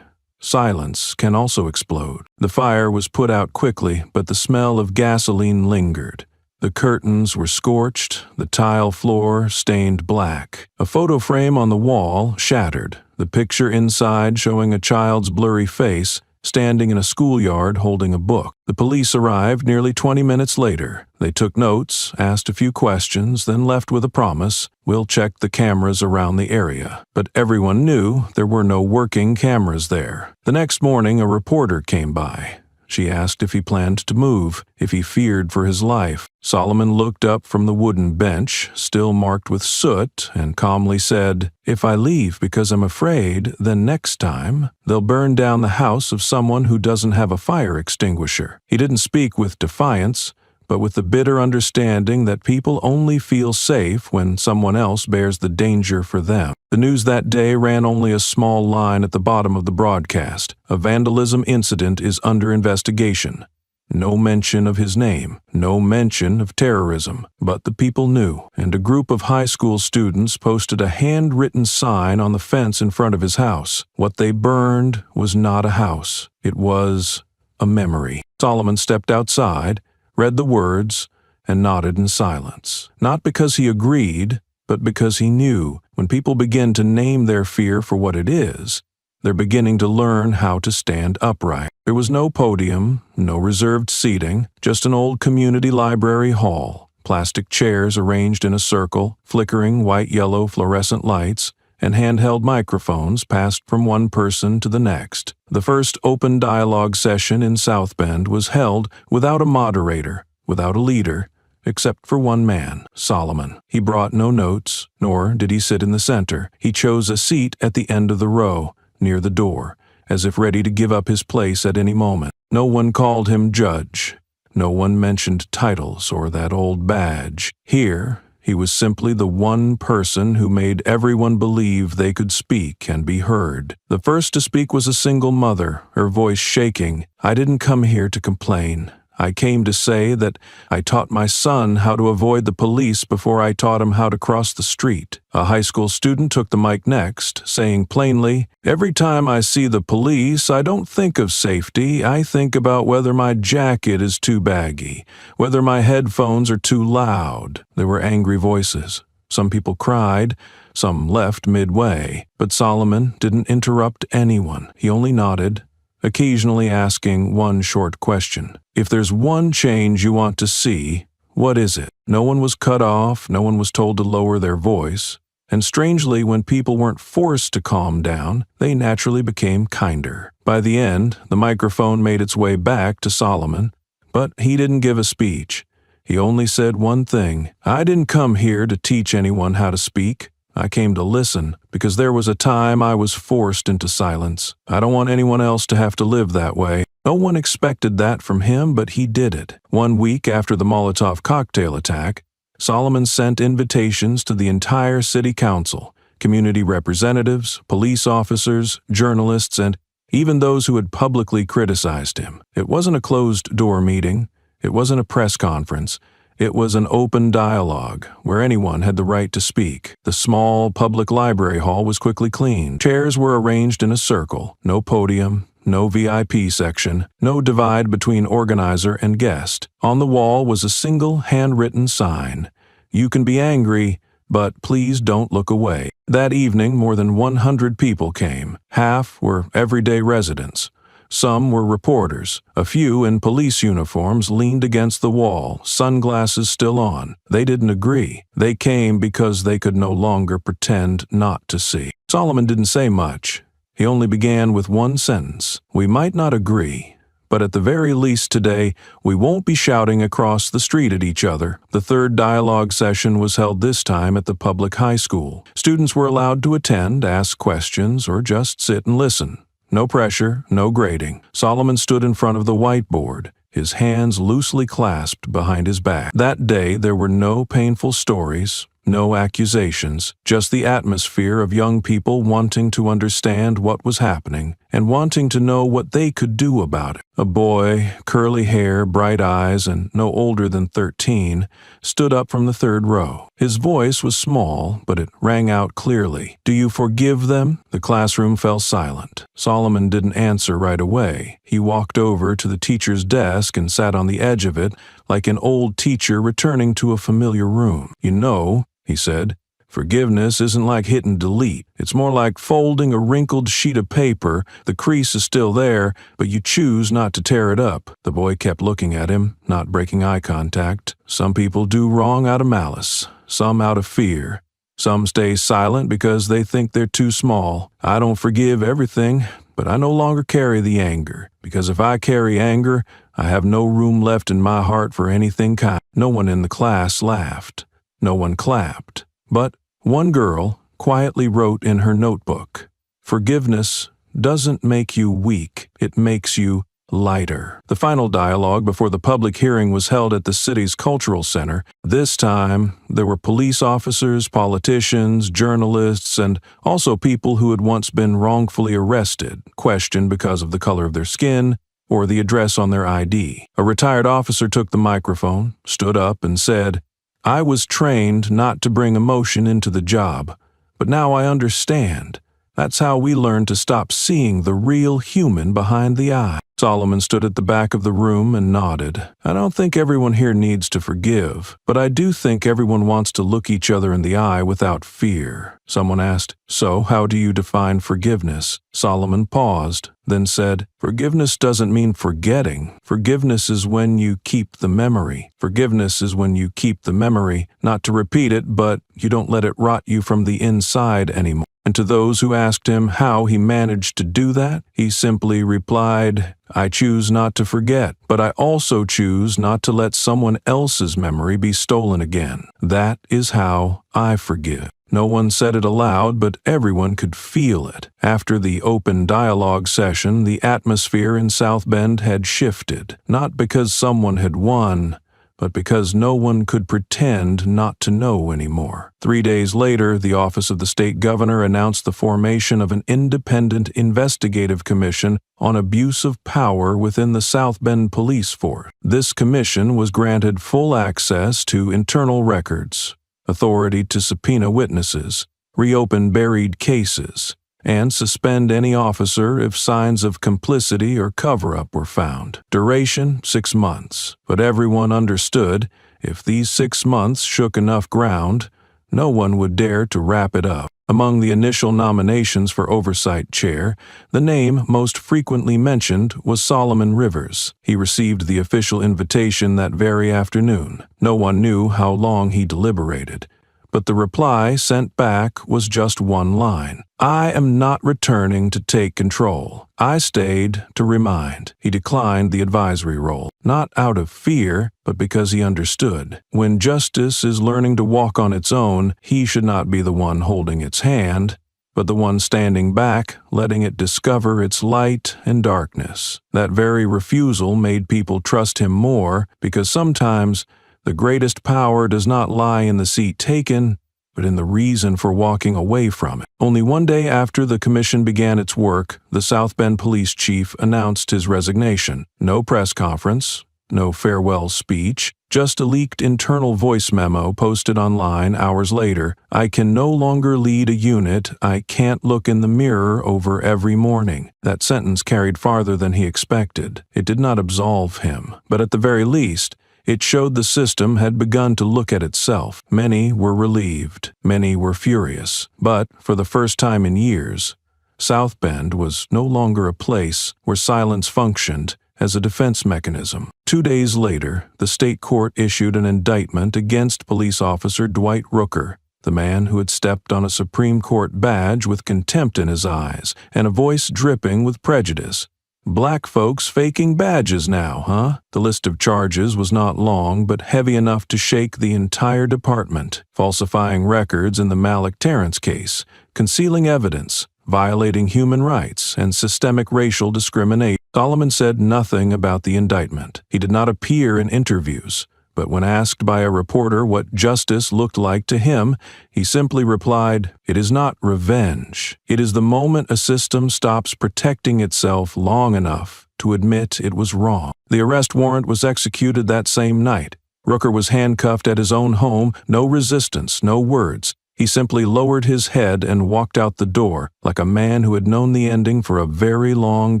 A: Silence can also explode. The fire was put out quickly, but the smell of gasoline lingered. The curtains were scorched, the tile floor stained black. A photo frame on the wall shattered, the picture inside showing a child's blurry face standing in a schoolyard holding a book. The police arrived nearly 20 minutes later. They took notes, asked a few questions, then left with a promise, "We'll check the cameras around the area." But everyone knew there were no working cameras there. The next morning, a reporter came by. She asked if he planned to move, if he feared for his life. Solomon looked up from the wooden bench, still marked with soot, and calmly said, "If I leave because I'm afraid, then next time, they'll burn down the house of someone who doesn't have a fire extinguisher." He didn't speak with defiance, but with the bitter understanding that people only feel safe when someone else bears the danger for them. The news that day ran only a small line at the bottom of the broadcast. "A vandalism incident is under investigation." No mention of his name, no mention of terrorism, but the people knew, and a group of high school students posted a handwritten sign on the fence in front of his house. What they burned was not a house, it was a memory. Solomon stepped outside, read the words, and nodded in silence. Not because he agreed, but because he knew when people begin to name their fear for what it is, they're beginning to learn how to stand upright. There was no podium, no reserved seating, just an old community library hall, plastic chairs arranged in a circle, flickering white-yellow fluorescent lights, and handheld microphones passed from one person to the next. The first open dialogue session in South Bend was held without a moderator, without a leader, except for one man, Solomon. He brought no notes, nor did he sit in the center. He chose a seat at the end of the row, near the door, as if ready to give up his place at any moment. No one called him judge. No one mentioned titles or that old badge. Here, he was simply the one person who made everyone believe they could speak and be heard. The first to speak was a single mother, her voice shaking. "I didn't come here to complain. I came to say that I taught my son how to avoid the police before I taught him how to cross the street." A high school student took the mic next, saying plainly, "Every time I see the police, I don't think of safety. I think about whether my jacket is too baggy, whether my headphones are too loud." There were angry voices. Some people cried, some left midway. But Solomon didn't interrupt anyone. He only nodded, occasionally asking one short question. If there's one change you want to see, what is it? No one was cut off, no one was told to lower their voice. And strangely, when people weren't forced to calm down, they naturally became kinder. By the end, the microphone made its way back to Solomon, but he didn't give a speech. He only said one thing: "I didn't come here to teach anyone how to speak. I came to listen, because there was a time I was forced into silence. I don't want anyone else to have to live that way." No one expected that from him, but he did it. 1 week after the Molotov cocktail attack, Solomon sent invitations to the entire city council, community representatives, police officers, journalists, and even those who had publicly criticized him. It wasn't a closed-door meeting. It wasn't a press conference. It was an open dialogue where anyone had the right to speak. The small public library hall was quickly cleaned. Chairs were arranged in a circle. No podium, no VIP section, no divide between organizer and guest. On the wall was a single handwritten sign: "You can be angry, but please don't look away." That evening, more than 100 people came. Half were everyday residents. Some were reporters. A few in police uniforms leaned against the wall, sunglasses still on. They didn't agree. They came because they could no longer pretend not to see. Solomon didn't say much. He only began with one sentence: "We might not agree, but at the very least today, we won't be shouting across the street at each other." The third dialogue session was held this time at the public high school. Students were allowed to attend, ask questions, or just sit and listen. No pressure, no grading. Solomon stood in front of the whiteboard, his hands loosely clasped behind his back. That day, there were no painful stories, no accusations, just the atmosphere of young people wanting to understand what was happening and wanting to know what they could do about it. A boy, curly hair, bright eyes, and no older than 13, stood up from the third row. His voice was small, but it rang out clearly. "Do you forgive them?" The classroom fell silent. Solomon didn't answer right away. He walked over to the teacher's desk and sat on the edge of it, like an old teacher returning to a familiar room. "You know," he said, "forgiveness isn't like hitting delete. It's more like folding a wrinkled sheet of paper. The crease is still there, but you choose not to tear it up." The boy kept looking at him, not breaking eye contact. "Some people do wrong out of malice, some out of fear. Some stay silent because they think they're too small. I don't forgive everything, but I no longer carry the anger, because if I carry anger, I have no room left in my heart for anything kind." No one in the class laughed. No one clapped. But one girl quietly wrote in her notebook, "Forgiveness doesn't make you weak, it makes you lighter." The final dialogue before the public hearing was held at the city's cultural center. This time, there were police officers, politicians, journalists, and also people who had once been wrongfully arrested, questioned because of the color of their skin or the address on their ID. A retired officer took the microphone, stood up, and said, "I was trained not to bring emotion into the job, but now I understand. That's how we learn to stop seeing the real human behind the eye." Solomon stood at the back of the room and nodded. "I don't think everyone here needs to forgive, but I do think everyone wants to look each other in the eye without fear." Someone asked, "So how do you define forgiveness?" Solomon paused, then said, "Forgiveness doesn't mean forgetting. Forgiveness is when you keep the memory. Forgiveness is when you keep the memory, not to repeat it, but you don't let it rot you from the inside anymore." And to those who asked him how he managed to do that, he simply replied, "I choose not to forget, but I also choose not to let someone else's memory be stolen again. That is how I forgive." No one said it aloud, but everyone could feel it. After the open dialogue session, the atmosphere in South Bend had shifted, not because someone had won, but because no one could pretend not to know anymore. 3 days later, the office of the state governor announced the formation of an independent investigative commission on abuse of power within the South Bend police force. This commission was granted full access to internal records, authority to subpoena witnesses, reopen buried cases, and suspend any officer if signs of complicity or cover-up were found. Duration, 6 months. But everyone understood if these 6 months shook enough ground, no one would dare to wrap it up. Among the initial nominations for oversight chair, the name most frequently mentioned was Solomon Rivers. He received the official invitation that very afternoon. No one knew how long he deliberated, but the reply sent back was just one line. "I am not returning to take control. I stayed to remind." He declined the advisory role, not out of fear, but because he understood. When justice is learning to walk on its own, he should not be the one holding its hand, but the one standing back, letting it discover its light and darkness. That very refusal made people trust him more, because sometimes the greatest power does not lie in the seat taken, but in the reason for walking away from it. Only one day after the commission began its work, the South Bend police chief announced his resignation. No press conference, no farewell speech, just a leaked internal voice memo posted online hours later. "I can no longer lead a unit. I can't look in the mirror over every morning." That sentence carried farther than he expected. It did not absolve him, but at the very least, it showed the system had begun to look at itself. Many were relieved, many were furious, but for the first time in years, South Bend was no longer a place where silence functioned as a defense mechanism. 2 days later, the state court issued an indictment against police officer Dwight Rooker, the man who had stepped on a Supreme Court badge with contempt in his eyes and a voice dripping with prejudice. Black folks faking badges now, huh? The list of charges was not long, but heavy enough to shake the entire department. Falsifying records in the Malik Terrence case, concealing evidence, violating human rights, and systemic racial discrimination. Solomon said nothing about the indictment. He did not appear in interviews, but when asked by a reporter what justice looked like to him, he simply replied, "It is not revenge. It is the moment a system stops protecting itself long enough to admit it was wrong." The arrest warrant was executed that same night. Rooker was handcuffed at his own home, no resistance, no words. He simply lowered his head and walked out the door, like a man who had known the ending for a very long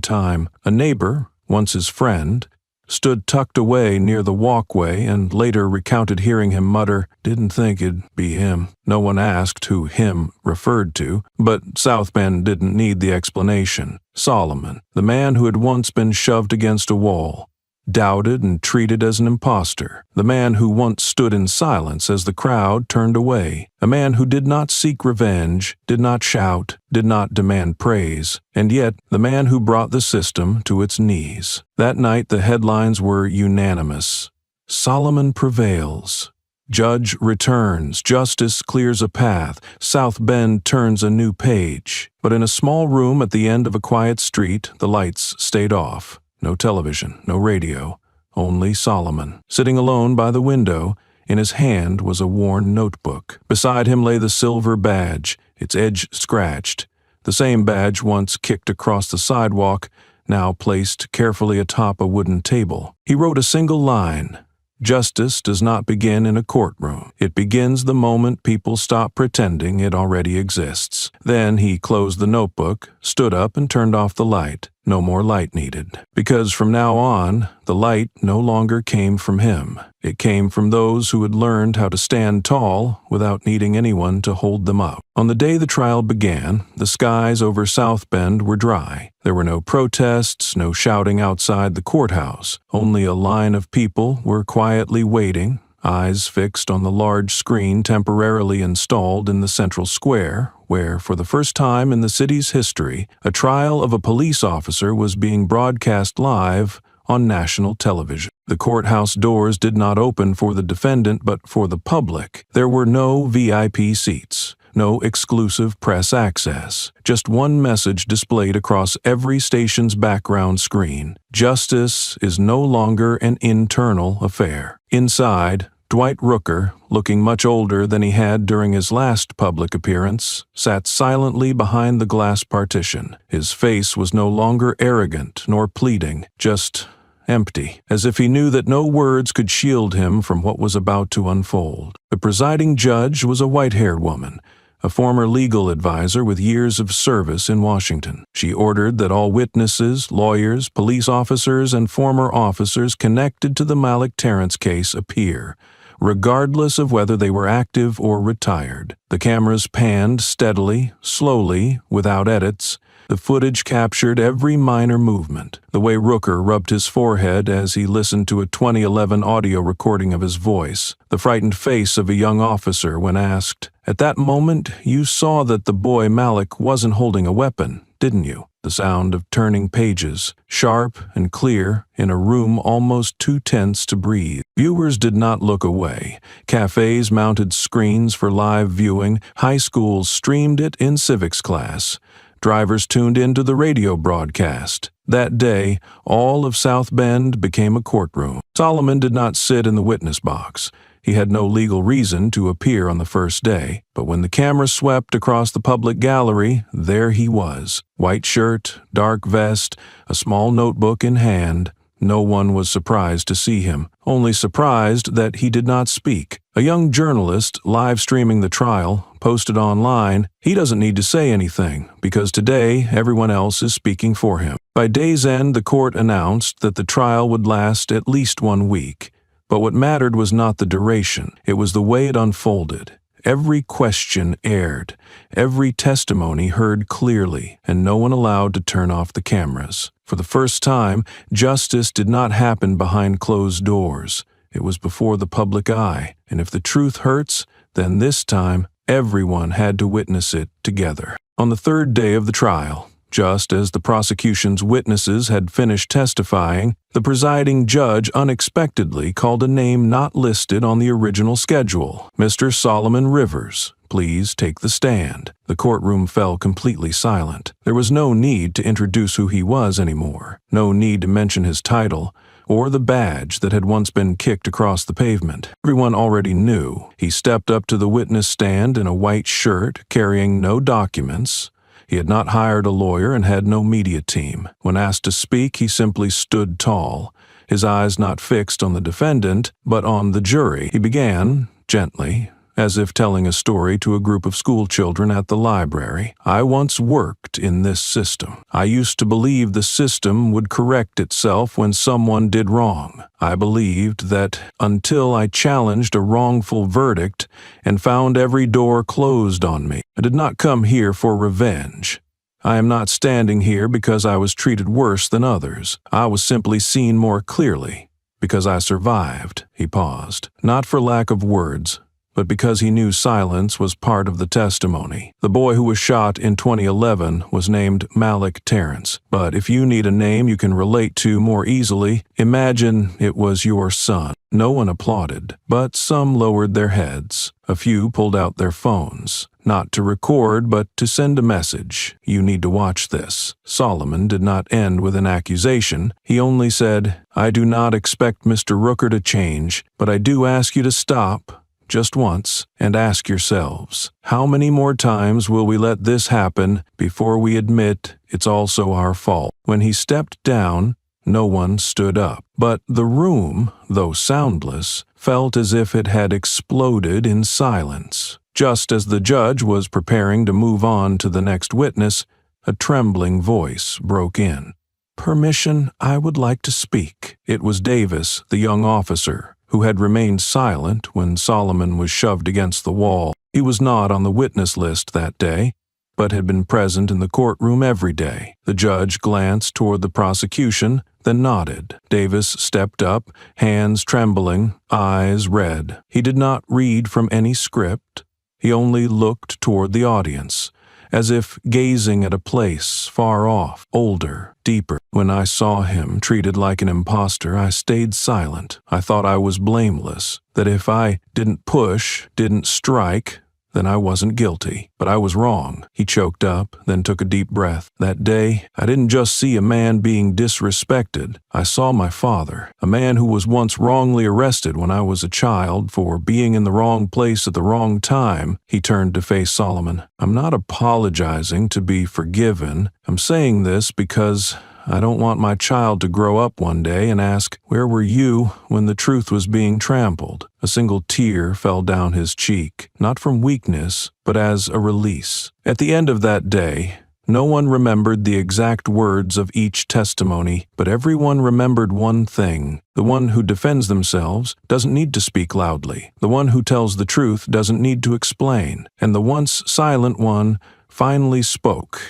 A: time. A neighbor, once his friend, stood tucked away near the walkway and later recounted hearing him mutter, "Didn't think it'd be him." No one asked who him referred to, but South Bend didn't need the explanation. Solomon, the man who had once been shoved against a wall, doubted and treated as an imposter, the man who once stood in silence as the crowd turned away, a man who did not seek revenge, did not shout, did not demand praise, and yet the man who brought the system to its knees. That night the headlines were unanimous. Solomon prevails. Judge returns. Justice clears a path. South Bend turns a new page. But in a small room at the end of a quiet street, the lights stayed off. No television, no radio, only Solomon. Sitting alone by the window, in his hand was a worn notebook. Beside him lay the silver badge, its edge scratched. The same badge once kicked across the sidewalk, now placed carefully atop a wooden table. He wrote a single line: "Justice does not begin in a courtroom. It begins the moment people stop pretending it already exists." Then he closed the notebook, stood up, and turned off the light. No more light needed. Because from now on, the light no longer came from him. It came from those who had learned how to stand tall without needing anyone to hold them up. On the day the trial began, the skies over South Bend were dry. There were no protests, no shouting outside the courthouse. Only a line of people were quietly waiting, eyes fixed on the large screen temporarily installed in the central square, where, for the first time in the city's history, a trial of a police officer was being broadcast live on national television. The courthouse doors did not open for the defendant but for the public. There were no VIP seats, no exclusive press access, just one message displayed across every station's background screen: justice is no longer an internal affair. Inside, Dwight Rooker, looking much older than he had during his last public appearance, sat silently behind the glass partition. His face was no longer arrogant nor pleading, just empty, as if he knew that no words could shield him from what was about to unfold. The presiding judge was a white-haired woman, a former legal advisor with years of service in Washington. She ordered that all witnesses, lawyers, police officers, and former officers connected to the Malik Terrence case appear, regardless of whether they were active or retired. The cameras panned steadily, slowly, without edits. The footage captured every minor movement, the way Rooker rubbed his forehead as he listened to a 2011 audio recording of his voice, the frightened face of a young officer when asked, "At that moment, you saw that the boy Malik wasn't holding a weapon, didn't you?" The sound of turning pages, sharp and clear, in a room almost too tense to breathe. Viewers did not look away. Cafes mounted screens for live viewing. High schools streamed it in civics class. Drivers tuned into the radio broadcast. That day, all of South Bend became a courtroom. Solomon did not sit in the witness box. He had no legal reason to appear on the first day, but when the camera swept across the public gallery, there he was. White shirt, dark vest, a small notebook in hand. No one was surprised to see him, only surprised that he did not speak. A young journalist, live streaming the trial, posted online, "He doesn't need to say anything, because today everyone else is speaking for him." By day's end, the court announced that the trial would last at least 1 week. But what mattered was not the duration, it was the way it unfolded. Every question aired, every testimony heard clearly, and no one allowed to turn off the cameras. For the first time, justice did not happen behind closed doors. It was before the public eye, and if the truth hurts, then this time everyone had to witness it together. On the third day of the trial, just as the prosecution's witnesses had finished testifying, the presiding judge unexpectedly called a name not listed on the original schedule. "Mr. Solomon Rivers, please take the stand." The courtroom fell completely silent. There was no need to introduce who he was anymore, no need to mention his title, or the badge that had once been kicked across the pavement. Everyone already knew. He stepped up to the witness stand in a white shirt, carrying no documents. He had not hired a lawyer and had no media team. When asked to speak, he simply stood tall, his eyes not fixed on the defendant, but on the jury. He began, gently, as if telling a story to a group of school children at the library. "I once worked in this system. I used to believe the system would correct itself when someone did wrong. I believed that until I challenged a wrongful verdict and found every door closed on me. I did not come here for revenge. I am not standing here because I was treated worse than others. I was simply seen more clearly, because I survived." He paused, not for lack of words, but because he knew silence was part of the testimony. The boy who was shot in 2011 was named Malik Terrence, but if you need a name you can relate to more easily, imagine it was your son. No one applauded, but some lowered their heads. A few pulled out their phones, not to record, but to send a message. "You need to watch this." Solomon did not end with an accusation. He only said, "I do not expect Mr. Rooker to change, but I do ask you to stop just once, and ask yourselves, how many more times will we let this happen before we admit it's also our fault?" When he stepped down, no one stood up, but the room, though soundless, felt as if it had exploded in silence. Just as the judge was preparing to move on to the next witness, a trembling voice broke in. "Permission, I would like to speak." It was Davis, the young officer, who had remained silent when Solomon was shoved against the wall. He was not on the witness list that day, but had been present in the courtroom every day. The judge glanced toward the prosecution, then nodded. Davis stepped up, hands trembling, eyes red. He did not read from any script. He only looked toward the audience, as if gazing at a place far off, older, deeper. When I saw him treated like an imposter, I stayed silent. I thought I was blameless, that if I didn't push, didn't strike, then I wasn't guilty. But I was wrong. He choked up, then took a deep breath. That day, I didn't just see a man being disrespected. I saw my father, a man who was once wrongly arrested when I was a child for being in the wrong place at the wrong time. He turned to face Solomon. "I'm not apologizing to be forgiven. I'm saying this because I don't want my child to grow up one day and ask, 'Where were you when the truth was being trampled?'" A single tear fell down his cheek, not from weakness, but as a release. At the end of that day, No one remembered the exact words of each testimony, but everyone remembered one thing. The one who defends themselves doesn't need to speak loudly. The one who tells the truth doesn't need to explain. And the once silent one finally spoke,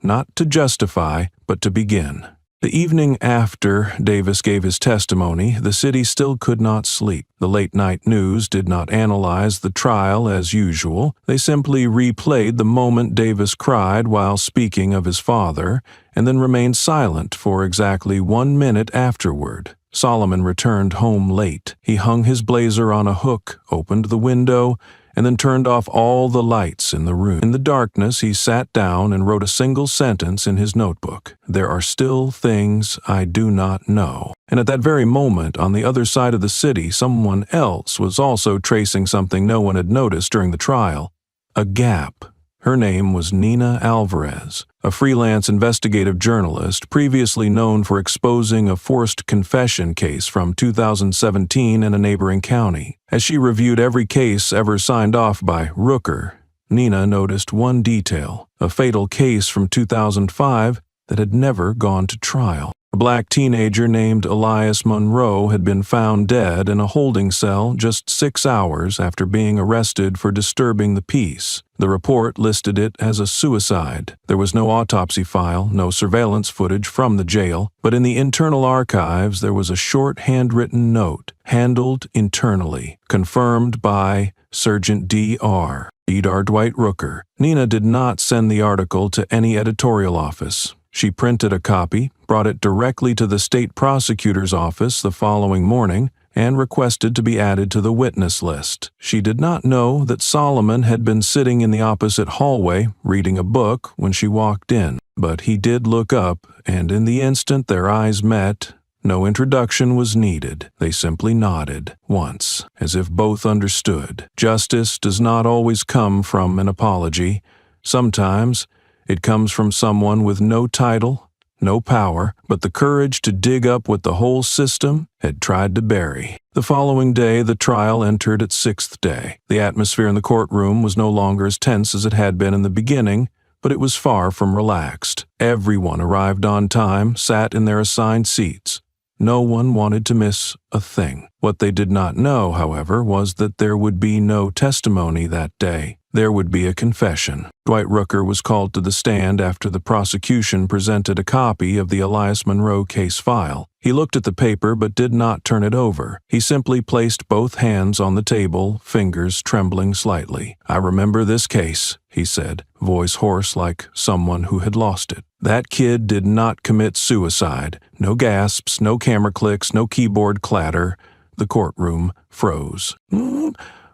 A: not to justify, but to begin. The evening after Davis gave his testimony, the city still could not sleep. The late-night news did not analyze the trial as usual. They simply replayed the moment Davis cried while speaking of his father, and then remained silent for exactly 1 minute afterward. Solomon returned home late. He hung his blazer on a hook, opened the window, and then turned off all the lights in the room. In the darkness, he sat down and wrote a single sentence in his notebook. "There are still things I do not know." And at that very moment, on the other side of the city, someone else was also tracing something no one had noticed during the trial: a gap. Her name was Nina Alvarez, a freelance investigative journalist previously known for exposing a forced confession case from 2017 in a neighboring county. As she reviewed every case ever signed off by Rooker, Nina noticed one detail: a fatal case from 2005 that had never gone to trial. A black teenager named Elias Monroe had been found dead in a holding cell just 6 hours after being arrested for disturbing the peace. The report listed it as a suicide. There was no autopsy file, no surveillance footage from the jail, but in the internal archives there was a short handwritten note, handled internally, confirmed by Sergeant D.R. Dwight Rooker. Nina did not send the article to any editorial office. She printed a copy, brought it directly to the state prosecutor's office the following morning, and requested to be added to the witness list. She did not know that Solomon had been sitting in the opposite hallway, reading a book, when she walked in. But he did look up, and in the instant their eyes met, no introduction was needed. They simply nodded, once, as if both understood. Justice does not always come from an apology. Sometimes it comes from someone with no title, no power, but the courage to dig up what the whole system had tried to bury. The following day, the trial entered its 6th day. The atmosphere in the courtroom was no longer as tense as it had been in the beginning, but it was far from relaxed. Everyone arrived on time, sat in their assigned seats. No one wanted to miss a thing. What they did not know, however, was that there would be no testimony that day. There would be a confession. Dwight Rooker was called to the stand after the prosecution presented a copy of the Elias Monroe case file. He looked at the paper but did not turn it over. He simply placed both hands on the table, fingers trembling slightly. "I remember this case," he said, voice hoarse like someone who had lost it. "That kid did not commit suicide." No gasps, no camera clicks, no keyboard clatter. The courtroom froze.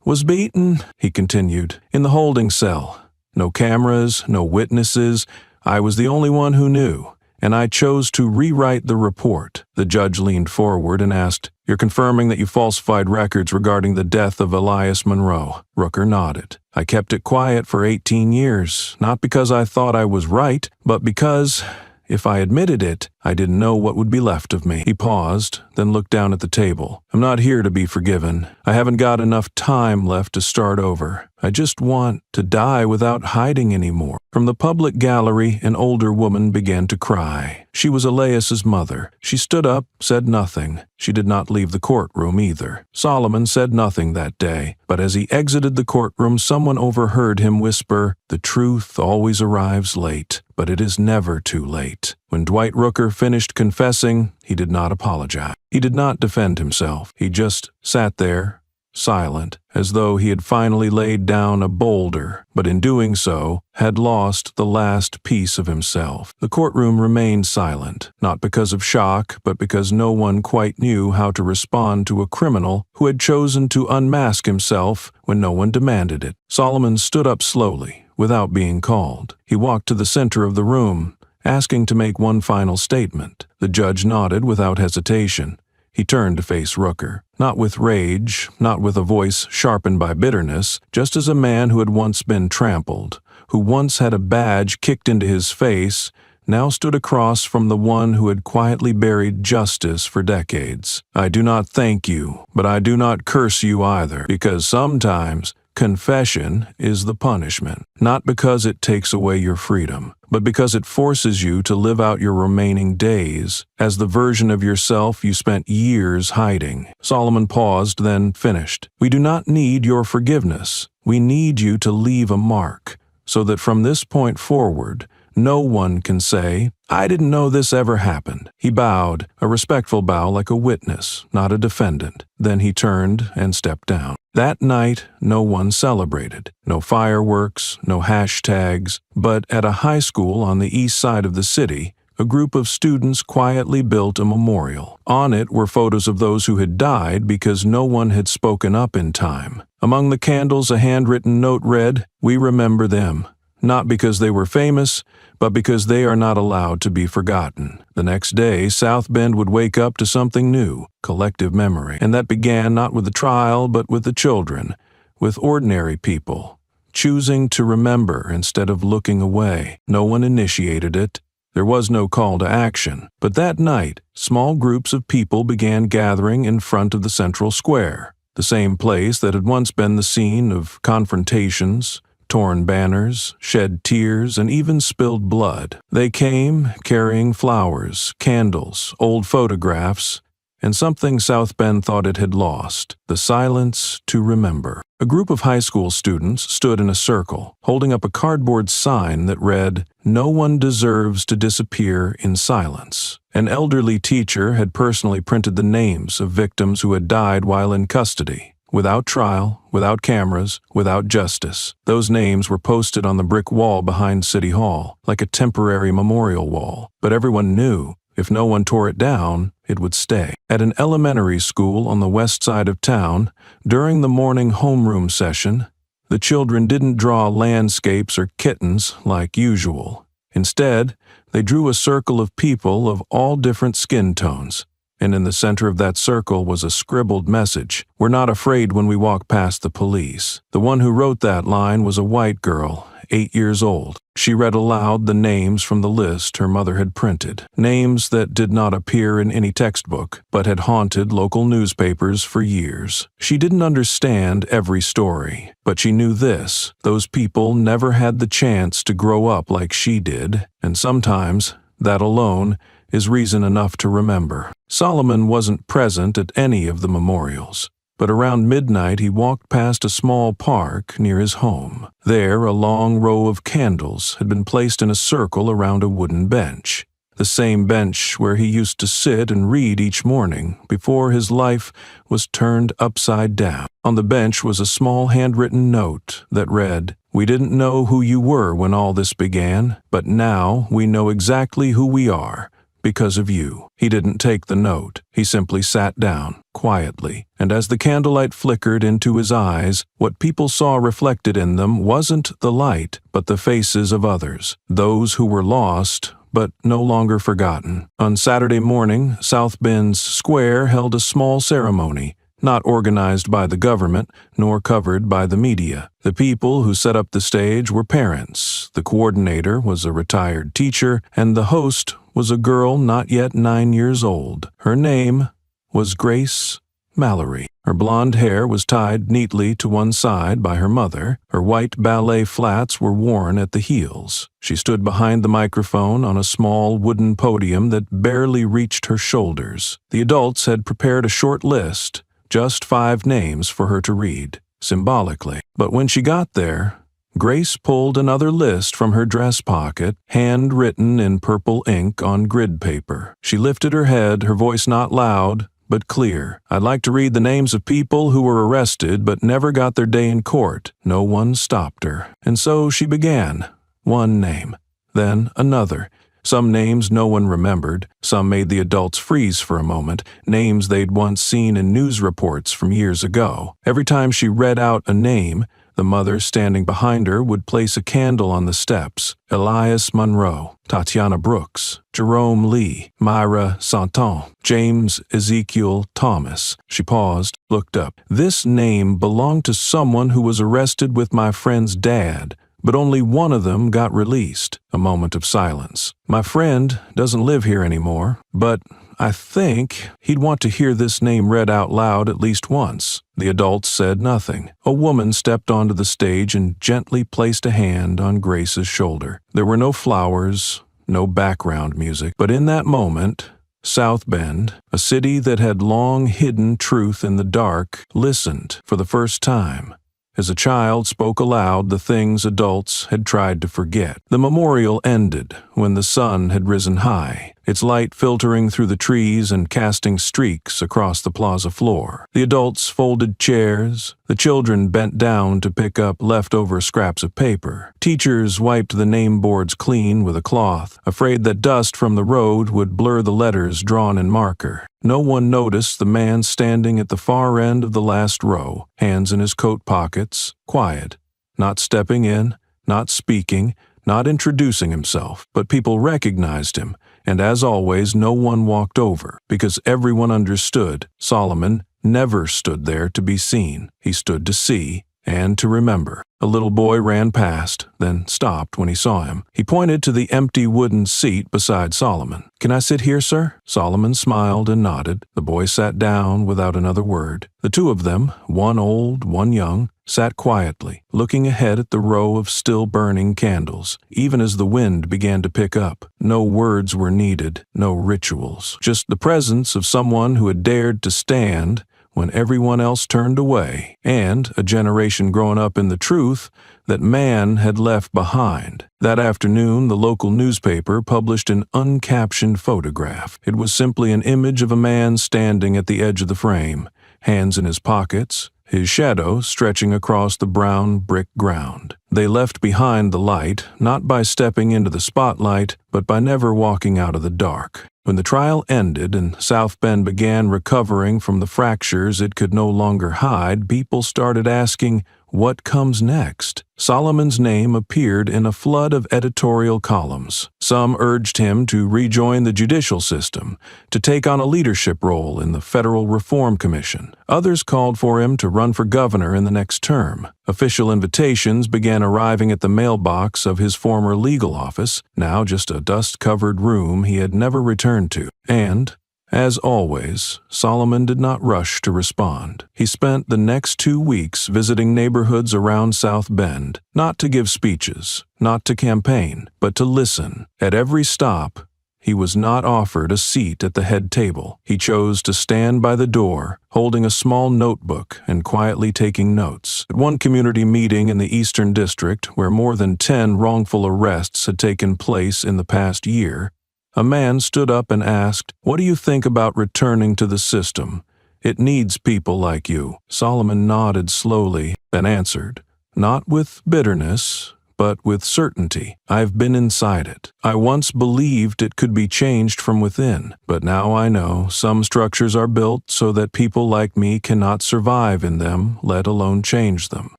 A: "Was beaten," he continued, "in the holding cell. No cameras, no witnesses. I was the only one who knew, and I chose to rewrite the report." The judge leaned forward and asked, "You're confirming that you falsified records regarding the death of Elias Monroe?" Rooker nodded. "I kept it quiet for 18 years, not because I thought I was right, but because if I admitted it, I didn't know what would be left of me." He paused, then looked down at the table. "I'm not here to be forgiven. I haven't got enough time left to start over. I just want to die without hiding anymore." From the public gallery, an older woman began to cry. She was Elias's mother. She stood up, said nothing. She did not leave the courtroom either. Solomon said nothing that day, but as he exited the courtroom, someone overheard him whisper, "The truth always arrives late, but it is never too late." When Dwight Rooker finished confessing, he did not apologize. He did not defend himself. He just sat there, silent, as though he had finally laid down a boulder, but in doing so, had lost the last piece of himself. The courtroom remained silent, not because of shock, but because no one quite knew how to respond to a criminal who had chosen to unmask himself when no one demanded it. Solomon stood up slowly, without being called. He walked to the center of the room, asking to make one final statement. The judge nodded without hesitation. He turned to face Rooker, not with rage, not with a voice sharpened by bitterness, just as a man who had once been trampled, who once had a badge kicked into his face, now stood across from the one who had quietly buried justice for decades. "I do not thank you, but I do not curse you either, because sometimes Confession is the punishment, not because it takes away your freedom, but because it forces you to live out your remaining days as the version of yourself you spent years hiding. Solomon paused, then finished. We do not need your forgiveness. We need you to leave a mark, so that from this point forward, no one can say, I didn't know this ever happened. He bowed, a respectful bow like a witness, not a defendant. Then he turned and stepped down. That night, no one celebrated. No fireworks, no hashtags, but at a high school on the east side of the city, a group of students quietly built a memorial. On it were photos of those who had died because no one had spoken up in time. Among the candles, a handwritten note read, We remember them. Not because they were famous, but because they are not allowed to be forgotten. The next day, South Bend would wake up to something new, collective memory. And that began not with the trial, but with the children, with ordinary people, choosing to remember instead of looking away. No one initiated it. There was no call to action. But that night, small groups of people began gathering in front of the central square, the same place that had once been the scene of confrontations, torn banners, shed tears, and even spilled blood. They came carrying flowers, candles, old photographs, and something South Bend thought it had lost, the silence to remember. A group of high school students stood in a circle, holding up a cardboard sign that read, No one deserves to disappear in silence. An elderly teacher had personally printed the names of victims who had died while in custody. Without trial, without cameras, without justice. Those names were posted on the brick wall behind City Hall, like a temporary memorial wall. But everyone knew, if no one tore it down, it would stay. At an elementary school on the west side of town, during the morning homeroom session, the children didn't draw landscapes or kittens like usual. Instead, they drew a circle of people of all different skin tones. And in the center of that circle was a scribbled message, We're not afraid when we walk past the police. The one who wrote that line was a white girl, 8 years old. She read aloud the names from the list her mother had printed, names that did not appear in any textbook, but had haunted local newspapers for years. She didn't understand every story, but she knew this, those people never had the chance to grow up like she did, and sometimes, that alone, is reason enough to remember. Solomon wasn't present at any of the memorials, but around midnight he walked past a small park near his home. There, a long row of candles had been placed in a circle around a wooden bench, the same bench where he used to sit and read each morning before his life was turned upside down. On the bench was a small handwritten note that read, We didn't know who you were when all this began, but now we know exactly who we are. Because of you. He didn't take the note. He simply sat down, quietly, and as the candlelight flickered into his eyes, what people saw reflected in them wasn't the light, but the faces of others, those who were lost, but no longer forgotten. On Saturday morning, South Bend's Square held a small ceremony, not organized by the government, nor covered by the media. The people who set up the stage were parents, the coordinator was a retired teacher, and the host was a girl not yet 9 years old. Her name was Grace Mallory. Her blonde hair was tied neatly to one side by her mother. Her white ballet flats were worn at the heels. She stood behind the microphone on a small wooden podium that barely reached her shoulders. The adults had prepared a short list, just 5 names for her to read, symbolically. But when she got there, Grace pulled another list from her dress pocket, handwritten in purple ink on grid paper. She lifted her head, her voice not loud, but clear. I'd like to read the names of people who were arrested but never got their day in court. No one stopped her. And so she began. One name, then another. Some names no one remembered. Some made the adults freeze for a moment, names they'd once seen in news reports from years ago. Every time she read out a name, the mother standing behind her would place a candle on the steps. Elias Monroe, Tatiana Brooks, Jerome Lee, Myra Santon, James Ezekiel Thomas. She paused, looked up. This name belonged to someone who was arrested with my friend's dad, but only one of them got released. A moment of silence. My friend doesn't live here anymore, but I think he'd want to hear this name read out loud at least once. The adults said nothing. A woman stepped onto the stage and gently placed a hand on Grace's shoulder. There were no flowers, no background music, but in that moment, South Bend, a city that had long hidden truth in the dark, listened for the first time as a child spoke aloud the things adults had tried to forget. The memorial ended when the sun had risen high, its light filtering through the trees and casting streaks across the plaza floor. The adults folded chairs. The children bent down to pick up leftover scraps of paper. Teachers wiped the name boards clean with a cloth, afraid that dust from the road would blur the letters drawn in marker. No one noticed the man standing at the far end of the last row, hands in his coat pockets, quiet, not stepping in, not speaking, not introducing himself, but people recognized him, and as always, no one walked over, because everyone understood Solomon never stood there to be seen. He stood to see and to remember. A little boy ran past, then stopped when he saw him. He pointed to the empty wooden seat beside Solomon. "Can I sit here, sir?" Solomon smiled and nodded. The boy sat down without another word. The two of them, one old, one young, sat quietly, looking ahead at the row of still-burning candles, even as the wind began to pick up. No words were needed, no rituals, just the presence of someone who had dared to stand when everyone else turned away, and a generation grown up in the truth that man had left behind. That afternoon, the local newspaper published an uncaptioned photograph. It was simply an image of a man standing at the edge of the frame, hands in his pockets, his shadow stretching across the brown brick ground. They left behind the light, not by stepping into the spotlight, but by never walking out of the dark. When the trial ended and South Bend began recovering from the fractures it could no longer hide, people started asking, what comes next? Solomon's name appeared in a flood of editorial columns. Some urged him to rejoin the judicial system, to take on a leadership role in the Federal Reform Commission. Others called for him to run for governor in the next term. Official invitations began arriving at the mailbox of his former legal office, now just a dust-covered room he had never returned to. And, as always, Solomon did not rush to respond. He spent the next 2 weeks visiting neighborhoods around South Bend, not to give speeches, not to campaign, but to listen. At every stop, he was not offered a seat at the head table. He chose to stand by the door, holding a small notebook and quietly taking notes. At one community meeting in the Eastern District, where more than 10 wrongful arrests had taken place in the past year, a man stood up and asked, "What do you think about returning to the system? It needs people like you." Solomon nodded slowly, then answered, not with bitterness, but with certainty. "I've been inside it. I once believed it could be changed from within, but now I know some structures are built so that people like me cannot survive in them, let alone change them."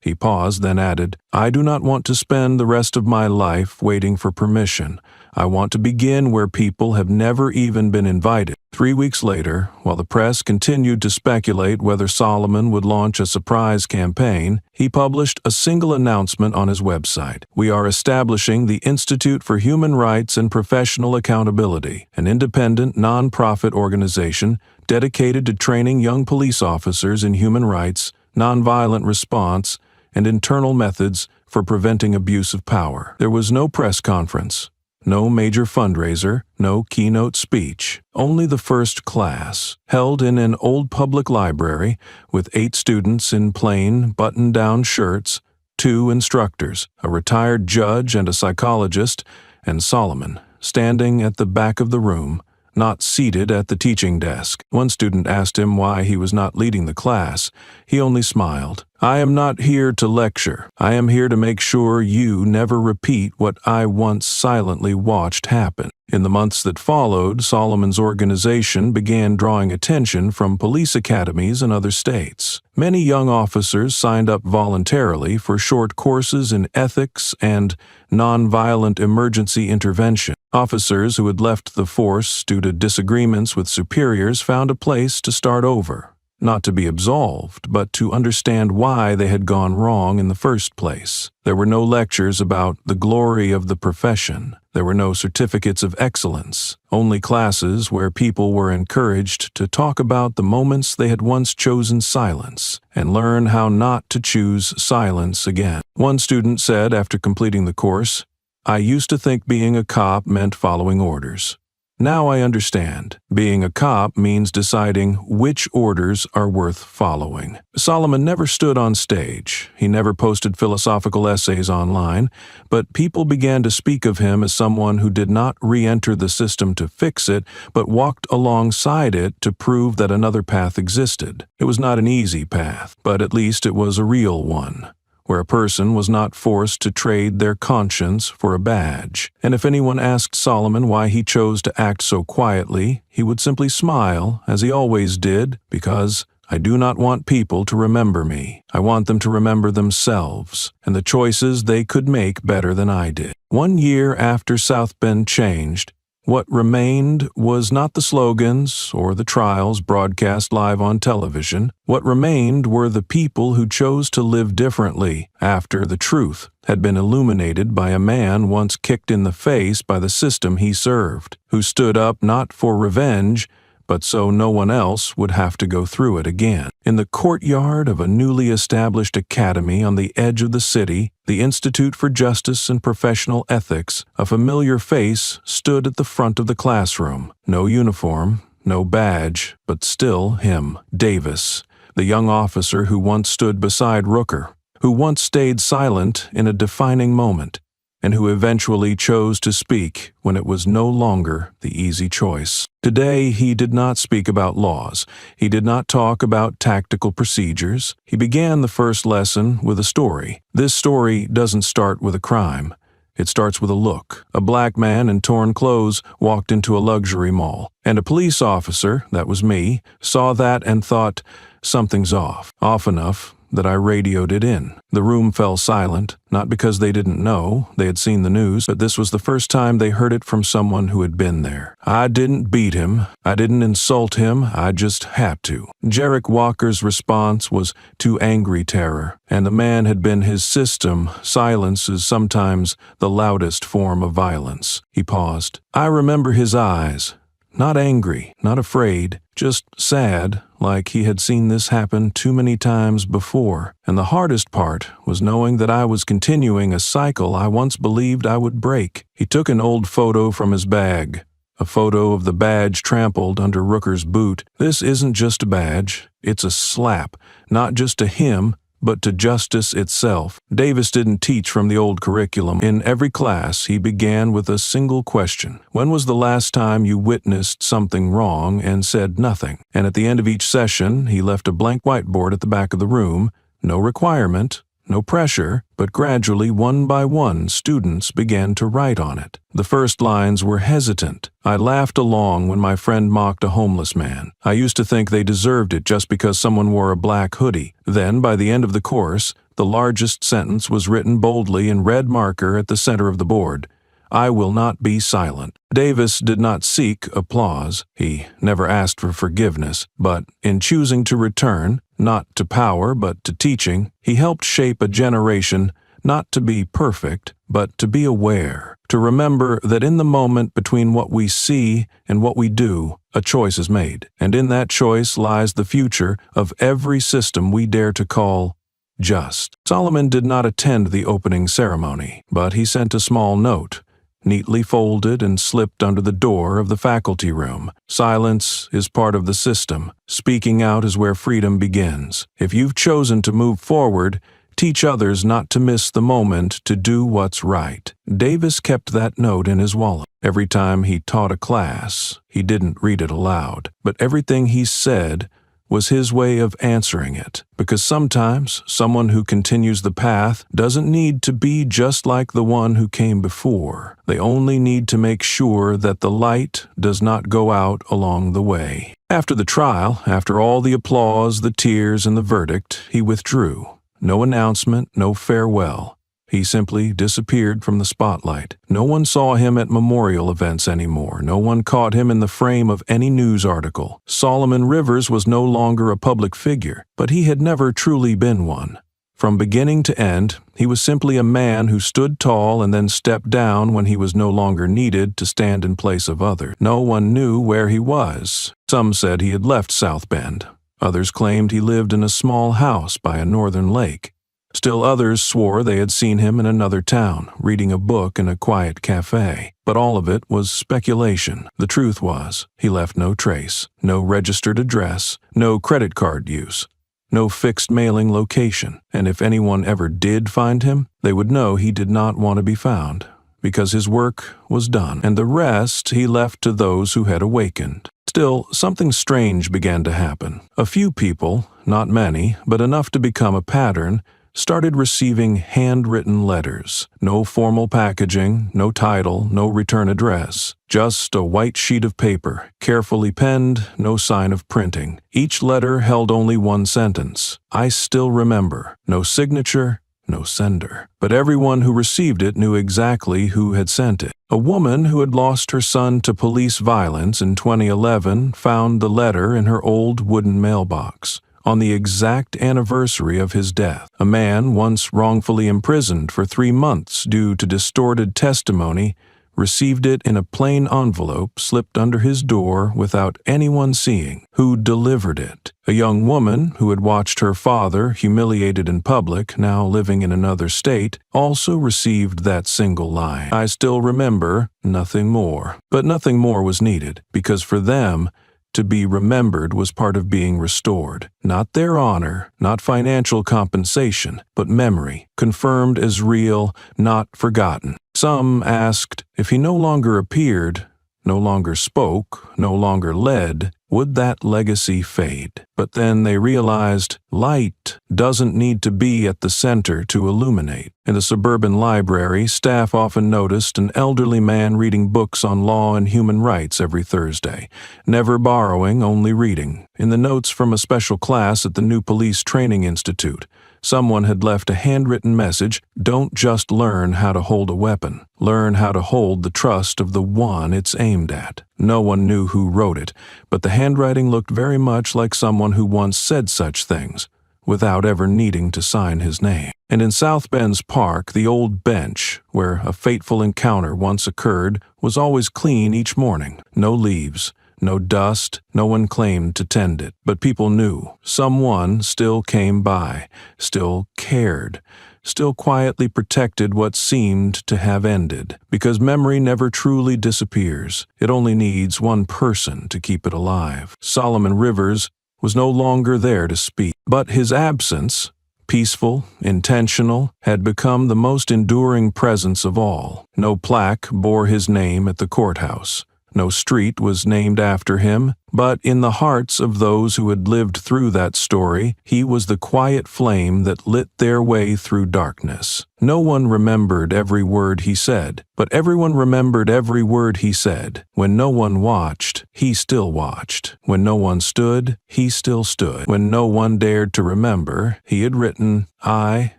A: He paused, then added, "I do not want to spend the rest of my life waiting for permission. I want to begin where people have never even been invited." 3 weeks later, while the press continued to speculate whether Solomon would launch a surprise campaign, he published a single announcement on his website. "We are establishing the Institute for Human Rights and Professional Accountability, an independent, non-profit organization dedicated to training young police officers in human rights, nonviolent response, and internal methods for preventing abuse of power." There was no press conference. No major fundraiser, no keynote speech, only the first class, held in an old public library with 8 students in plain, button-down shirts, 2 instructors, a retired judge and a psychologist, and Solomon, standing at the back of the room, not seated at the teaching desk. One student asked him why he was not leading the class. He only smiled. "I am not here to lecture. I am here to make sure you never repeat what I once silently watched happen." In the months that followed, Solomon's organization began drawing attention from police academies in other states. Many young officers signed up voluntarily for short courses in ethics and nonviolent emergency intervention. Officers who had left the force due to disagreements with superiors found a place to start over. not to be absolved, but to understand why they had gone wrong in the first place. There were no lectures about the glory of the profession. There were no certificates of excellence, only classes where people were encouraged to talk about the moments they had once chosen silence and learn how not to choose silence again. One student said after completing the course, "I used to think being a cop meant following orders. Now I understand. Being a cop means deciding which orders are worth following." Solomon never stood on stage. He never posted philosophical essays online, but people began to speak of him as someone who did not re-enter the system to fix it, but walked alongside it to prove that another path existed. It was not an easy path, but at least it was a real one, where a person was not forced to trade their conscience for a badge. And if anyone asked Solomon why he chose to act so quietly, he would simply smile, as he always did, because I do not want people to remember me. I want them to remember themselves and the choices they could make better than I did. 1 year after South Bend changed, what remained was not the slogans or the trials broadcast live on television. What remained were the people who chose to live differently after the truth had been illuminated by a man once kicked in the face by the system he served, who stood up not for revenge, but so no one else would have to go through it again. In the courtyard of a newly established academy on the edge of the city, the Institute for Justice and Professional Ethics, a familiar face stood at the front of the classroom. No uniform, no badge, but still him, Davis, the young officer who once stood beside Rooker, who once stayed silent in a defining moment, and who eventually chose to speak when it was no longer the easy choice. Today, he did not speak about laws. He did not talk about tactical procedures. He began the first lesson with a story. This story doesn't start with a crime. It starts with a look. A black man in torn clothes walked into a luxury mall, and a police officer, that was me, saw that and thought, something's off enough that I radioed it in. The room fell silent, not because they didn't know, they had seen the news, but this was the first time they heard it from someone who had been there. I didn't beat him. I didn't insult him. I just had to. Jarek Walker's response was to angry terror, and the man had been his system. Silence is sometimes the loudest form of violence. He paused. I remember his eyes. Not angry, not afraid, just sad, like he had seen this happen too many times before. And the hardest part was knowing that I was continuing a cycle I once believed I would break. He took an old photo from his bag, a photo of the badge trampled under Rooker's boot. This isn't just a badge, it's a slap, not just to him, but to justice itself. Davis didn't teach from the old curriculum. In every class, he began with a single question. When was the last time you witnessed something wrong and said nothing? And at the end of each session, he left a blank whiteboard at the back of the room. No requirement, no pressure, but gradually, one by one, students began to write on it. The first lines were hesitant. I laughed along when my friend mocked a homeless man. I used to think they deserved it just because someone wore a black hoodie. Then, by the end of the course, the largest sentence was written boldly in red marker at the center of the board. I will not be silent. Davis did not seek applause. He never asked for forgiveness. But in choosing to return, not to power but to teaching, he helped shape a generation not to be perfect, but to be aware, to remember that in the moment between what we see and what we do, a choice is made. And in that choice lies the future of every system we dare to call just. Solomon did not attend the opening ceremony, but he sent a small note, neatly folded and slipped under the door of the faculty room. Silence is part of the system. Speaking out is where freedom begins. If you've chosen to move forward, teach others not to miss the moment to do what's right. Davis kept that note in his wallet. Every time he taught a class, he didn't read it aloud, but everything he said was his way of answering it, because sometimes someone who continues the path doesn't need to be just like the one who came before. They only need to make sure that the light does not go out along the way. After the trial, after all the applause, the tears, and the verdict, he withdrew. No announcement, no farewell. He simply disappeared from the spotlight. No one saw him at memorial events anymore. No one caught him in the frame of any news article. Solomon Rivers was no longer a public figure, but he had never truly been one. From beginning to end, he was simply a man who stood tall and then stepped down when he was no longer needed to stand in place of others. No one knew where he was. Some said he had left South Bend. Others claimed he lived in a small house by a northern lake. Still others swore they had seen him in another town, reading a book in a quiet cafe. But all of it was speculation. The truth was, he left no trace, no registered address, no credit card use, no fixed mailing location, and if anyone ever did find him, they would know he did not want to be found, because his work was done, and the rest he left to those who had awakened. Still, something strange began to happen. A few people, not many, but enough to become a pattern, started receiving handwritten letters. No formal packaging, no title, no return address. Just a white sheet of paper, carefully penned, no sign of printing. Each letter held only one sentence. I still remember. No signature, no sender. But everyone who received it knew exactly who had sent it. A woman who had lost her son to police violence in 2011 found the letter in her old wooden mailbox. On the exact anniversary of his death, a man once wrongfully imprisoned for 3 months due to distorted testimony received it in a plain envelope slipped under his door without anyone seeing. Who delivered it? A young woman who had watched her father humiliated in public, now living in another state, also received that single line. I still remember, nothing more. But nothing more was needed, because for them, to be remembered was part of being restored. Not their honor, not financial compensation, but memory, confirmed as real, not forgotten. Some asked, if he no longer appeared, no longer spoke, no longer led, would that legacy fade? But then they realized light doesn't need to be at the center to illuminate. In the suburban library, staff often noticed an elderly man reading books on law and human rights every Thursday, never borrowing, only reading. In the notes from a special class at the new police training institute, someone had left a handwritten message: don't just learn how to hold a weapon, learn how to hold the trust of the one it's aimed at. No one knew who wrote it, but the handwriting looked very much like someone who once said such things, without ever needing to sign his name. And in South Bend's park, the old bench, where a fateful encounter once occurred, was always clean each morning. No leaves, no dust, no one claimed to tend it. But people knew. Someone still came by, still cared, still quietly protected what seemed to have ended. Because memory never truly disappears. It only needs one person to keep it alive. Solomon Rivers was no longer there to speak, but his absence, peaceful, intentional, had become the most enduring presence of all. No plaque bore his name at the courthouse. No street was named after him, but in the hearts of those who had lived through that story, he was the quiet flame that lit their way through darkness. No one remembered every word he said, but everyone remembered every word he said. When no one watched, he still watched. When no one stood, he still stood. When no one dared to remember, he had written, I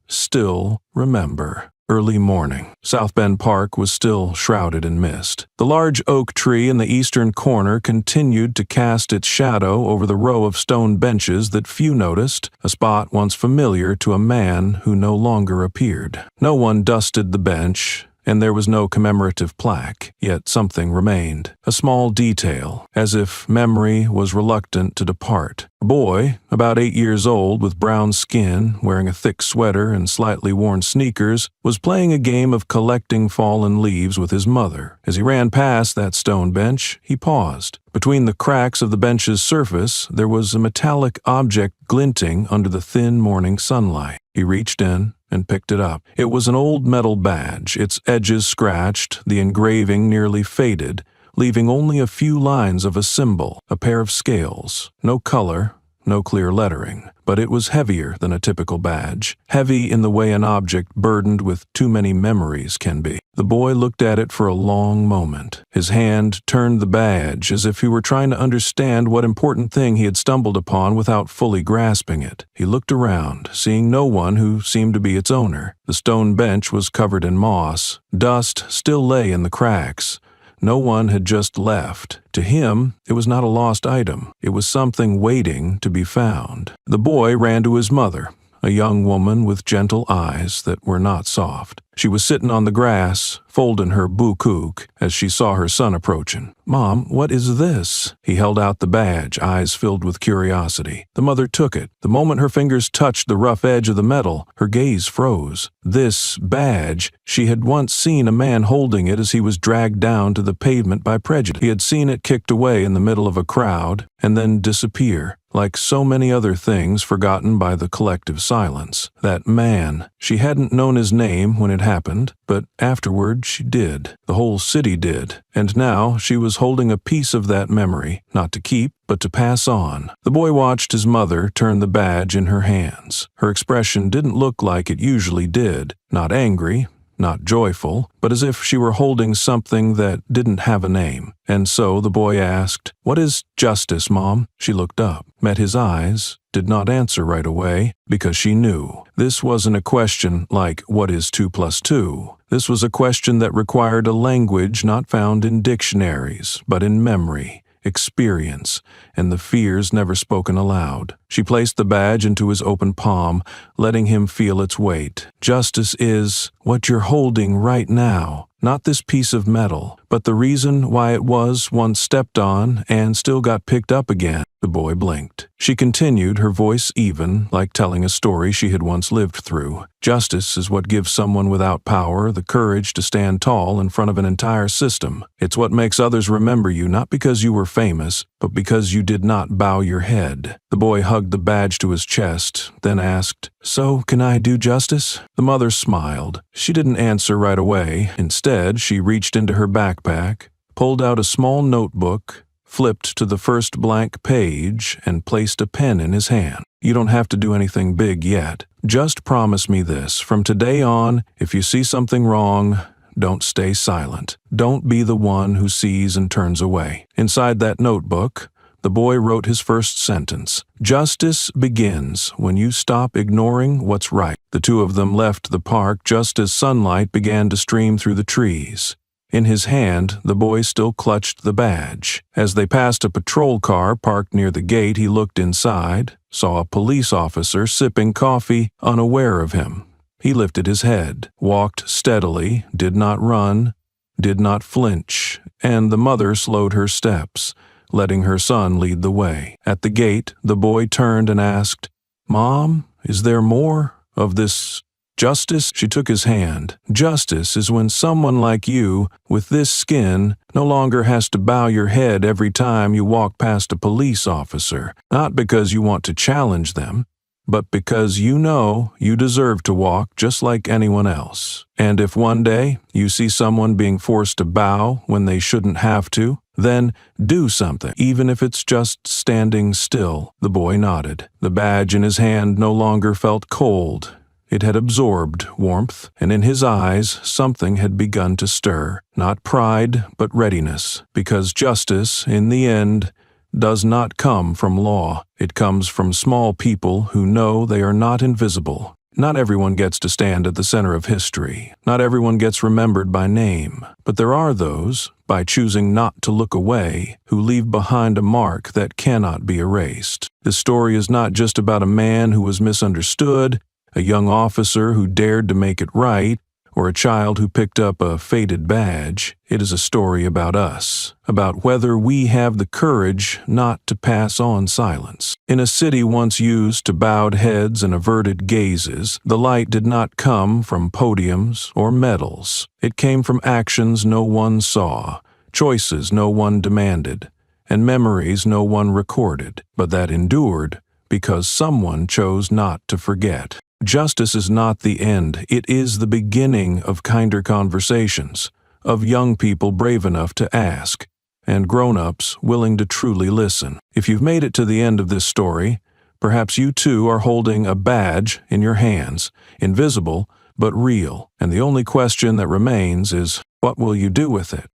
A: still remember. Early morning. South Bend Park was still shrouded in mist. The large oak tree in the eastern corner continued to cast its shadow over the row of stone benches that few noticed, a spot once familiar to a man who no longer appeared. No one dusted the bench, and there was no commemorative plaque, yet something remained. A small detail, as if memory was reluctant to depart. A boy, about 8 years old, with brown skin, wearing a thick sweater and slightly worn sneakers, was playing a game of collecting fallen leaves with his mother. As he ran past that stone bench, he paused. Between the cracks of the bench's surface, there was a metallic object glinting under the thin morning sunlight. He reached in and picked it up. It was an old metal badge, its edges scratched, the engraving nearly faded, leaving only a few lines of a symbol, a pair of scales. No color, no clear lettering, but it was heavier than a typical badge, heavy in the way an object burdened with too many memories can be. The boy looked at it for a long moment. His hand turned the badge as if he were trying to understand what important thing he had stumbled upon without fully grasping it. He looked around, seeing no one who seemed to be its owner. The stone bench was covered in moss. Dust still lay in the cracks. No one had just left. To him, it was not a lost item. It was something waiting to be found. The boy ran to his mother, a young woman with gentle eyes that were not soft. She was sitting on the grass, folding her bukuk as she saw her son approaching. "Mom, what is this?" He held out the badge, eyes filled with curiosity. The mother took it. The moment her fingers touched the rough edge of the metal, her gaze froze. This badge, she had once seen a man holding it as he was dragged down to the pavement by prejudice. He had seen it kicked away in the middle of a crowd and then disappear, like so many other things forgotten by the collective silence. That man, she hadn't known his name when it happened, but afterward she did. The whole city did. And now she was holding a piece of that memory, not to keep, but to pass on. The boy watched his mother turn the badge in her hands. Her expression didn't look like it usually did, not angry, not joyful, but as if she were holding something that didn't have a name. And so the boy asked, "What is justice, Mom?" She looked up, met his eyes, did not answer right away, because she knew. This wasn't a question like, "What is 2 plus 2?" This was a question that required a language not found in dictionaries, but in memory, experience, and the fears never spoken aloud. She placed the badge into his open palm, letting him feel its weight. Justice is what you're holding right now, not this piece of metal, but the reason why it was once stepped on and still got picked up again. The boy blinked. She continued, her voice even, like telling a story she had once lived through. Justice is what gives someone without power the courage to stand tall in front of an entire system. It's what makes others remember you, not because you were famous, but because you did not bow your head. The boy hugged the badge to his chest, then asked, "So, can I do justice?" The mother smiled. She didn't answer right away. Instead, she reached into her backpack, pulled out a small notebook, flipped to the first blank page, and placed a pen in his hand. "You don't have to do anything big yet. Just promise me this. From today on, if you see something wrong, don't stay silent. Don't be the one who sees and turns away." Inside that notebook, the boy wrote his first sentence. "Justice begins when you stop ignoring what's right." The two of them left the park just as sunlight began to stream through the trees. In his hand, the boy still clutched the badge. As they passed a patrol car parked near the gate, he looked inside, saw a police officer sipping coffee, unaware of him. He lifted his head, walked steadily, did not run, did not flinch, and the mother slowed her steps, letting her son lead the way. At the gate, the boy turned and asked, "Mom, is there more of this justice?" She took his hand. "Justice is when someone like you, with this skin, no longer has to bow your head every time you walk past a police officer, not because you want to challenge them, but because you know you deserve to walk just like anyone else. And if one day you see someone being forced to bow when they shouldn't have to, then do something, even if it's just standing still." The boy nodded. The badge in his hand no longer felt cold. It had absorbed warmth, and in his eyes something had begun to stir. Not pride, but readiness, because justice, in the end, does not come from law. It comes from small people who know they are not invisible. Not everyone gets to stand at the center of history. Not everyone gets remembered by name. But there are those, by choosing not to look away, who leave behind a mark that cannot be erased. This story is not just about a man who was misunderstood, a young officer who dared to make it right, or a child who picked up a faded badge. It is a story about us, about whether we have the courage not to pass on silence. In a city once used to bowed heads and averted gazes, the light did not come from podiums or medals. It came from actions no one saw, choices no one demanded, and memories no one recorded, but that endured because someone chose not to forget. Justice is not the end. It is the beginning of kinder conversations, of young people brave enough to ask, and grown-ups willing to truly listen. If you've made it to the end of this story, Perhaps you too are holding a badge in your hands, invisible but real, and the only question that remains is, what will you do with it?